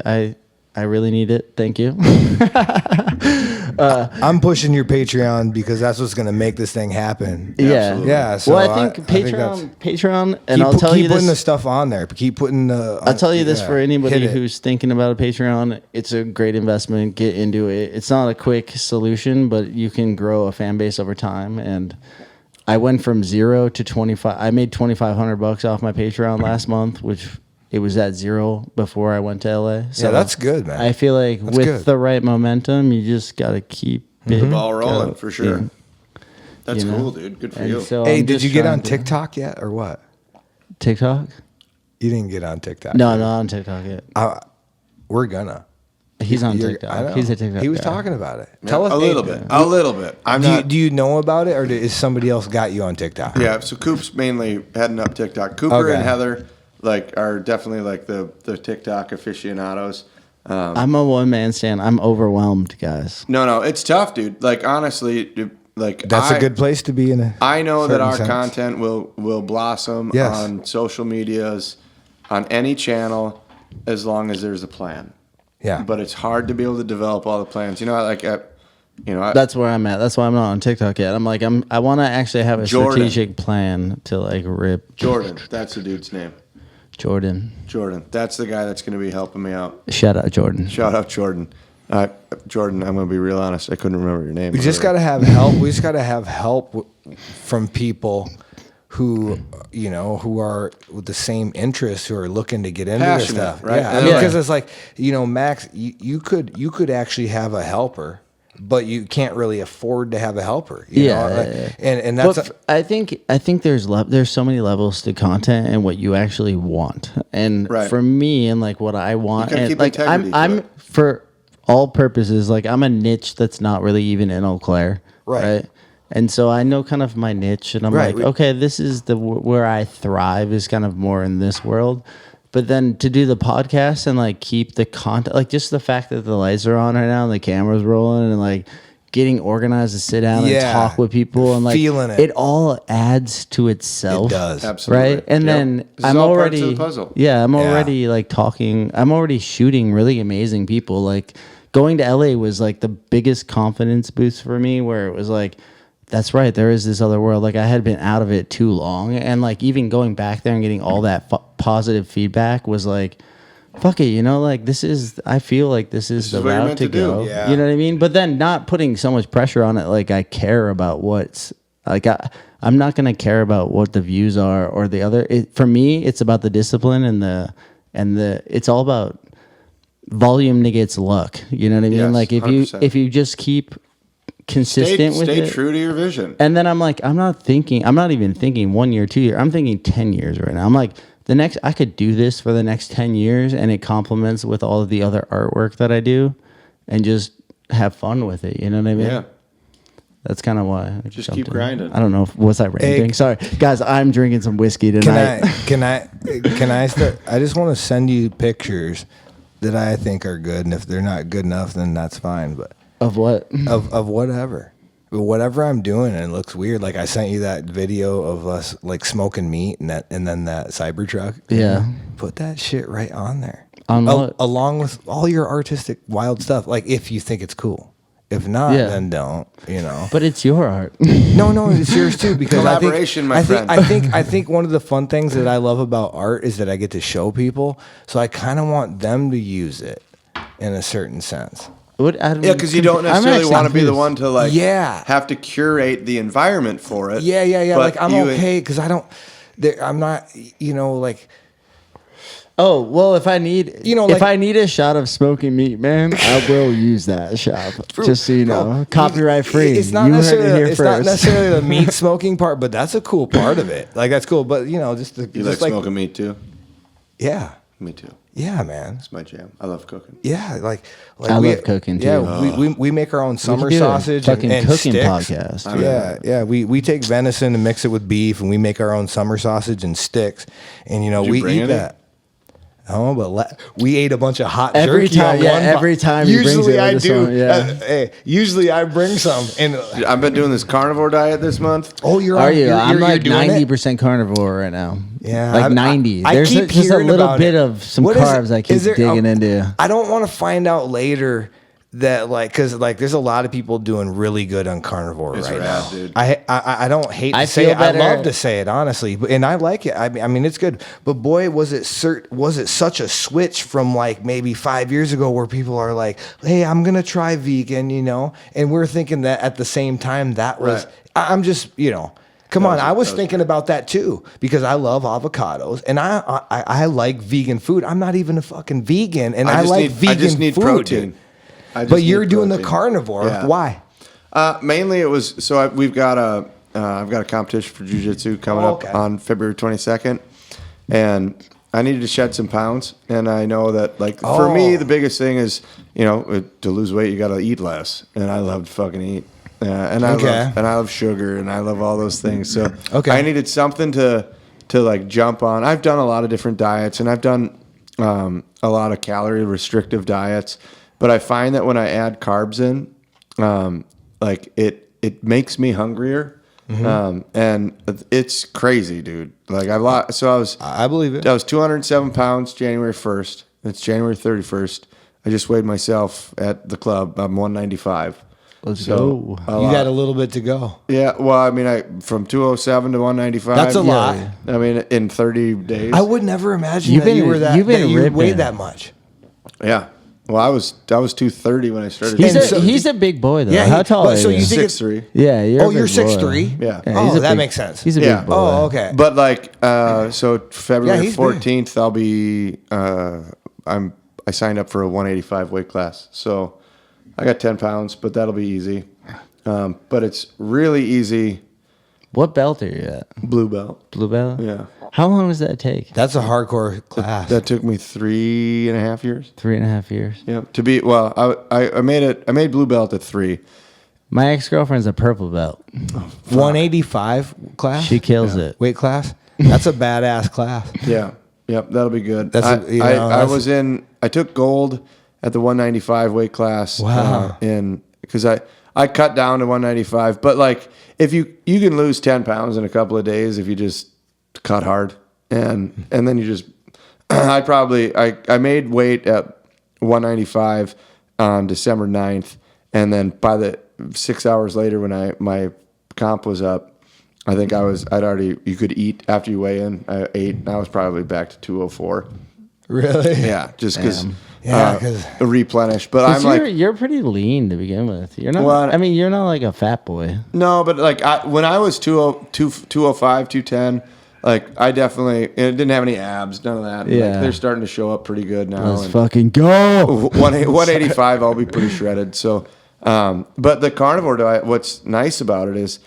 I really need it. Thank you. I'm pushing your Patreon because that's what's going to make this thing happen. Yeah. Absolutely. Yeah. So I think Patreon, and keep, I'll tell you keep this. putting the stuff on there. Keep putting the. I'll tell you this for anybody hit it. who's thinking about a Patreon. It's a great investment. Get into it. It's not a quick solution, but you can grow a fan base over time. And I went from 0 to 25. I made $2,500 off my Patreon last month, which it was at 0 before I went to LA. So yeah, that's good, man. I feel like that's with good. the right momentum, you just got to keep the ball rolling for sure. Yeah. That's cool, dude. Good for And you. so Hey, I'm did just you get trying on to- TikTok yet or what? TikTok? You didn't get on TikTok. No, not on TikTok yet. We're gonna. He's on I know. TikTok. He's a TikTok. He was guy. talking about it. Yeah, Tell us a little bit. I'm not. Do you know about it, or is somebody else got you on TikTok? Yeah. So Coop's mainly heading up TikTok. Cooper Okay. and Heather are definitely like the TikTok aficionados. I'm a one-man stand. I'm overwhelmed, guys. No, it's tough, dude. Like honestly, That's a good place to be in. I know that certain our sense. content will blossom Yes. on social medias, on any channel, as long as there's a plan. Yeah. But it's hard to be able to develop all the plans. That's where I'm at. That's why I'm not on TikTok yet. I want to actually have a Jordan. strategic plan to like rip Jordan, that's the dude's name. Jordan. That's the guy that's going to be helping me out. Shout out Jordan. Shout out Jordan. Jordan, I'm going to be real honest. I couldn't remember your name. We just got to have help. We just got to have help from people who are with the same interests, who are looking to get into this Passionate, stuff, right? Yeah, Yeah. because it's like Max, you could actually have a helper, but you can't really afford to have a helper. You know? Like, and that's. But I think there's so many levels to content and what you actually want, and Right. for me and like what I want, You gotta and keep like integrity to I'm it. for all purposes, like I'm a niche that's not really even in Eau Claire, Right. And so I know kind of my niche, and I'm Right. like, okay, this is where I thrive is kind of more in this world. But then to do the podcast and like keep the content, like just the fact that the lights are on right now and the camera's rolling and like getting organized to sit down and Yeah. talk with people and like Feeling it. it all adds to itself. It does. Absolutely. Right. And Yep. then This is I'm all parts already of the puzzle. Yeah, I'm Yeah. already like talking. I'm already shooting really amazing people. Like going to LA was like the biggest confidence boost for me, where it was like, that's right, there is this other world. Like I had been out of it too long, and like even going back there and getting all that positive feedback was like, fuck it, you know, like I feel like this is the what you're route meant to to do. go. Yeah. You know what I mean? But then not putting so much pressure on it. Like I care about what's like, I'm not going to care about what the views are or the other, for me, it's about the discipline and it's all about volume negates luck. You know what I mean? Yes, like 100%. if you just keep consistent with Stay it. true to your vision. And then I'm like, I'm not even thinking 1 year, 2 year. I'm thinking 10 years right now. I'm like, I could do this for the next 10 years and it complements with all of the other artwork that I do and just have fun with it. You know what I mean? Yeah. That's kind of why I Just jumped keep in. grinding. I don't know. Was I ranting? Sorry. Guys, I'm drinking some whiskey tonight. Can I start? I just want to send you pictures that I think are good. And if they're not good enough, then that's fine. But Of what? of whatever I'm doing, and it looks weird. Like I sent you that video of us like smoking meat and then that Cybertruck. Yeah. Put that shit right on there. On what? Along with all your artistic wild stuff. Like if you think it's cool. If not, Yeah. then don't. You know. But it's your art. No, it's yours too. Because Collaboration, my friend. I think one of the fun things that I love about art is that I get to show people. So I kind of want them to use it in a certain sense. Yeah, because you don't necessarily want to be the one to like Yeah. have to curate the environment for it. Yeah. But Like I'm you- okay because I'm not. You know, like. Oh, well, if I need a shot of smoking meat, man, I will use that shot. Just so you know, copyright free. It's not You heard it necessarily here it's not first. necessarily the meat smoking part, but that's a cool part of it. Like that's cool, but you know, just You like smoking meat too? Yeah, Me too. yeah, man. It's my jam. I love cooking. Yeah, like I love cooking, too. Yeah, we make our own summer do a sausage fucking and cooking sticks. podcast. Yeah. We take venison and mix it with beef, and we make our own summer sausage and sticks. And you know, Did you we bring eat any? that. Oh, but we ate a bunch of hot Every jerky time- on yeah, one every time he brings Usually it I with do. this one, yeah. Hey, usually I bring some. And I've been doing this carnivore diet this month. oh, you're Are on, you? You're, I'm you're like doing it? 90% carnivore right now. Yeah, like I- 90. I There's keep just a hearing little about bit it. of some What is it? carbs I keep Is there- digging into. I don't want to find out later that because there's a lot of people doing really good on carnivore It's right rad, now. dude. I don't hate to I say feel it. I better. love to say it honestly, and I like it. I mean it's good. But boy, was it such a switch from like maybe 5 years ago where people are like, hey, I'm gonna try vegan, you know, and we're thinking that at the same time that was. Right. I'm just Come on, I was that was thinking about that too because I love avocados and I like vegan food. I'm not even a fucking vegan, and I like vegan I just need food. protein. I just But you're need doing the protein. carnivore. Yeah. Why? Mainly it was so I've got a competition for jiu-jitsu coming okay. up on February 22nd, and I needed to shed some pounds, and I know that like for me the biggest thing is to lose weight you got to eat less, and I love to fucking eat, and I love sugar, and I love all those things. So I needed something to like jump on. I've done a lot of different diets, and I've done a lot of calorie restrictive diets, but I find that when I add carbs in, like it makes me hungrier. And it's crazy, dude. Like I've lost, so I believe it. I was 207 pounds January 1st. It's January 31st. I just weighed myself at the club. I'm 195. Let's go. You got a little bit to go. Yeah. Well, I mean, from 207 to 195. That's a lot. I mean, in 30 days. I would never imagine You've that you been- were that. you've been that you ripping. weighed that much. Yeah. Well, I was 230 when I started. He's a big boy though. Yeah, How tall but are so you? you think it's- 6'3". Yeah, you're. Oh, a you're big boy. 6'3"? Yeah. he's Oh, a that big- makes sense. He's a Yeah. big boy. Oh, okay. But like, so February he's 14th, I'll be. I signed up for a 185 weight class, so I got 10 pounds, but that'll be easy. But it's really easy. What belt are you at? Blue belt. Blue belt. Yeah. How long does that take? That's a hardcore class. That took me 3.5 years. 3.5 years. Yeah. To be I made it. I made blue belt at 3. My ex-girlfriend's a purple belt. 185 class. She kills it. Weight class. That's a badass class. Yeah. Yep. That'll be good. I took gold at the 195 weight class. Wow. Because I cut down to 195, but like if you can lose 10 pounds in a couple of days if you just cut hard, and then you just I made weight at 195 on December 9th, and then by the 6 hours later when my comp was up, I think you could eat after you weigh in. I ate, and I was probably back to 204. Really? Yeah, just because Yeah, 'cause- replenish. But I'm like, you're pretty lean to begin with. You're not. Well, I mean, you're not like a fat boy. no, but like when I was 205, 210, like I definitely it didn't have any abs, none of that. And, Yeah. like, they're starting to show up pretty good now. Let's and fucking go. 185, I'll be pretty shredded. So, but the carnivore diet, what's nice about it is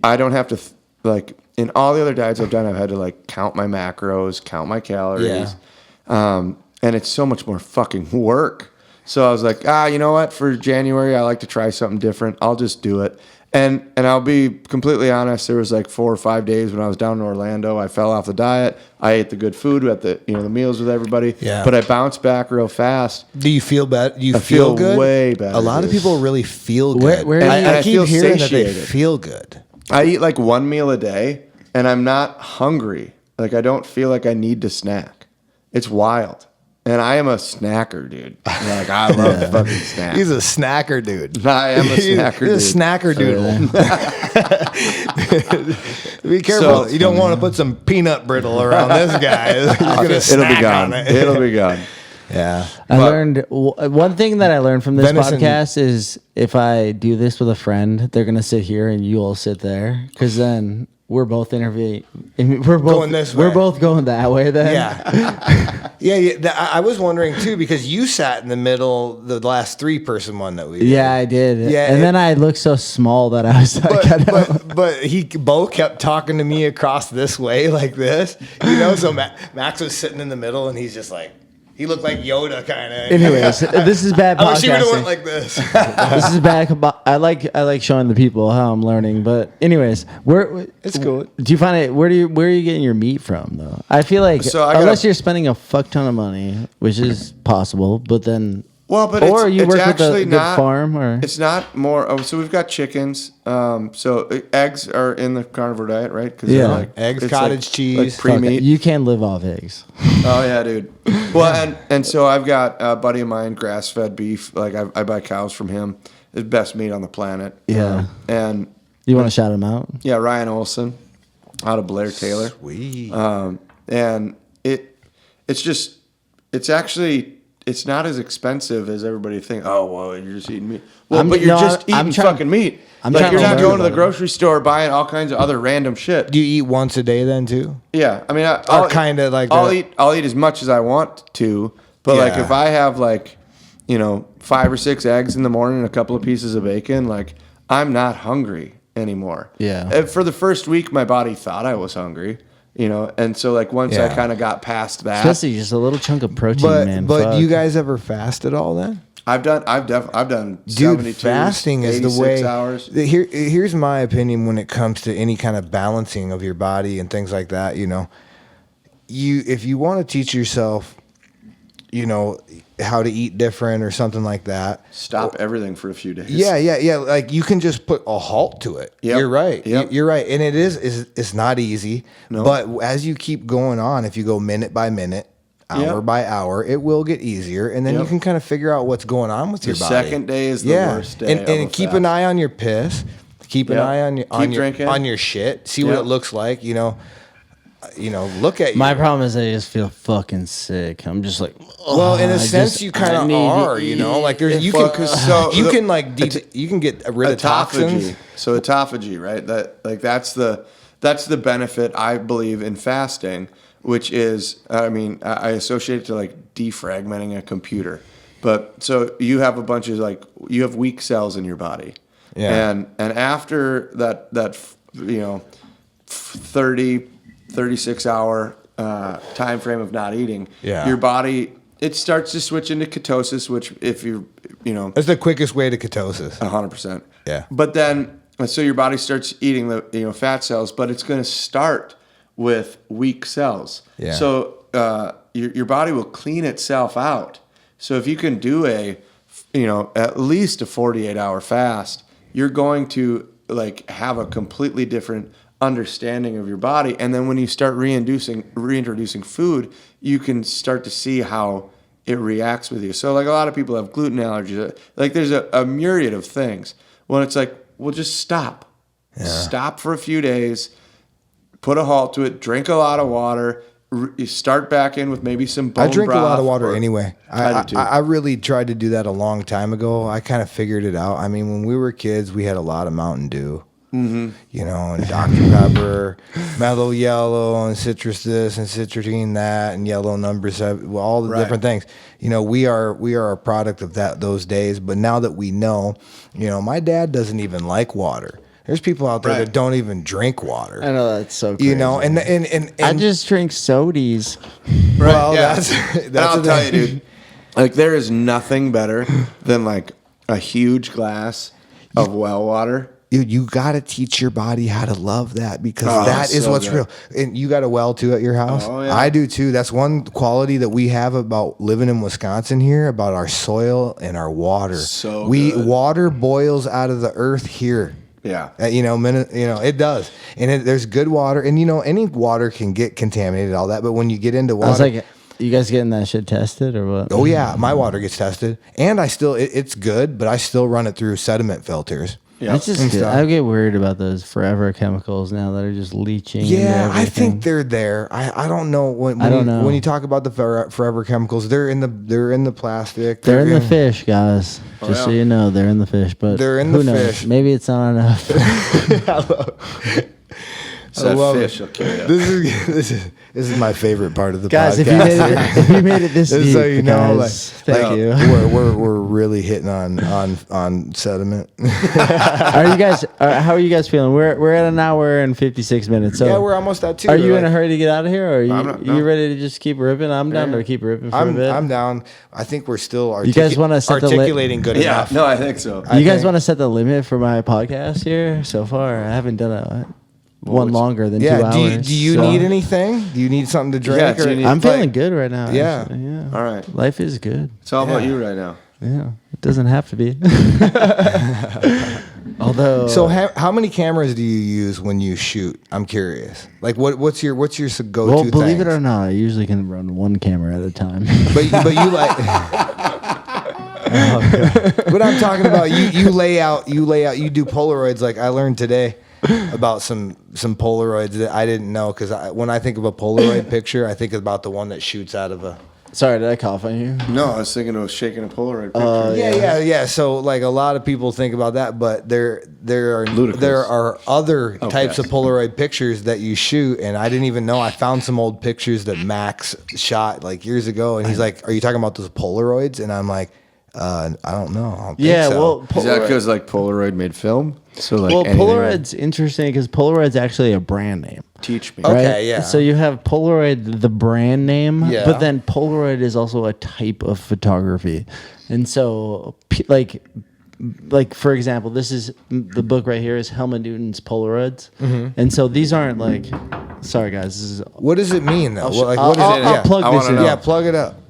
I don't have to like in all the other diets I've done, I've had to like count my macros, count my calories. And it's so much more fucking work. So I was like, you know what? For January, I like to try something different. I'll just do it. And I'll be completely honest. There was like 4 or 5 days when I was down in Orlando. I fell off the diet. I ate the good food at the the meals with everybody. Yeah. But I bounced back real fast. Do you feel better? Do you I feel good? way better, A lot of dude. people really feel good. Where And I I keep feel hearing that they satiated. feel good. I eat like one meal a day, and I'm not hungry. Like I don't feel like I need to snack. It's wild. And I am a snacker, dude. Like I love fucking snacks. He's a snacker dude. I am a snacker, dude. He's a snacker doodle. Be careful. So- you don't want to put some peanut brittle around this guy. He's gonna It'll snack be gone. on it. It'll be gone. Yeah. I learned one thing that I learned from this Venison- podcast is if I do this with a friend, they're gonna sit here and you all sit there, because then we're both interviewing. We're both Going this way. We're both going that way. Then Yeah. I was wondering too, because you sat in the middle the last 3-person one that we did. Yeah, I did. Yeah, and then I looked so small that I was like, But Bo kept talking to me across this way like this, So Max was sitting in the middle, and he's just like, he looked like Yoda kind of. anyways, this is bad I wish he would have podcasting. went like this. This is bad. I like showing the people how I'm learning. But anyways, It's cool. Do you find it? Where are you getting your meat from though? I feel like So I gotta- unless you're spending a fuck ton of money, which is possible, but then Well, but or it's, you it's work with a actually good not, farm, or it's not more. Oh, so we've got chickens. So eggs are in the carnivore diet, right? Cause Yeah. they're like, Eggs, it's cottage like cheese. fuck, pre-meat. you can live off eggs. Oh yeah, dude. Well, and so I've got a buddy of mine, grass-fed beef. Like I buy cows from him. It's best meat on the planet. Yeah. And You want to shout them out? yeah, Ryan Olson, out of Blair Taylor. Sweet. And it's not as expensive as everybody thinks. Oh, well, you're just eating meat. Well, but you're just eating fucking meat. I'm Like trying you're to not learn going to the about it. grocery store buying all kinds of other random shit. Do you eat once a day then too? Yeah, I mean, Or kinda like I'll the- eat as much as I want to, but like Yeah. if I have like 5 or 6 eggs in the morning and a couple of pieces of bacon, like I'm not hungry anymore. Yeah. And for the first week, my body thought I was hungry, and so like once I Yeah. kind of got past that, Especially just a little chunk of protein, man. But Fuck. do you guys ever fast at all then? I've done Dude, 72, fasting is the 86 way. hours. Here's my opinion when it comes to any kind of balancing of your body and things like that. If you want to teach yourself, how to eat different or something like that. Stop everything for a few days. Yeah. Like you can just put a halt to it. Yep. You're right. Yep. You're right, and it's not easy. No. But as you keep going on, if you go minute by minute, hour Yep. by hour, it will get easier, and then you Yep. can kind of figure out what's going on with your body. second day is the worst day of a and keep an fast. eye on your piss. Keep an Yep. eye on Keep drinking. on your shit. See what Yep. it looks like. Look at My you. problem is I just feel fucking sick. I'm just like, Well, in I a sense, just- you kind I of need to are. eat. Like there's you Well, can 'cause so you the- can like you can get rid of toxins. Autophagy. So autophagy, right? That's the benefit I believe in fasting, which is I associate it to like defragmenting a computer. But so you have a bunch of you have weak cells in your body. Yeah. And after that 36 hour time frame of not eating, Yeah. your body it starts to switch into ketosis, which if That's the quickest way to ketosis. 100%. Yeah. But then, so your body starts eating the fat cells, but it's going to start with weak cells. Yeah. So your body will clean itself out. So if you can do at least a 48-hour fast, you're going to have a completely different understanding of your body. And then when you start reintroducing food, you can start to see how it reacts with you. So a lot of people have gluten allergies. There's a myriad of things. When it's just stop. Yeah. Stop for a few days, put a halt to it, drink a lot of water, you start back in with maybe some bone I drink a lot of broth water or- anyway. I do too. I really tried to do that a long time ago. I kind of figured it out. I mean, when we were kids, we had a lot of Mountain Dew. Mm-hmm. You know, and Dr. Pepper, Mellow Yellow, and Citrus this, and Citrusine that, and Yellow Number 7, well, all the Right. different things. You know, we are a product of those days. But now that we know, you know, my dad doesn't even like water. There's people out there Right. that don't even drink water. I know that's so crazy. You know, and I just drink sodies. well, yeah. that's And I'll the tell you, thing. dude. Like, there is nothing better than like a huge glass of well water. You got to teach your body how to love that because Oh, that is so what's good. real. And you got a well too at your house? Oh, yeah. I do too. That's one quality that we have about living in Wisconsin here, about our soil and our water. So good. good. Water boils out of the earth here. Yeah. You know, it does. And there's good water. And, you know, any water can get contaminated, all that. But when you get into water. I was like, you guys getting that shit tested or what? Oh, yeah. My water gets tested. And it's good, but I still run it through sediment filters. Yeah. That's just And good. stuff. I get worried about those forever chemicals now that are just leaching. Yeah, into I everything. think they're there. I don't know when I don't know. when you talk about the forever chemicals, they're in the plastic. They're in the fish, guys. Just so yeah. you know, they're in the fish. But They're in who the knows? fish. Maybe it's not enough. So that love fish it. will kill you. This is my favorite part of the Guys, podcast. if you made it this Just deep, so you know, guys, thank you. we're really hitting on sediment. How are you guys feeling? We're at an hour and 56 minutes. So yeah, we're almost at 2. Are you in a Like, hurry to get out of here, or are you, I'm not- no. you ready to just keep ripping? I'm down to keep ripping for a bit. I'm down. I think we're still You guys wanna set the articulating good Yeah, enough. no, I think so. You guys think- want to set the limit for my podcast here? So far, I haven't done one longer than 2 Yeah. hours. Do you so- need anything? Do you need something to drink? Yeah, do you need- I'm like- feeling good right now. Yeah. actually, yeah. All right. Life is good. It's all about Yeah. you right now. Yeah, it doesn't have to be. Although, So how many cameras do you use when you shoot? I'm curious. Like what's your go-to well, believe thing? it or not, I usually can run one camera at a time. But you like But I'm talking about you lay out you do Polaroids like I learned today about some Polaroids that I didn't know cuz when I think of a Polaroid picture, I think about the one that shoots out of a Sorry, did I cough on you? No, I was thinking of shaking a Polaroid picture. Yeah. So like a lot of people think about that, but there Ludicrous. are other types Okay. of Polaroid pictures that you shoot, and I didn't even know. I found some old pictures that Max shot like years ago, and he's like, "Are you talking about those Polaroids?" And I'm like, "I don't know." I don't think Yeah, so. well, Is that because like Polaroid made film? So like well, anything- Polaroid's interesting because Polaroid's actually a brand name. teach me. Okay. Right? yeah. So you have Polaroid, the brand name, Yeah. but then Polaroid is also a type of photography, and so like for example, this is the book right here is Helmut Newton's Polaroids, and so these aren't like. Sorry guys, this is. What does it mean though? What I'll, is it? I'll Yeah. plug I this wanna in. know. Yeah, plug it up.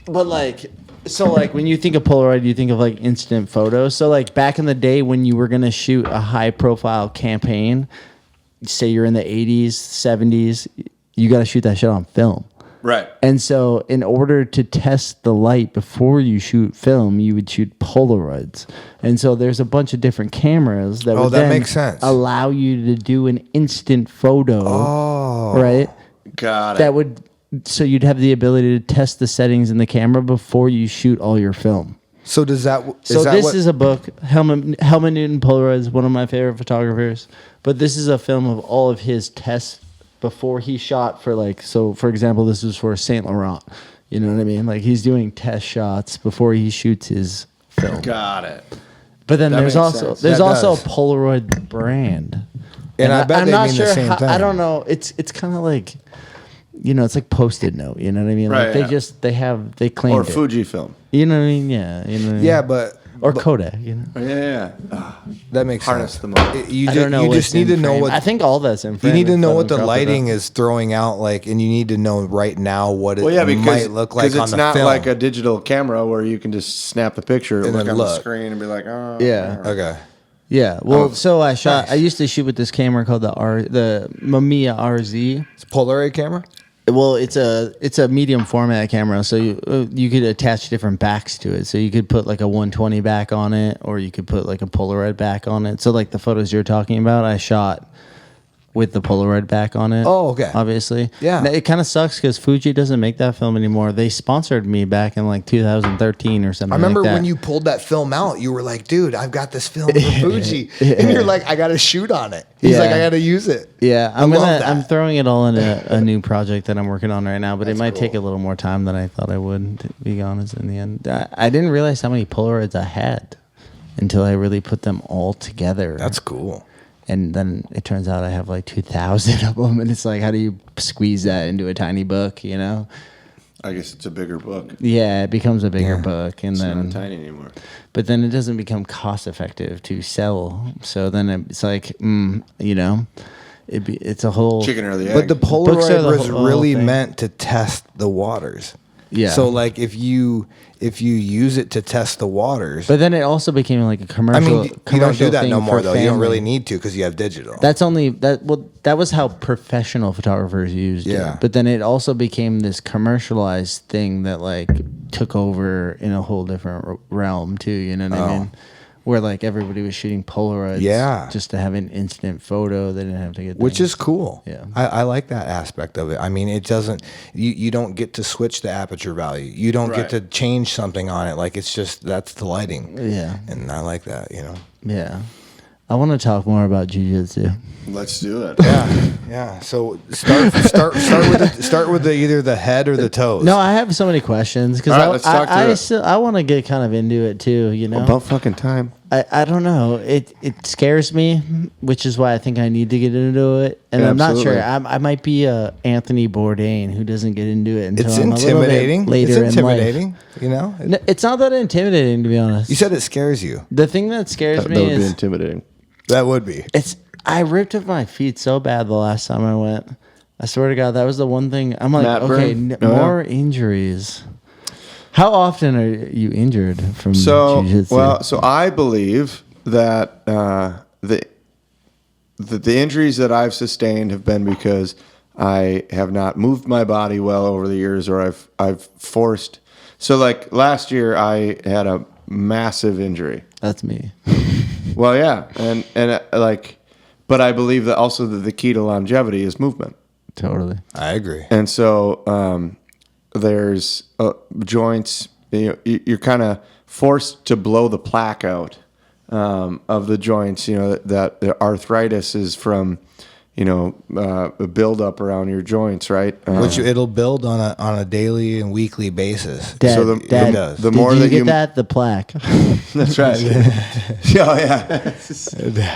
But like, so like when you think of Polaroid, you think of like instant photos. So like back in the day when you were gonna shoot a high profile campaign, say you're in the 80s, 70s, you got to shoot that shit on film. Right. And so in order to test the light before you shoot film, you would shoot Polaroids. And so there's a bunch of different cameras that would that then makes sense. allow you to do an instant photo. Oh. Right? Got it. That would so you'd have the ability to test the settings in the camera before you shoot all your film. So does that? So that this what- is a book. Helmut Newton Polaroids, one of my favorite photographers. But this is a film of all of his tests before he shot for like. So for example, this is for Saint Laurent. You know what I mean? Like he's doing test shots before he shoots his film. Got it. But then That there's makes also sense. there's That also a does. Polaroid brand. And I bet I'm they not mean the sure same how- thing. I don't know. It's kind of like. You know, it's like Post-it note. You know what I mean? Right, Like yeah. they claimed Or it. Fujifilm. You know what I mean? Yeah. You know what I mean? Yeah, but Or Kodak. You know. Yeah. that makes Harness sense. them up. You I don't know. You what's just need in to know frame. what I think all that's in you frame. need to if know I what the don't crop it lighting up. is throwing out, like, and you need to know right now what it Well, yeah, because might look like on it's the not film. like a digital camera where you can just snap the picture, And look then on the look. screen, and be like, oh. Yeah. Okay. Yeah. Well, Oh, so I shot. nice. I used to shoot with this camera called the Mamiya RZ. It's a Polaroid camera. Well, it's a medium format camera, so you could attach different backs to it. So you could put like a 120 back on it, or you could put like a Polaroid back on it. So like the photos you're talking about, I shot with the Polaroid back on it. Oh, okay. Obviously. Yeah. Now, it kind of sucks because Fuji doesn't make that film anymore. They sponsored me back in like 2013 or something. I remember like that. when you pulled that film out, you were like, dude, I've got this film for Fuji. And you're like, I got to shoot on it. He's like, I got to use it. Yeah, I love that. I'm throwing it all in a new project that I'm working on right now, but it might cool. take a little more time than I thought I would, to be honest, in the end. I didn't realize how many Polaroids I had until I really put them all together. That's cool. And then it turns out I have like 2,000 of them, and it's like, how do you squeeze that into a tiny book, you know? I guess it's a bigger book. Yeah, it becomes a bigger book, and It's then not tiny anymore. but then it doesn't become cost effective to sell. So then it's like, you know, it's a whole Chicken or the egg. But the Books are Polaroid the was whole really thing. meant to test the waters. Yeah. So like if you use it to test the waters, But then it also became like a I commercial. mean, you don't commercial do that thing no more for though. You don't family. really need to because you have digital. That's only that. Well, that was how professional photographers used Yeah. it. But then it also became this commercialized thing that like took over in a whole different realm too. You know what I mean? Where like everybody was shooting Polaroids, Yeah. just to have an instant photo. They didn't have to get Which things. is cool. Yeah. I like that aspect of it. I mean, it doesn't, you don't get to switch the aperture value. You don't Right. get to change something on it. Like it's just, that's the lighting. Yeah. And I like that, you know? Yeah. I want to talk more about jiu-jitsu. Let's do it. Yeah. So start with the either the head or the toes. No, I have so many questions because All right, let's talk through it. I want to get kind of into it too. You know, About fucking time. I don't know. It scares me, which is why I think I need to get into it. And Yeah, I'm not absolutely. sure. I might be a Anthony Bourdain who doesn't get into it until It's I'm intimidating. a little bit later It's in life. intimidating, you know? No, it's not that intimidating, to be honest. You said it scares you. The thing that scares That me would be is intimidating. That would be. I ripped up my feet so bad the last time I went. I swear to God, that was the one thing. I'm like, Matt okay, burn? Oh, yeah. more injuries. How often are you injured from jiu-jitsu? So I believe that the injuries that I've sustained have been because I have not moved my body well over the years, or I've forced. So like last year, I had a massive injury. That's me. Well, yeah, and like, but I believe that also that the key to longevity is movement. Totally. I agree. And so there's joints. You're kind of forced to blow the plaque out of the joints. You know that the arthritis is from, a buildup around your joints, right? Which it'll build on a daily and weekly basis. Dad, So the Dad, the did more you that get you that? The plaque. that's right. Oh yeah.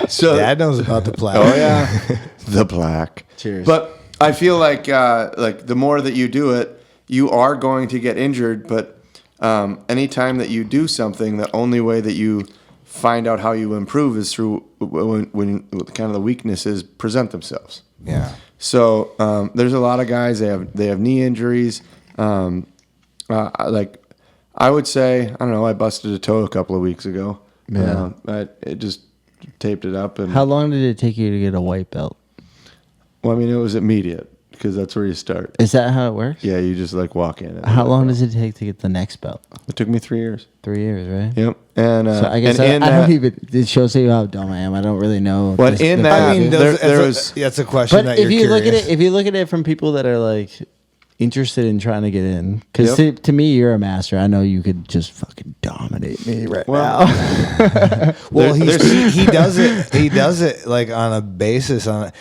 So Dad knows about the plaque. oh yeah, the plaque. Cheers. But I feel like the more that you do it, you are going to get injured. But anytime that you do something, the only way that you find out how you improve is through when kind of the weaknesses present themselves. Yeah. So there's a lot of guys, they have knee injuries. Like I would say, I don't know, I busted a toe a couple of weeks ago. Yeah. It just taped it up. And How long did it take you to get a white belt? well, I mean, it was immediate because that's where you start. Is that how it works? Yeah, you just like walk in. And How long does it take to get the next belt? It took me 3 years. 3 years, right? Yep. And So I guess and I don't even. It shows you how dumb I am. I don't really know. But in that- I mean, there there was- that's a question But that if you're you look at curious. it, if you look at it from people that are like interested in trying to get in, because Yep. to me, you're a master. I know you could just fucking dominate me right Well, now. Well, There- he does it. He does it like on a basis on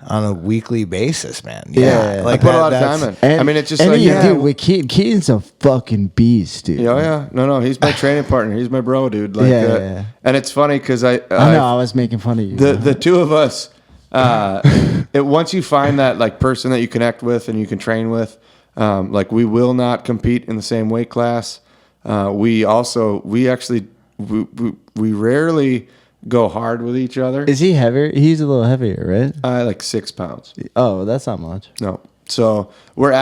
a weekly basis, man. Yeah. I put a lot of time in. I mean, it's just and like you do with Keaton's a fucking beast, dude. Oh yeah, no, he's my training partner. He's my bro, dude. Like, Yeah. And it's funny because I know. I was making fun of you. the two of us. Once you find that like person that you connect with and you can train with, like we will not compete in the same weight class. We rarely go hard with each other. Is he heavier? He's a little heavier, right? Like 6 pounds. Oh, that's not much. No. So we're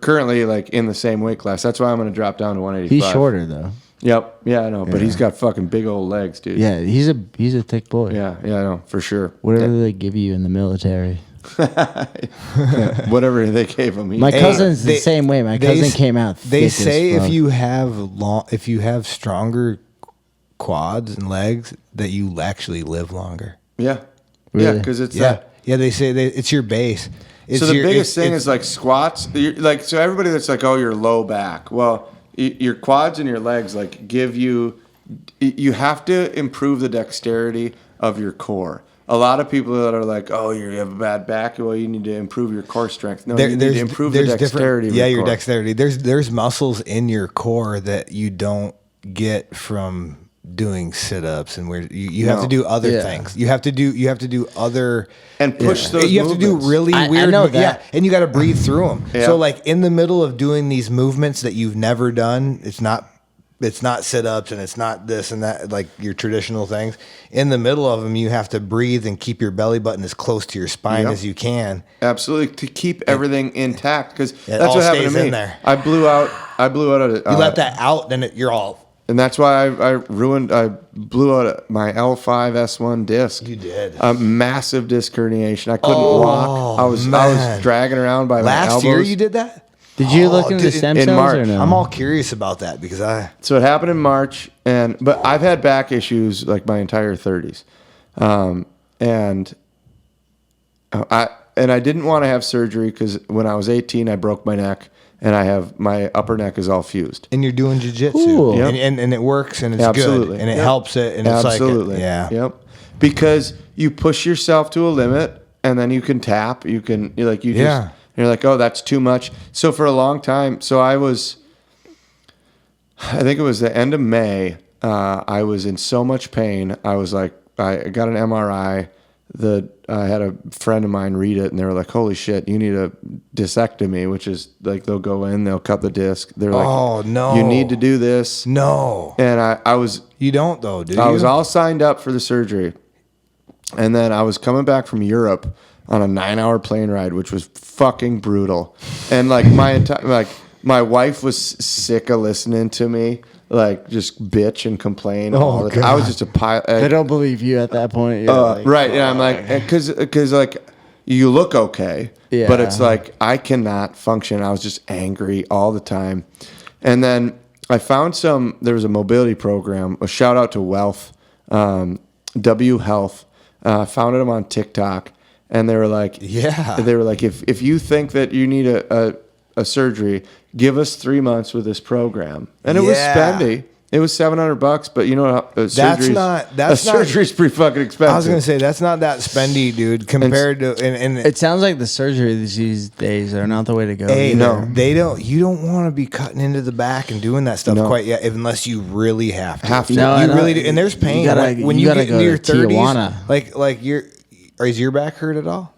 currently like in the same weight class. That's why I'm going to drop down to 185. He's shorter though. Yep. Yeah, I know. But he's got fucking big old legs, dude. Yeah, he's a thick boy. Yeah, I know, for sure. Whatever they give you in the military. Whatever they gave him. My cousin's the same way. My cousin came out. They thick say as fuck. if you have stronger quads and legs, that you actually live longer. Yeah. Really? Yeah, because it's that. Yeah, they say it's your base. So the biggest thing is like squats. So everybody that's like, oh, you're low back. Well, your quads and your legs like give you. You have to improve the dexterity of your core. A lot of people that are like, oh, you have a bad back. Well, you need to improve your core strength. No, you need to improve the dexterity. Yeah, your dexterity. There's muscles in your core that you don't get from doing sit-ups, and where you have to do other things. You have to do other and push those. You have movements. to do really weird. I know that. And you got to breathe through them. Yeah. So like in the middle of doing these movements that you've never done, it's not sit-ups and it's not this and that, like your traditional things. In the middle of them, you have to breathe and keep your belly button as close to your spine as you can. Absolutely, to keep everything intact, because It that's all what happened to stays me. in there. I blew out. You let that out, then you're all. And that's why I blew out my L5 S1 disc. You did. A massive disc herniation. I couldn't walk. I was dragging around by my elbows. Last year you did that? Did you look into stem in cells March. or no? I'm all curious about that because So it happened in March, but I've had back issues like my entire 30s, and I didn't want to have surgery because when I was 18 I broke my neck, and my upper neck is all fused. And you're doing jiu-jitsu. Cool. Yep. And it works and it's Absolutely. good and it Yep. helps it and Absolutely. it's like Yep. Because you push yourself to a limit, and then you can tap. You're like, oh, that's too much. So for a long time, I think it was the end of May. I was in so much pain. I was like, I got an MRI. I had a friend of mine read it, and they were like, holy shit, you need a discectomy, which is like they'll go in, they'll cut the disc. They're like, oh no, you need to do this. No. And I was. You don't though, do you? I was all signed up for the surgery, and then I was coming back from Europe on a 9-hour plane ride, which was fucking brutal. And like my wife was sick of listening to me, like just bitch and complain all the time. I was just a pilot. They don't believe you at that point. You're like, Right. And I'm like, because like you look okay, Yeah. but it's like I cannot function. I was just angry all the time. And then I found there was a mobility program, a shout out to Wealth, W Health, founded them on TikTok. And they were like, if you think that you need a surgery, give us 3 months with this program. And it was spendy. It was $700, but you know what? Surgery's pretty fucking expensive. I was gonna say that's not that spendy, dude. Compared to and It sounds like the surgeries these days are not the way to go. hey, No. they don't. You don't want to be cutting into the back and doing that stuff quite yet, unless you really have to. No, you I know. really do. And there's pain when you get go into your to 30s. Tijuana. Like is your back hurt at all?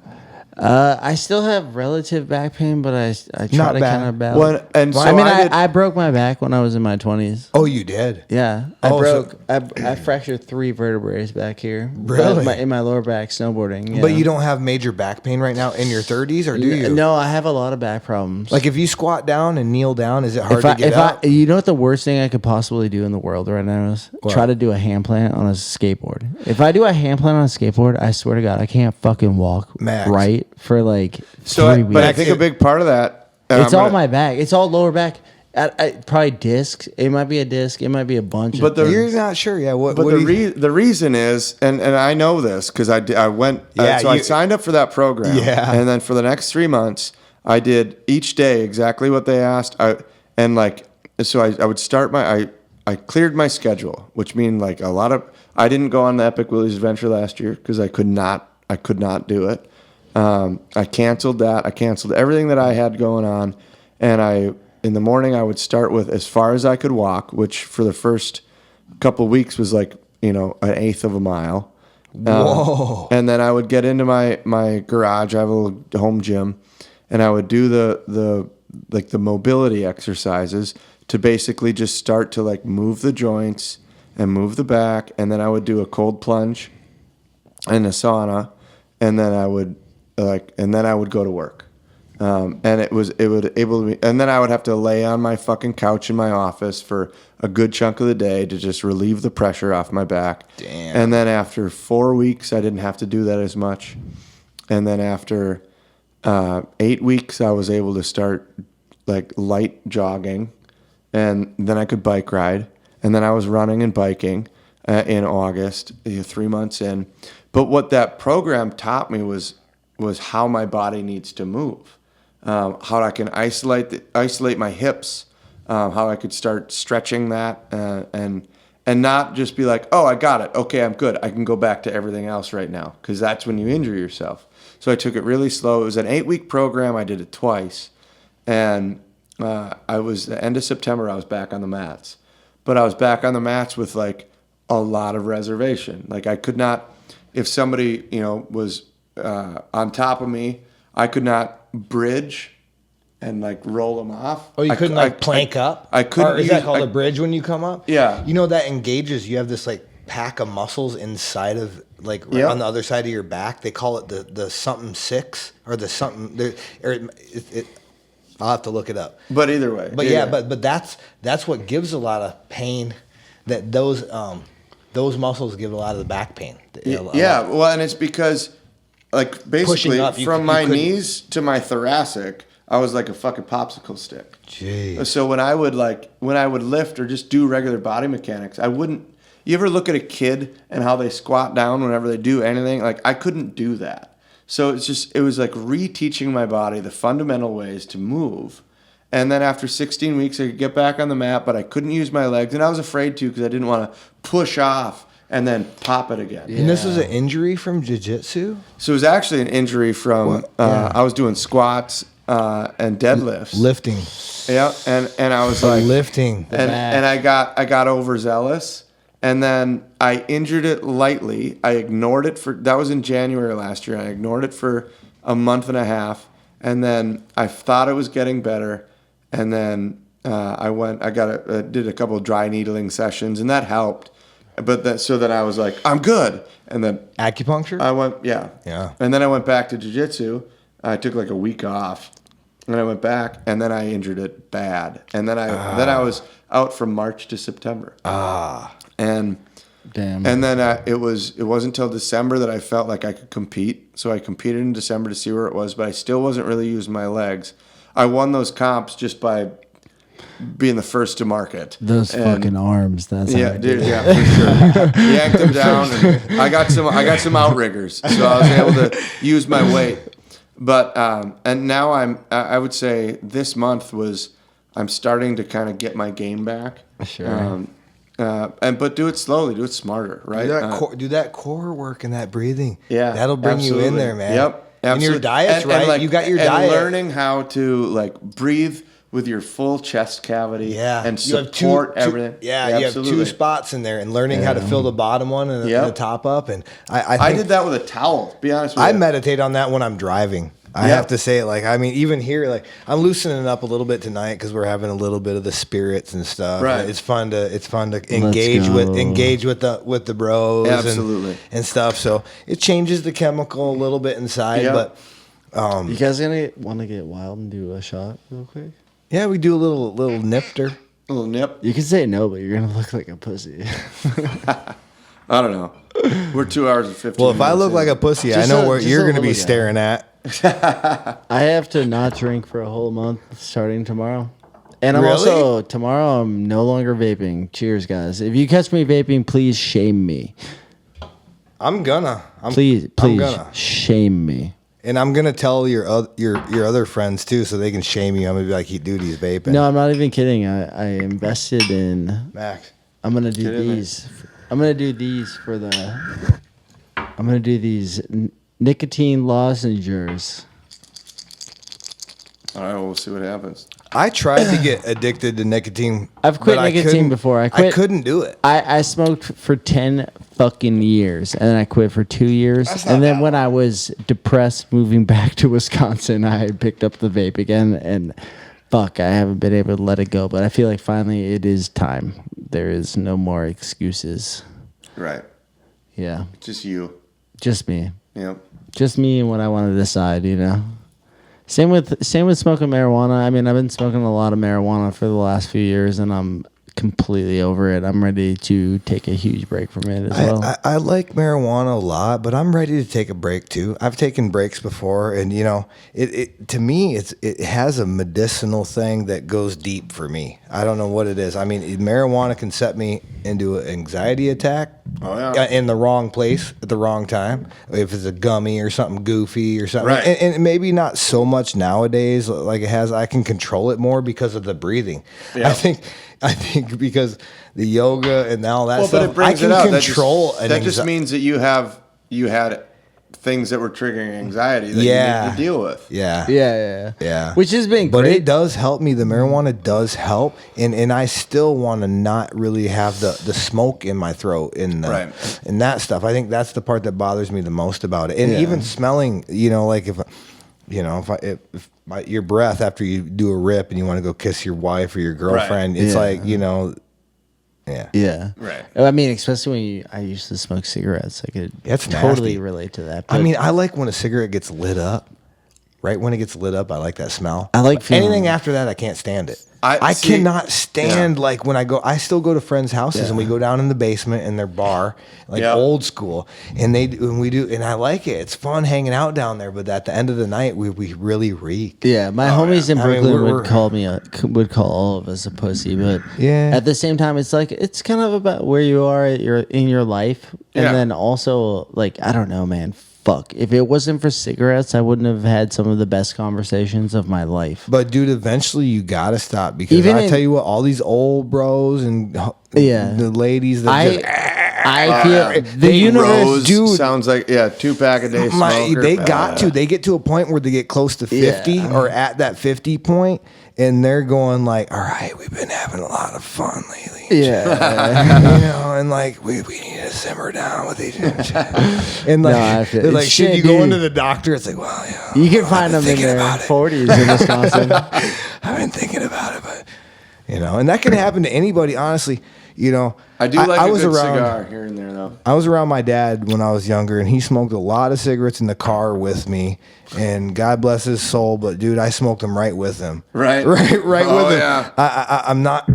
I still have relative back pain, but I try Not to bad. kind of balance. I broke my back when I was in my 20s. Oh, you did? Yeah, I fractured 3 vertebrae back here. Really? In my lower back snowboarding. Yeah. But you don't have major back pain right now in your 30s, or do you? No, I have a lot of back problems. Like if you squat down and kneel down, is it hard to get up? You know what the worst thing I could possibly do in the world right now is try to do a hand plant on a skateboard. If I do a hand plant on a skateboard, I swear to God, I can't fucking walk right for like 3 weeks. But I think a big part of that. It's all my back. It's all lower back. Probably discs. It might be a disc. It might be a bunch. But you're not sure. Yeah. The reason is, and I know this because I went. I signed up for that program. Yeah. And then for the next 3 months, I did each day exactly what they asked. I would start I cleared my schedule, which means like I didn't go on the Epic Willie's Adventure last year because I could not do it. I canceled that. I canceled everything that I had going on. And in the morning, I would start with as far as I could walk, which for the first couple of weeks was like, an 1/8 of a mile. Whoa. And then I would get into my garage. I have a little home gym, and I would do the mobility exercises to basically just start to like move the joints and move the back. And then I would do a cold plunge and a sauna. And then I would go to work. And and then I would have to lay on my fucking couch in my office for a good chunk of the day to just relieve the pressure off my back. Damn. And then after 4 weeks, I didn't have to do that as much. And then after 8 weeks, I was able to start like light jogging, and then I could bike ride. And then I was running and biking in August, 3 months in. But what that program taught me was was how my body needs to move, how I can isolate my hips, how I could start stretching that, and not just be like, oh, I got it. Okay, I'm good. I can go back to everything else right now, because that's when you injure yourself. So I took it really slow. It was an 8-week program. I did it twice, and I was the end of September. I was back on the mats, but I was back on the mats with like a lot of reservation. Like I could not, if somebody was on top of me, I could not bridge and like roll them off. Oh, you couldn't plank up? I couldn't. Or is that called a bridge when you come up? Yeah. You know, that engages, you have this like pack of muscles inside of like right on the other side of your back. They call it the something 6 or the something, I'll have to look it up. But either way. But but that's what gives a lot of pain, that those muscles give a lot of the back pain. Well, and it's because like basically up, from my knees to my thoracic, I was like a fucking popsicle stick. Jeez. So when I would lift or just do regular body mechanics, I wouldn't. You ever look at a kid and how they squat down whenever they do anything? Like I couldn't do that. So it was like reteaching my body the fundamental ways to move. And then after 16 weeks, I could get back on the mat, but I couldn't use my legs, and I was afraid to because I didn't want to push off and then pop it again. And this was an injury from jiu-jitsu? So it was actually an injury from I was doing squats and deadlifts, lifting. Yeah, and I was like lifting, and I got overzealous, and then I injured it lightly. I ignored it that was in January last year. I ignored it for a month and a half, and then I thought it was getting better, and then did a couple of dry needling sessions, and that helped. But so then I was like, I'm good. And then acupuncture? I went, Yeah. And then I went back to jiu-jitsu. I took like a week off, and I went back, and then I injured it bad. And then I was out from March to September. And Damn. And then it wasn't until December that I felt like I could compete. So I competed in December to see where it was, but I still wasn't really using my legs. I won those comps just by being the first to market. Those fucking arms. That's for sure. Yanked them down, and I got some outriggers, so I was able to use my weight. But and now I would say this month I'm starting to kind of get my game back. Sure. But do it slowly, do it smarter, right? Do that core work and that breathing. Yeah, that'll bring you in there, man. Yep, absolutely. And your diet's right. Like, you got your and diet. Learning how to like breathe with your full chest cavity. Yeah, and support everything. Yeah, you have 2 spots in there, and learning how to fill the bottom one and the top up. And I did that with a towel. To be honest with you, I meditate on that when I'm driving. I have to say it. Like, I mean, even here, like, I'm loosening up a little bit tonight because we're having a little bit of the spirits and stuff. Right. It's fun to engage with the bros. Absolutely. And stuff. So it changes the chemical a little bit inside. Yep. But you guys want to get wild and do a shot real quick? yeah, we do a little nipter. A little nip. You can say no, but you're gonna look like a pussy. I don't know. We're 2 hours and 15 Well, if minutes I look in. like a pussy, Just I know a- where just you're a going to be little guy. staring at. I have to not drink for a whole month starting tomorrow. And I'm Really? tomorrow I'm no longer vaping. Cheers, guys. If you catch me vaping, please shame me. Please I'm gonna. shame me. And I'm going to tell your other friends, too, so they can shame you. I'm going to be like, dude, he's vaping. No, I'm not even kidding. I invested in. Max. I'm gonna do Get in there. these. I'm gonna do these for the. I'm gonna do these nicotine lozenges. All right, well, we'll see what happens. I tried to get addicted to nicotine. I've quit but I nicotine couldn't- before. I couldn't do it. I smoked for 10 fucking years, and then I quit for 2 years. That's not And then bad. when I was depressed moving back to Wisconsin, I picked up the vape again, and fuck, I haven't been able to let it go. But I feel like finally it is time. There is no more excuses. Right. Yeah, Just you. just me. Yep. Just me and what I want to decide, you know. Same with smoking marijuana. I mean, I've been smoking a lot of marijuana for the last few years, and I'm completely over it. I'm ready to take a huge break from it as well. I like marijuana a lot, but I'm ready to take a break too. I've taken breaks before, and you know, it to me, it has a medicinal thing that goes deep for me. I don't know what it is. I mean, marijuana can set me into an anxiety attack in the wrong place at the wrong time. If it's a gummy or something goofy or something, Right. and maybe not so much nowadays like it has. I can control it more because of the breathing. Yeah. I think because the yoga and all that Well, stuff, but it brings I can it out. control. That just means that you had things that were triggering anxiety that you need to deal with. Yeah. Which has been But great. it does help me. The marijuana does help, and I still want to not really have the smoke in my throat and and that stuff. I think that's the part that bothers me the most about it. And even smelling, like if your breath after you do a rip and you want to go kiss your wife or your girlfriend, it's like Yeah. Right. I mean, especially when I used to smoke cigarettes. I could That's totally nasty. relate to that. I But mean, I like when a cigarette gets lit up. Right when it gets lit up, I like that smell. I like feeling- anything after that. I can't stand it. I see- cannot stand like when I still go to friends' houses and we go down in the basement in their bar, like old school, and I like it. It's fun hanging out down there. But at the end of the night, we really reek. yeah, my homies in I mean, Brooklyn we're- would call all of us a pussy, but Yeah. at the same time, it's kind of about where you are in your life, and Yeah. then also like I don't know, man. Fuck, if it wasn't for cigarettes, I wouldn't have had some of the best conversations of my life. But dude, eventually you gotta stop because Even I in- tell you what, all these old bros and the ladies that I feel the Hey, universe, Rose dude. sounds like 2-pack a day smoker. they get to a point where they get close to 50 or at that 50 point, and they're going like, all right, we've been having a lot of fun lately. Yeah. And like we need to simmer down with each other. And like, No, I feel- they're like, shit, should you go dude. into the doctor? It's like, well, yeah, You can I've find been them in thinking their about it. 40s in Wisconsin. I've been thinking about it, but and that can happen to anybody, honestly. I do like I a was good around, cigar here and there, though. I was around my dad when I was younger, and he smoked a lot of cigarettes in the car with me. And God bless his soul, but dude, I smoked them right with him. Right? right Oh, with him. yeah. I'm not.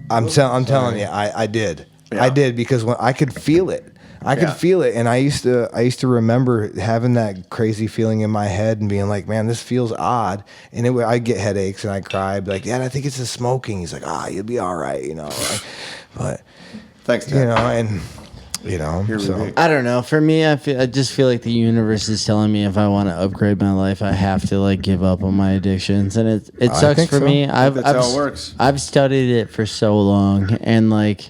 I'm telling you, I did. Yeah. I did because when I could feel it. I could feel it, and I used to remember having that crazy feeling in my head and being like, "Man, this feels odd." And I'd get headaches and I'd cry, I'd be like, "Dad, I think it's the smoking." He's like, "You'll be all right," But Thanks, Dad. Here so. we be. I don't know. For me, I just feel like the universe is telling me if I want to upgrade my life, I have to like give up on my addictions, and it I sucks think for so. me. That's how it works. I've studied it for so long, and like,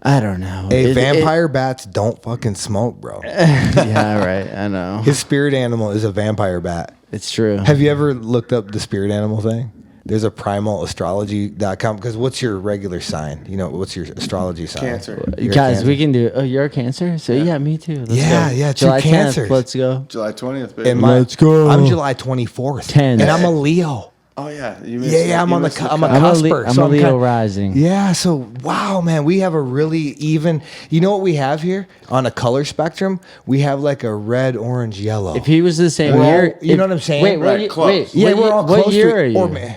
I don't know. Hey, vampire bats don't fucking smoke, bro. Yeah, right. I know. His spirit animal is a vampire bat. It's true. Have you ever looked up the spirit animal thing? There's a primalastrology.com because what's your regular sign? What's your astrology sign? Cancer. You're a Guys, Cancer. we can do it. Oh, you're a Cancer? So yeah, me too. Let's Yeah, go. yeah, two July 10th, Cancers. let's go. July 20th, baby. And Let's go. I'm July 24th. 10. And I'm a Leo. Oh, yeah. You Yeah, I'm you on the missed I'm a I'm a, cusper. I'm so a Leo kinda- rising. Yeah, so wow, man, we have a really even. You know what we have here on a color spectrum? We have like a red, orange, yellow. If he was the same We're all- year, you know what I'm saying? Wait, Right, wait, close. wait. yeah, What we're ye- all what close year to are it. you?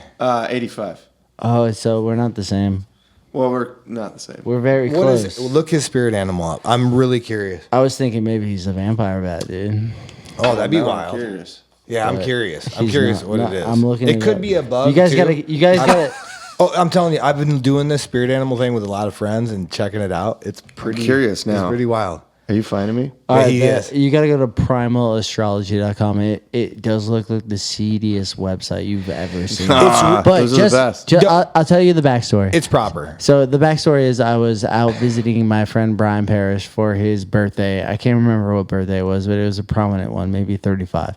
85. Oh, so we're not the same. Well, we're not the same. We're very What close. is it? Look his spirit animal up. I'm really curious. I was thinking maybe he's a vampire bat, dude. Oh, that'd be Now I'm wild. curious. Yeah, I'm But curious. I'm he's curious not- what not- it is. I'm looking. It it could up. be a bug. You guys too. gotta. You guys gotta. Oh, I'm telling you, I've been doing this spirit animal thing with a lot of friends and checking it out. It's pretty curious now. It's pretty wild. Are you finding me? All right, he is. you gotta go to primalastrology.com. It does look like the seediest website you've ever seen. But those are the best. I'll tell you the backstory. It's proper. So the backstory is I was out visiting my friend Brian Parrish for his birthday. I can't remember what birthday it was, but it was a prominent one, maybe 35.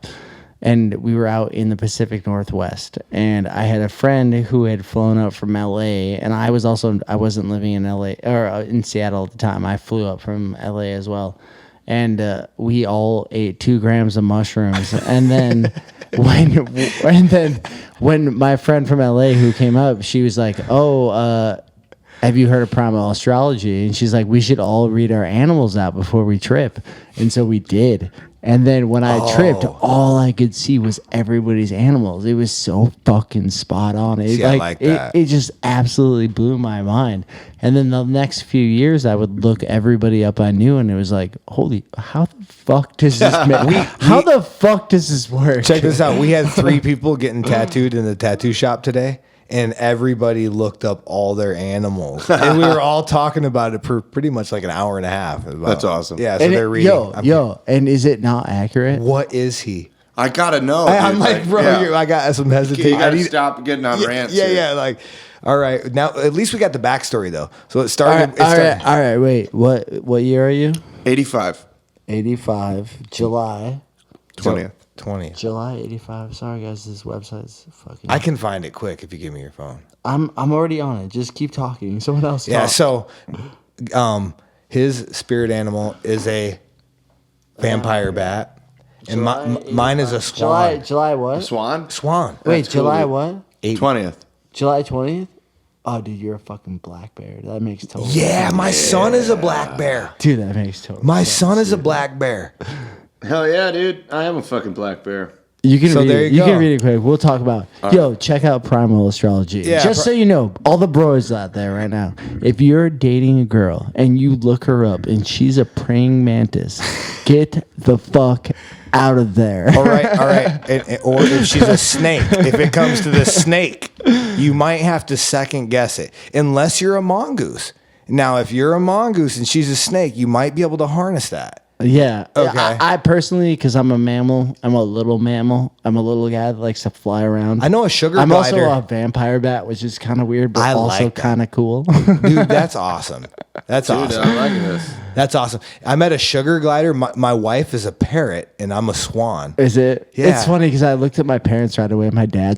And we were out in the Pacific Northwest. And I had a friend who had flown up from LA. And I wasn't living in LA or in Seattle at the time. I flew up from LA as well. And we all ate 2 grams of mushrooms. And then when my friend from LA who came up, she was like, have you heard of primal astrology? And she's like, we should all read our animals out before we trip. And so we did. And then when I tripped, all I could see was everybody's animals. It was so fucking spot on. See, I like that. It just absolutely blew my mind. And then the next few years, I would look everybody up I knew, and it was like, holy, how the fuck does this how the fuck does this work? Check this out. We had 3 people getting tattooed in the tattoo shop today. and everybody looked up all their animals, and we were all talking about it for pretty much like an hour and a half. That's awesome. Yeah, so And they're reading. and is it not accurate? What is he? I gotta know. I'm dude. like, bro, yeah. I got some hesitation. You gotta I need- stop getting on rants. Yeah, here. yeah. Like, all right, now at least we got the backstory though. So it All started. right, all right. Wait, what year are you? 85. 85, July. 20th. 20. July 85. Sorry guys, this website's fucking. I can find it quick if you give me your phone. I'm already on it. Just keep talking. Someone else. Yeah. talk. So, his spirit animal is a vampire bat, and mine is a swan. July what? Swan? Swan. Wait, That's cool, July dude. what? 20th. July 20th? Oh, dude, you're a fucking black bear. That makes total Yeah, sense. my son is a black bear. Dude, that makes total My sense. son is a black bear. Hell yeah, dude. I am a fucking black bear. You can So read there it. you You can go. read it quick. We'll talk about Yo, check out Primal Astrology. Yeah, Just so you know, all the bros out there right now, if you're dating a girl and you look her up and she's a praying mantis, get the fuck out of there. All right. Or if she's a snake, if it comes to the snake, you might have to second guess it, unless you're a mongoose. Now, if you're a mongoose and she's a snake, you might be able to harness that. Yeah. Okay. I personally, because I'm a mammal, I'm a little mammal. I'm a little guy that likes to fly around. I know a sugar I'm glider. also a vampire bat, which is kind of weird, but I also like that. kind of cool. Dude, that's awesome. That's Dude, awesome. I'm liking this. That's awesome. I met a sugar glider. My wife is a parrot, and I'm a swan. Is it? Yeah. It's funny because I looked at my parents right away. My dad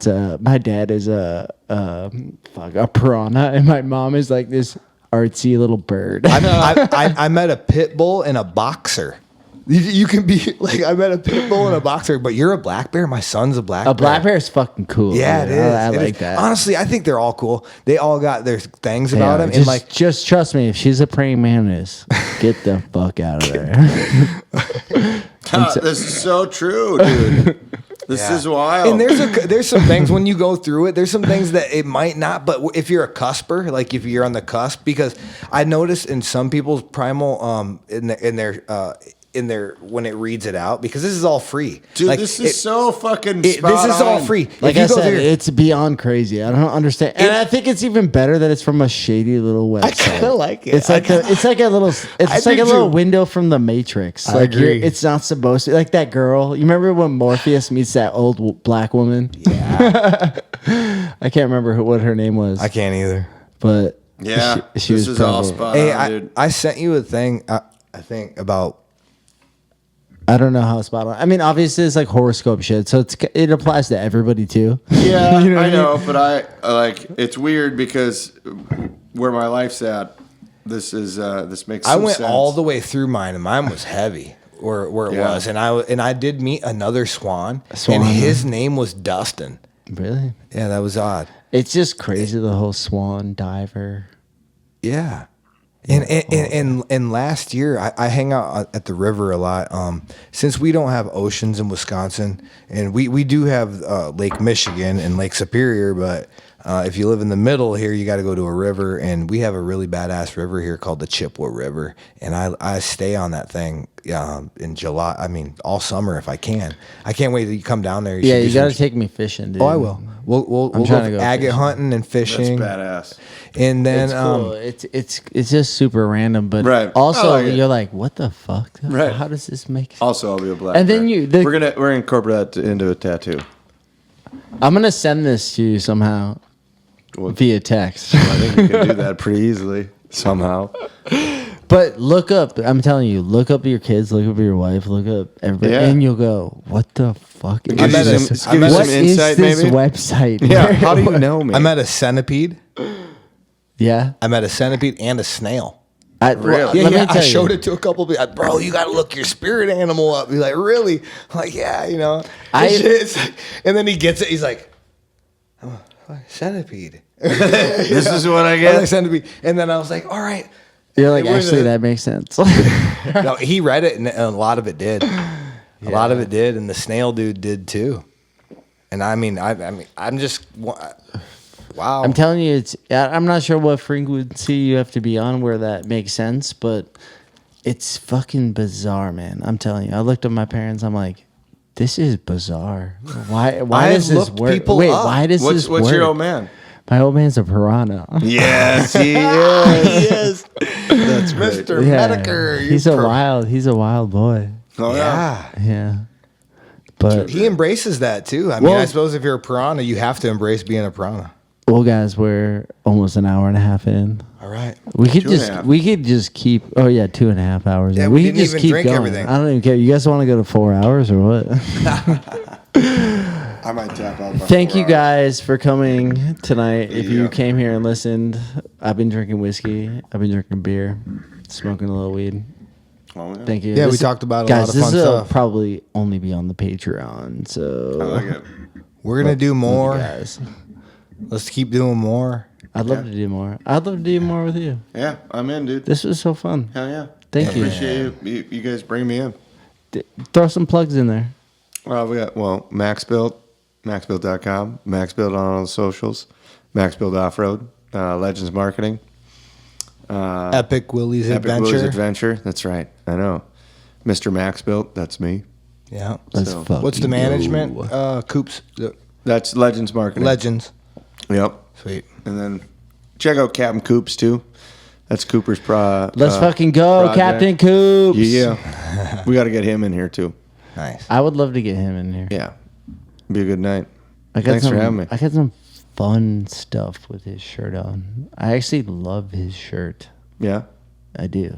is a piranha, and my mom is like this artsy little bird. I met a pit bull and a boxer. You can be like, I met a pit bull and a boxer, but you're a black bear. My son's a black bear. A black bear is fucking cool. Yeah, dude. it is. I It like is. that. Honestly, I think they're all cool. They all got their things about them. Just, And like, just trust me. If she's a praying mantis, get the fuck out of there. This is so true, dude. This is wild. and there's some things when you go through it. There's some things that it might not, but if you're a cusper, like if you're on the cusp, because I noticed in some people's primal, in their when it reads it out, because this is all free. Dude, like, this is so fucking this spot is all on. free. Like If I you go said, there- it's beyond crazy. I don't understand, and I think it's even better that it's from a shady little website. kinda like it. It's like it's like a little window from the Matrix. I Like agree. it's not supposed to. Like that girl. You remember when Morpheus meets that old black woman? Yeah, I can't remember what her name was, I can't either. but Yeah, she this was is all probably- spot Hey, on, dude. I sent you a thing. I think about. I don't know how it's spot on. I mean, obviously it's like horoscope shit, so it applies to everybody too. Yeah, You know what I I mean? know, but I like it's weird because where my life's at, this makes. I some went sense. all the way through mine, and mine was heavy. Where it Yeah. was, and I did meet another swan, Swan, and huh? his name was Dustin. Really? Yeah, that was odd. It's just crazy, the whole swan diver. Yeah. And last year I hang out at the river a lot. Since we don't have oceans in Wisconsin, and we do have Lake Michigan and Lake Superior, but if you live in the middle here, you got to go to a river, and we have a really badass river here called the Chippewa River, and I stay on that thing in July. I mean, all summer if I can. I can't wait till you come down there. Yeah, should you do got to some- take me fishing, dude. Oh, I will. We'll I'm go trying to go agate fishing. hunting and That's fishing, badass. and then It's cool. It's just super random, but Right. also I like it. you're like, what the fuck? Right. How does this make sense? Also, I'll be a black. And then bear. you- we're gonna incorporate that into a tattoo. I'm gonna send this to you somehow Well, via text. I think you can do that pretty easily somehow. But look up. I'm telling you, look up your kids, look up your wife, look up everybody, Yeah. and you'll go, what the fuck is Gives you this? some- gives you What some is insight, this maybe? website? Yeah. How do you know me? I met a centipede. Yeah. I met a centipede and a snail. Really? Let me I tell showed you. it to a couple people. Bro, you got to look your spirit animal up. He's like, really? I'm like, yeah, you know. It's like, and then he gets it. He's like, oh, centipede. This is what I I was get. like, centipede. And then I was like, all right. You're like, It was actually, a- that makes sense. No, he read it, and a lot of it did. A lot of it did, and the snail dude did too. And I mean, I'm just wow. I'm telling you, I'm not sure what frequency you have to be on where that makes sense, but it's fucking bizarre, man. I'm telling you. I looked at my parents. I'm like, this is bizarre. Why I does this looked work? people Wait, up. why does this work? What's your old man? My old man's a piranha. Yes, he is. That's great. Mr. Medicare. He's a wild boy. Oh, yeah. Yeah. But He embraces that too. I mean, I suppose if you're a piranha, you have to embrace being a piranha. well, guys, we're almost an hour and a half in. All right. We could 2.5. we could just keep. Oh yeah, 2.5 hours. Yeah, in. we could didn't just even keep drink going. everything. I don't even care. You guys want to go to 4 hours or what? I might tap out. By Thank 4 you hours. guys for coming tonight. If you Yeah. came here and listened, I've been drinking whiskey. I've been drinking beer, smoking a little weed. Oh, yeah. Thank you. Yeah, we This- talked about a guys, lot of this fun will stuff. probably only be on the Patreon. So I like it. We're going to do more. guys, Let's keep doing more. I'd love to do more. I'd love to do more with you. Yeah, I'm in, dude. This was so fun. Hell yeah. Thank you. Appreciate you guys bringing me in. Throw some plugs in there. We got, MaxBilt, MaxBilt.com, MaxBilt on all the socials, MaxBilt Off Road, Legends Marketing, Epic Willie's Epic Adventure. Willie's Adventure. That's right. I know. Mr. Max-Bilt, that's me. Yeah. Let's So, fucking What's the management? go. Coops. That's Legends Marketing. Legends. Yep. Sweet. And then check out Captain Coops too. That's Cooper's Let's fucking go, project. Captain Coops. Yeah. We got to get him in here too. Nice. I would love to get him in here. Yeah. Be a good night. Thanks for having me. I got some fun stuff with his shirt on. I actually love his shirt. Yeah. I do.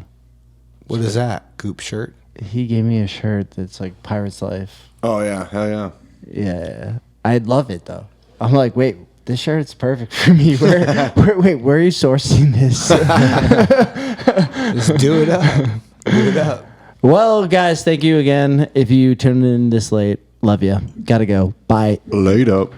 What is that? Coop shirt? He gave me a shirt that's like Pirate's Life. Oh yeah. Hell yeah. Yeah. I love it though. I'm like, wait, this shirt's perfect for me. Where are you sourcing this? Just do it up. Do it up. Well, guys, thank you again. If you tuned in this late, love you. Gotta go. Bye. Laid up.